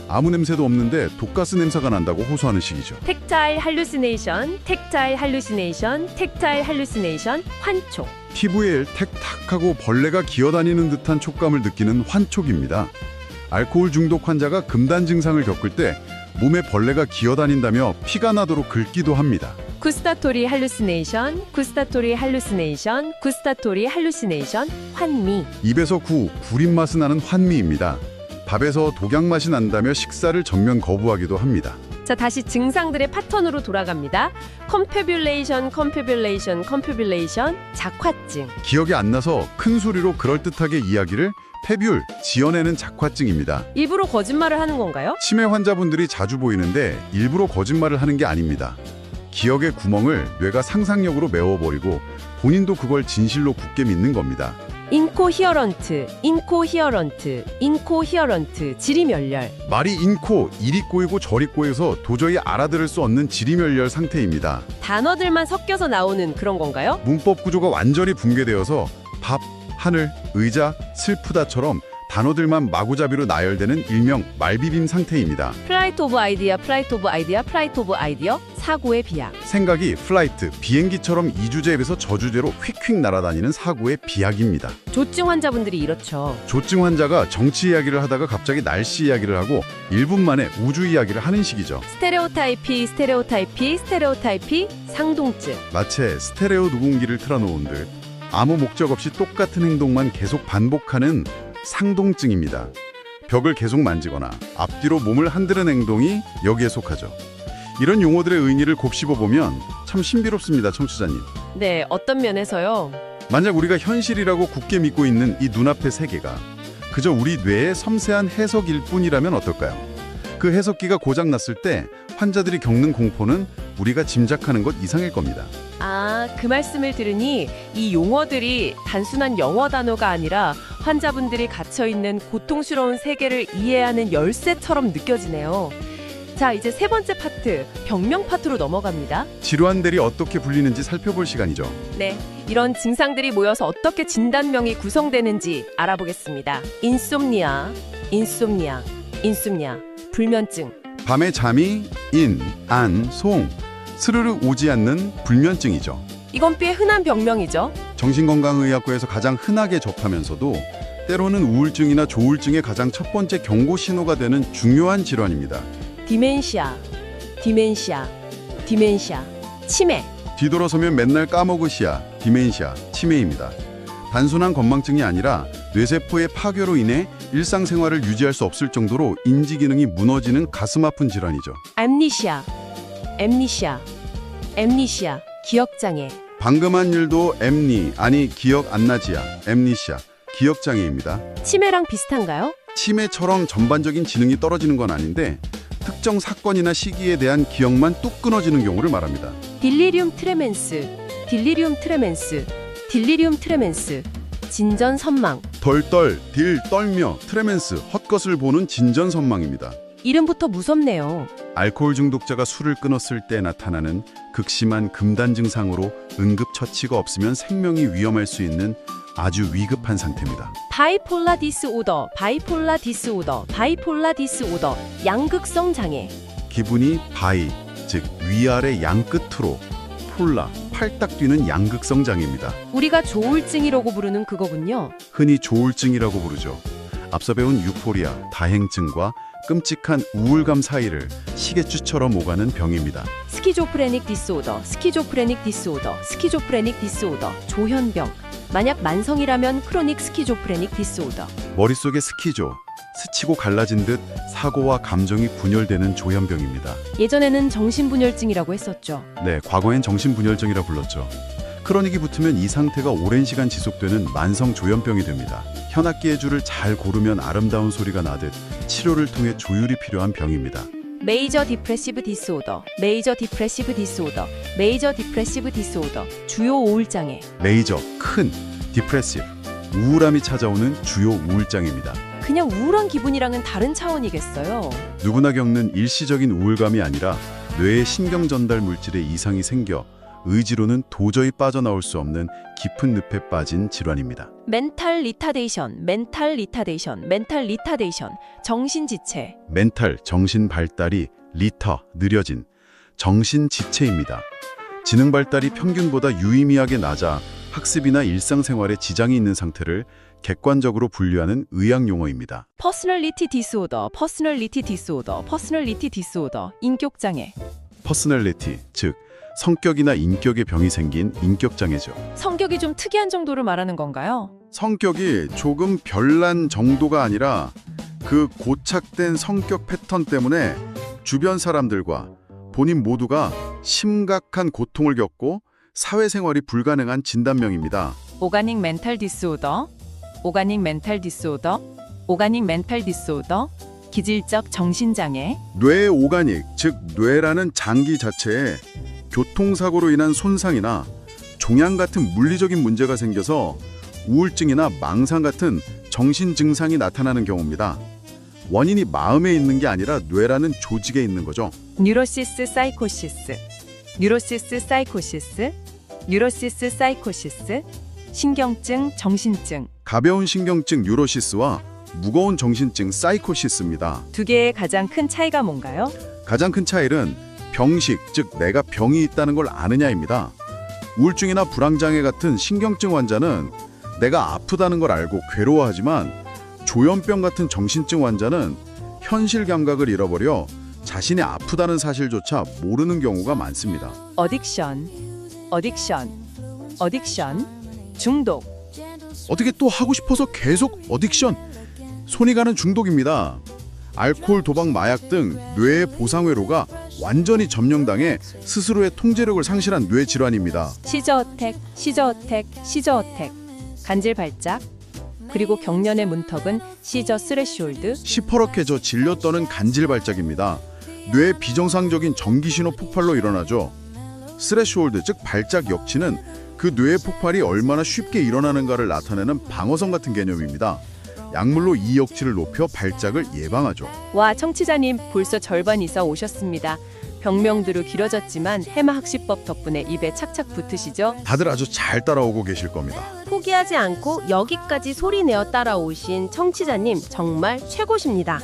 아무 냄새도 없는데 독가스 냄새가 난다고 호소하는 식이죠. tactile hallucination, tactile hallucination, tactile hallucination, 환촉. 피부에 택탁하고 벌레가 기어다니는 듯한 촉감을 느끼는 환촉입니다. 알코올 중독 환자가 금단 증상을 겪을 때 몸에 벌레가 기어다닌다며 피가 나도록 긁기도 합니다. gustatory hallucination, gustatory hallucination, gustatory hallucination, 환미. 입에서 구린 맛이 나는 환미입니다. 밥에서 독약 맛이 난다며 식사를 전면 거부하기도 합니다. 자, 다시 증상들의 패턴으로 돌아갑니다. confabulation, confabulation, confabulation, 작화증. 기억이 안 나서 큰 소리로 그럴듯하게 이야기를 지어내는 작화증입니다. 일부러 거짓말을 하는 건가요? 치매 환자분들이 자주 보이는데 일부러 거짓말을 하는 게 아닙니다. 기억의 구멍을 뇌가 상상력으로 메워버리고 본인도 그걸 진실로 굳게 믿는 겁니다. incoherent, incoherent, incoherent, 지리멸렬. 말이 인코, 이리 꼬이고 저리 꼬여서 도저히 알아들을 수 없는 지리멸렬 상태입니다. 단어들만 섞여서 나오는 그런 건가요? 문법 구조가 완전히 붕괴되어서 밥, 하늘, 의자, 슬프다처럼 단어들만 마구잡이로 나열되는 일명 말비빔 상태입니다. flight of idea, flight of idea, flight of idea, 사고의 비약. 생각이 플라이트, 비행기처럼 이주제에서 저주제로 휙휙 날아다니는 사고의 비약입니다. 조증 환자분들이 이렇죠. 조증 환자가 정치 이야기를 하다가 갑자기 날씨 이야기를 하고 1분 만에 우주 이야기를 하는 식이죠. 스테레오타이피, 스테레오타이피, 스테레오타이피, 상동증. 마치 스테레오 녹음기를 틀어놓은 듯 아무 목적 없이 똑같은 행동만 계속 반복하는 상동증입니다. 벽을 계속 만지거나 앞뒤로 몸을 흔드는 행동이 여기에 속하죠. 이런 용어들의 의미를 곱씹어보면 참 신비롭습니다, 청취자님. 네, 어떤 면에서요? 만약 우리가 현실이라고 굳게 믿고 있는 이 눈앞의 세계가 그저 우리 뇌의 섬세한 해석일 뿐이라면 어떨까요? 그 해석기가 고장났을 때 환자들이 겪는 공포는 우리가 짐작하는 것 이상일 겁니다. 아, 그 말씀을 들으니 이 용어들이 단순한 영어 단어가 아니라 환자분들이 갇혀있는 고통스러운 세계를 이해하는 열쇠처럼 느껴지네요. 자, 이제 3번째 파트, 병명 파트로 넘어갑니다. 질환들이 어떻게 불리는지 살펴볼 시간이죠. 네, 이런 증상들이 모여서 어떻게 진단명이 구성되는지 알아보겠습니다. 인솜니아, 인솜니아, 인솜니아, 불면증. 밤에 잠이 스르르 오지 않는 불면증이죠. 이건 꽤 흔한 병명이죠. 정신건강의학과에서 가장 흔하게 접하면서도 때로는 우울증이나 조울증의 가장 첫 번째 경고 신호가 되는 중요한 질환입니다. 디멘시아, 디멘시아, 디멘시아, 치매. 뒤돌아서면 맨날 까먹으시야, 디멘시아, 치매입니다. 단순한 건망증이 아니라 뇌세포의 파괴로 인해 일상생활을 유지할 수 없을 정도로 인지 기능이 무너지는 가슴 아픈 질환이죠. 암니시아, 엠니시아, 엠니시아, 기억장애. 방금 한 일도 기억 안 나지야, 엠니시아, 기억장애입니다. 치매랑 비슷한가요? 치매처럼 전반적인 지능이 떨어지는 건 아닌데 특정 사건이나 시기에 대한 기억만 뚝 끊어지는 경우를 말합니다. 딜리리움 트레멘스, 딜리리움 트레멘스, 딜리리움 트레멘스. 진전선망. 덜덜, 딜, 떨며, 트레멘스, 헛것을 보는 진전선망입니다. 이름부터 무섭네요. 알코올 중독자가 술을 끊었을 때 나타나는 극심한 금단 증상으로 응급처치가 없으면 생명이 위험할 수 있는 아주 위급한 상태입니다. 바이폴라 디스오더, 바이폴라 디스오더, 바이폴라 디스오더. 양극성 장애. 기분이 바이, 즉 위아래 양끝으로, 폴라, 팔딱 뛰는 양극성 장애입니다. 우리가 조울증이라고 부르는 그거군요. 흔히 조울증이라고 부르죠. 앞서 배운 유포리아, 다행증과 끔찍한 우울감 사이를 시계추처럼 오가는 병입니다. 스키조프레닉 디스오더, 스키조프레닉 디스오더, 스키조프레닉 디스오더. 조현병. 만약 만성이라면 크로닉 스키조프레닉 디스오더. 머릿속에 스키조, 스치고 갈라진 듯 사고와 감정이 분열되는 조현병입니다. 예전에는 정신분열증이라고 했었죠. 네, 과거엔 정신분열증이라 불렀죠. 크로닉이 붙으면 이 상태가 오랜 시간 지속되는 만성 조현병이 됩니다. 현악기의 줄을 잘 고르면 아름다운 소리가 나듯 치료를 통해 조율이 필요한 병입니다. 메이저 디프레시브 디스오더, 메이저 디프레시브 디스오더, 메이저 디프레시브 디스오더. 주요 우울장애. 메이저, 큰, 디프레시브, 우울함이 찾아오는 주요 우울장애입니다. 그냥 우울한 기분이랑은 다른 차원이겠어요. 누구나 겪는 일시적인 우울감이 아니라 뇌의 신경 전달 물질에 이상이 생겨 의지로는 도저히 빠져나올 수 없는 깊은 늪에 빠진 질환입니다. 멘탈 리타데이션, 멘탈 리타데이션, 멘탈 리타데이션. 정신지체. 멘탈, 정신 발달이 느려진 정신지체입니다. 지능 발달이 평균보다 유의미하게 낮아 학습이나 일상생활에 지장이 있는 상태를 객관적으로 분류하는 의학 용어입니다. 퍼스널리티 디스오더, 퍼스널리티 디스오더, 퍼스널리티 디스오더. 인격장애. 퍼스널리티, 즉 성격이나 인격의 병이 생긴 인격장애죠. 성격이 좀 특이한 정도를 말하는 건가요? 성격이 조금 별난 정도가 아니라 그 고착된 성격 패턴 때문에 주변 사람들과 본인 모두가 심각한 고통을 겪고 사회생활이 불가능한 진단명입니다. 오가닉 멘탈 디스오더, 오가닉 멘탈 디스오더, 오가닉 멘탈 디스오더. 기질적 정신장애. 뇌 오가닉, 즉 뇌라는 장기 자체에 교통사고로 인한 손상이나 종양 같은 물리적인 문제가 생겨서 우울증이나 망상 같은 정신 증상이 나타나는 경우입니다. 원인이 마음에 있는 게 아니라 뇌라는 조직에 있는 거죠. 뉴로시스 사이코시스, 뉴로시스 사이코시스, 뉴로시스 사이코시스. 신경증, 정신증. 가벼운 신경증 뉴로시스와 무거운 정신증 사이코시스입니다. 두 개의 가장 큰 차이가 뭔가요? 가장 큰 차이는 병식, 즉 내가 병이 있다는 걸 아느냐입니다. 우울증이나 불안장애 같은 신경증 환자는 내가 아프다는 걸 알고 괴로워하지만 조현병 같은 정신증 환자는 현실 감각을 잃어버려 자신이 아프다는 사실조차 모르는 경우가 많습니다. 어딕션, 어딕션, 어딕션. 중독. 어떻게 또 하고 싶어서 계속 어딕션, 손이 가는 중독입니다. 알코올, 도박, 마약 등 뇌의 보상회로가 완전히 점령당해 스스로의 통제력을 상실한 뇌 질환입니다. 시저어택, 시저어택, 시저어택. 간질 발작. 그리고 경련의 문턱은 시저 스레시홀드. 시퍼렇게 질려 떠는 간질 발작입니다. 뇌의 비정상적인 전기신호 폭발로 일어나죠. 스레시홀드, 즉 발작 역치는 그 뇌의 폭발이 얼마나 쉽게 일어나는가를 나타내는 방어선 같은 개념입니다. 약물로 이 역치를 높여 발작을 예방하죠. 와, 청취자님 벌써 절반 이상 오셨습니다. 병명들은 길어졌지만 해마학습법 덕분에 입에 착착 붙으시죠? 다들 아주 잘 따라오고 계실 겁니다. 포기하지 않고 여기까지 소리내어 따라오신 청취자님 정말 최고십니다.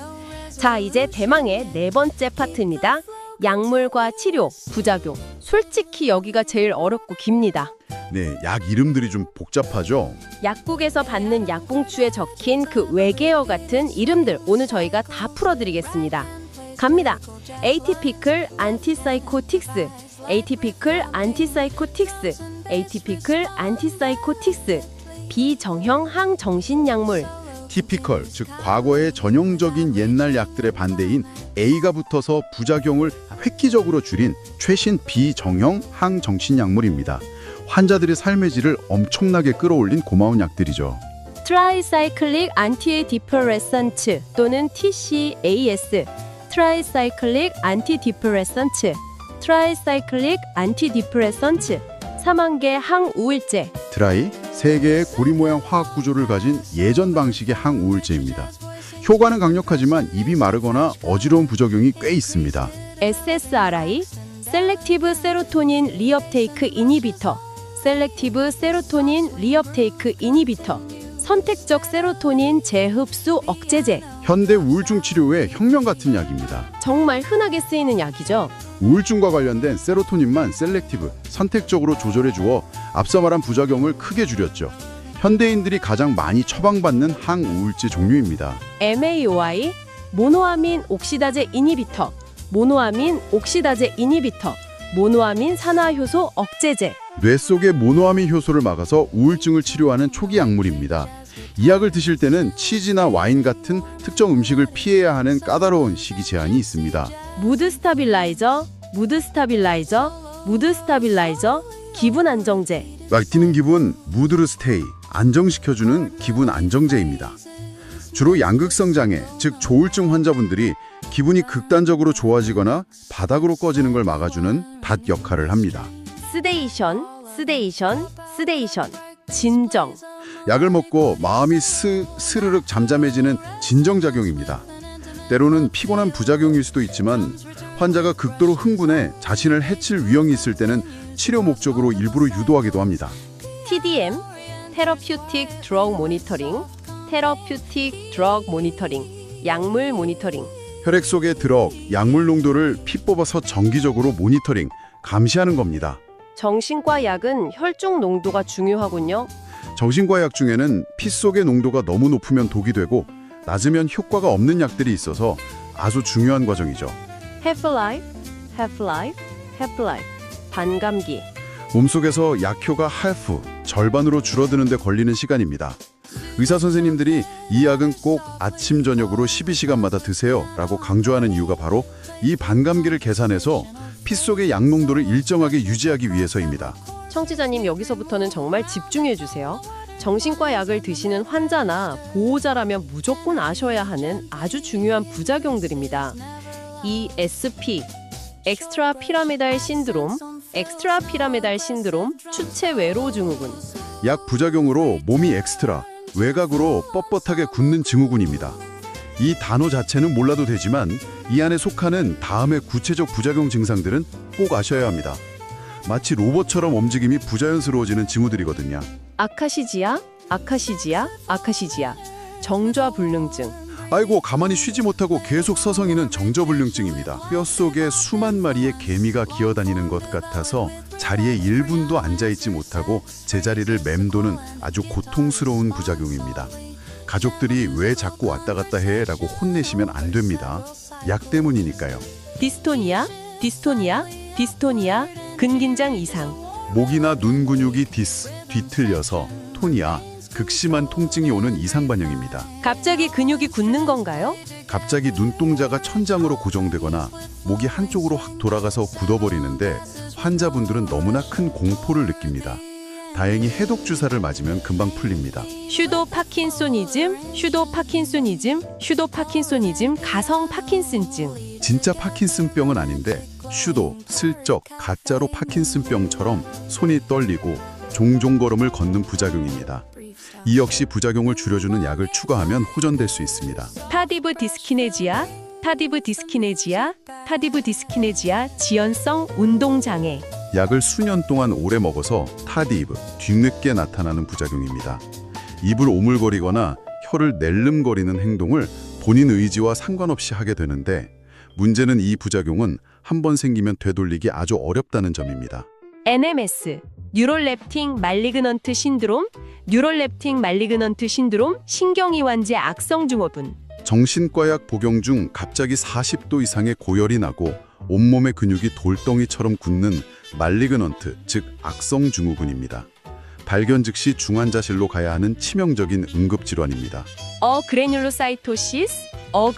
자, 이제 대망의 네 번째 파트입니다. 약물과 치료, 부작용. 솔직히 여기가 제일 어렵고 깁니다. 네, 약 이름들이 좀 복잡하죠? 약국에서 받는 약봉투에 적힌 그 외계어 같은 이름들 오늘 저희가 다 풀어드리겠습니다. 갑니다. 에이티피클 안티사이코틱스, 에이티피클 안티사이코틱스, 에이티피클 안티사이코틱스, 비정형 항정신약물. 티피컬, 즉 과거의 전형적인 옛날 약들의 반대인 A가 붙어서 부작용을 획기적으로 줄인 최신 비정형 항정신약물입니다. 환자들의 삶의 질을 엄청나게 끌어올린 고마운 약들이죠. 트라이사이클릭 안티디프레선트 또는 TCAS, 트라이사이클릭 안티디프레선트, 트라이사이클릭 안티디프레선트, 사망계 항우울제. 드라이, 세 개의 고리 모양 화학 구조를 가진 예전 방식의 항우울제입니다. 효과는 강력하지만 입이 마르거나 어지러운 부작용이 꽤 있습니다. SSRI, 셀렉티브 세로토닌 리업테이크 이니비터, 셀렉티브 세로토닌 리업테이크 이니비터, 선택적 세로토닌 재흡수 억제제. 현대 우울증 치료의 혁명 같은 약입니다. 정말 흔하게 쓰이는 약이죠. 우울증과 관련된 세로토닌만 셀렉티브, 선택적으로 조절해 주어 앞서 말한 부작용을 크게 줄였죠. 현대인들이 가장 많이 처방받는 항우울제 종류입니다. MAOI, 모노아민 옥시다제 이니비터, 모노아민 옥시다제 이니비터, 모노아민 산화효소 억제제. 뇌 속의 모노아민 효소를 막아서 우울증을 치료하는 초기 약물입니다. 이 약을 드실 때는 치즈나 와인 같은 특정 음식을 피해야 하는 까다로운 식이 제한이 있습니다. 무드 스타빌라이저, 무드 스타빌라이저, 무드 스타빌라이저, 기분 안정제. 막 뛰는 기분, 무드르 스테이, 안정시켜주는 기분 안정제입니다. 주로 양극성 장애, 즉 조울증 환자분들이 기분이 극단적으로 좋아지거나 바닥으로 꺼지는 걸 막아주는 닷 역할을 합니다. 스데이션, 스데이션, 스데이션. 진정. 약을 먹고 마음이 스르륵 잠잠해지는 진정작용입니다. 때로는 피곤한 부작용일 수도 있지만 환자가 극도로 흥분해 자신을 해칠 위험이 있을 때는 치료 목적으로 일부러 유도하기도 합니다. TDM, 테러퓨틱 드러그 모니터링, 테러퓨틱 드러그 모니터링, 약물 모니터링. 혈액 속의 드럭, 약물 농도를 피 뽑아서 정기적으로 모니터링, 감시하는 겁니다. 정신과 약은 혈중 농도가 중요하군요. 정신과 약 중에는 피 속의 농도가 너무 높으면 독이 되고 낮으면 효과가 없는 약들이 있어서 아주 중요한 과정이죠. Half-life, half-life, half-life. 반감기. 몸속에서 약효가 half, 절반으로 줄어드는 데 걸리는 시간입니다. 의사 선생님들이 이 약은 꼭 아침 저녁으로 12시간마다 드세요 라고 강조하는 이유가 바로 이 반감기를 계산해서 피 속의 약 농도를 일정하게 유지하기 위해서입니다. 청취자님, 여기서부터는 정말 집중해 주세요. 정신과 약을 드시는 환자나 보호자라면 무조건 아셔야 하는 아주 중요한 부작용들입니다. 이 SP, 엑스트라 피라미달 신드롬, 엑스트라 피라미달 신드롬, 추체 외로 증후군. 약 부작용으로 몸이 엑스트라, 외곽으로 뻣뻣하게 굳는 증후군입니다. 이 단어 자체는 몰라도 되지만 이 안에 속하는 다음의 구체적 부작용 증상들은 꼭 아셔야 합니다. 마치 로봇처럼 움직임이 부자연스러워지는 징후들이거든요. 아카시지아, 아카시지아, 아카시지아. 정좌불능증. 아이고, 가만히 쉬지 못하고 계속 서성이는 정저불능증입니다. 뼈 속에 수만 마리의 개미가 기어다니는 것 같아서 자리에 1분도 앉아있지 못하고 제자리를 맴도는 아주 고통스러운 부작용입니다. 가족들이 왜 자꾸 왔다 갔다 해? 라고 혼내시면 안 됩니다. 약 때문이니까요. 디스토니아, 디스토니아, 디스토니아. 근긴장 이상. 목이나 눈 근육이 뒤틀려서 토니아, 극심한 통증이 오는 이상 반영입니다. 갑자기 근육이 굳는 건가요? 갑자기 눈동자가 천장으로 고정되거나 목이 한쪽으로 확 돌아가서 굳어버리는데 환자분들은 너무나 큰 공포를 느낍니다. 다행히 해독 주사를 맞으면 금방 풀립니다. 슈도 파킨소니즘, 슈도 파킨소니즘, 슈도 파킨소니즘, 가성 파킨슨증. 진짜 파킨슨병은 아닌데 슈도, 슬쩍, 가짜로 파킨슨병처럼 손이 떨리고 종종 걸음을 걷는 부작용입니다. 이 역시 부작용을 줄여주는 약을 추가하면 호전될 수 있습니다. 타디브 디스키네지아, 타디브 디스키네지아, 타디브 디스키네지아, 지연성 운동장애. 약을 수년 동안 오래 먹어서 타디브, 뒤늦게 나타나는 부작용입니다. 입을 오물거리거나 혀를 낼름거리는 행동을 본인 의지와 상관없이 하게 되는데 문제는 이 부작용은 한 번 생기면 되돌리기 아주 어렵다는 점입니다. NMS, 뉴럴렙팅 말리그넌트 신드롬, 뉴럴렙팅 말리그넌트 신드롬, 신경이완제 악성 증후군. 정신과약 복용 중 갑자기 40도 이상의 고열이 나고 온몸의 근육이 돌덩이처럼 굳는 말리그넌트, 즉 악성 증후군입니다. 발견 즉시 중환자실로 가야 하는 치명적인 응급질환입니다.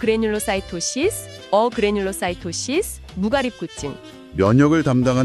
그래뉼로사이토시스, 무가립구증. 면역을 담당하는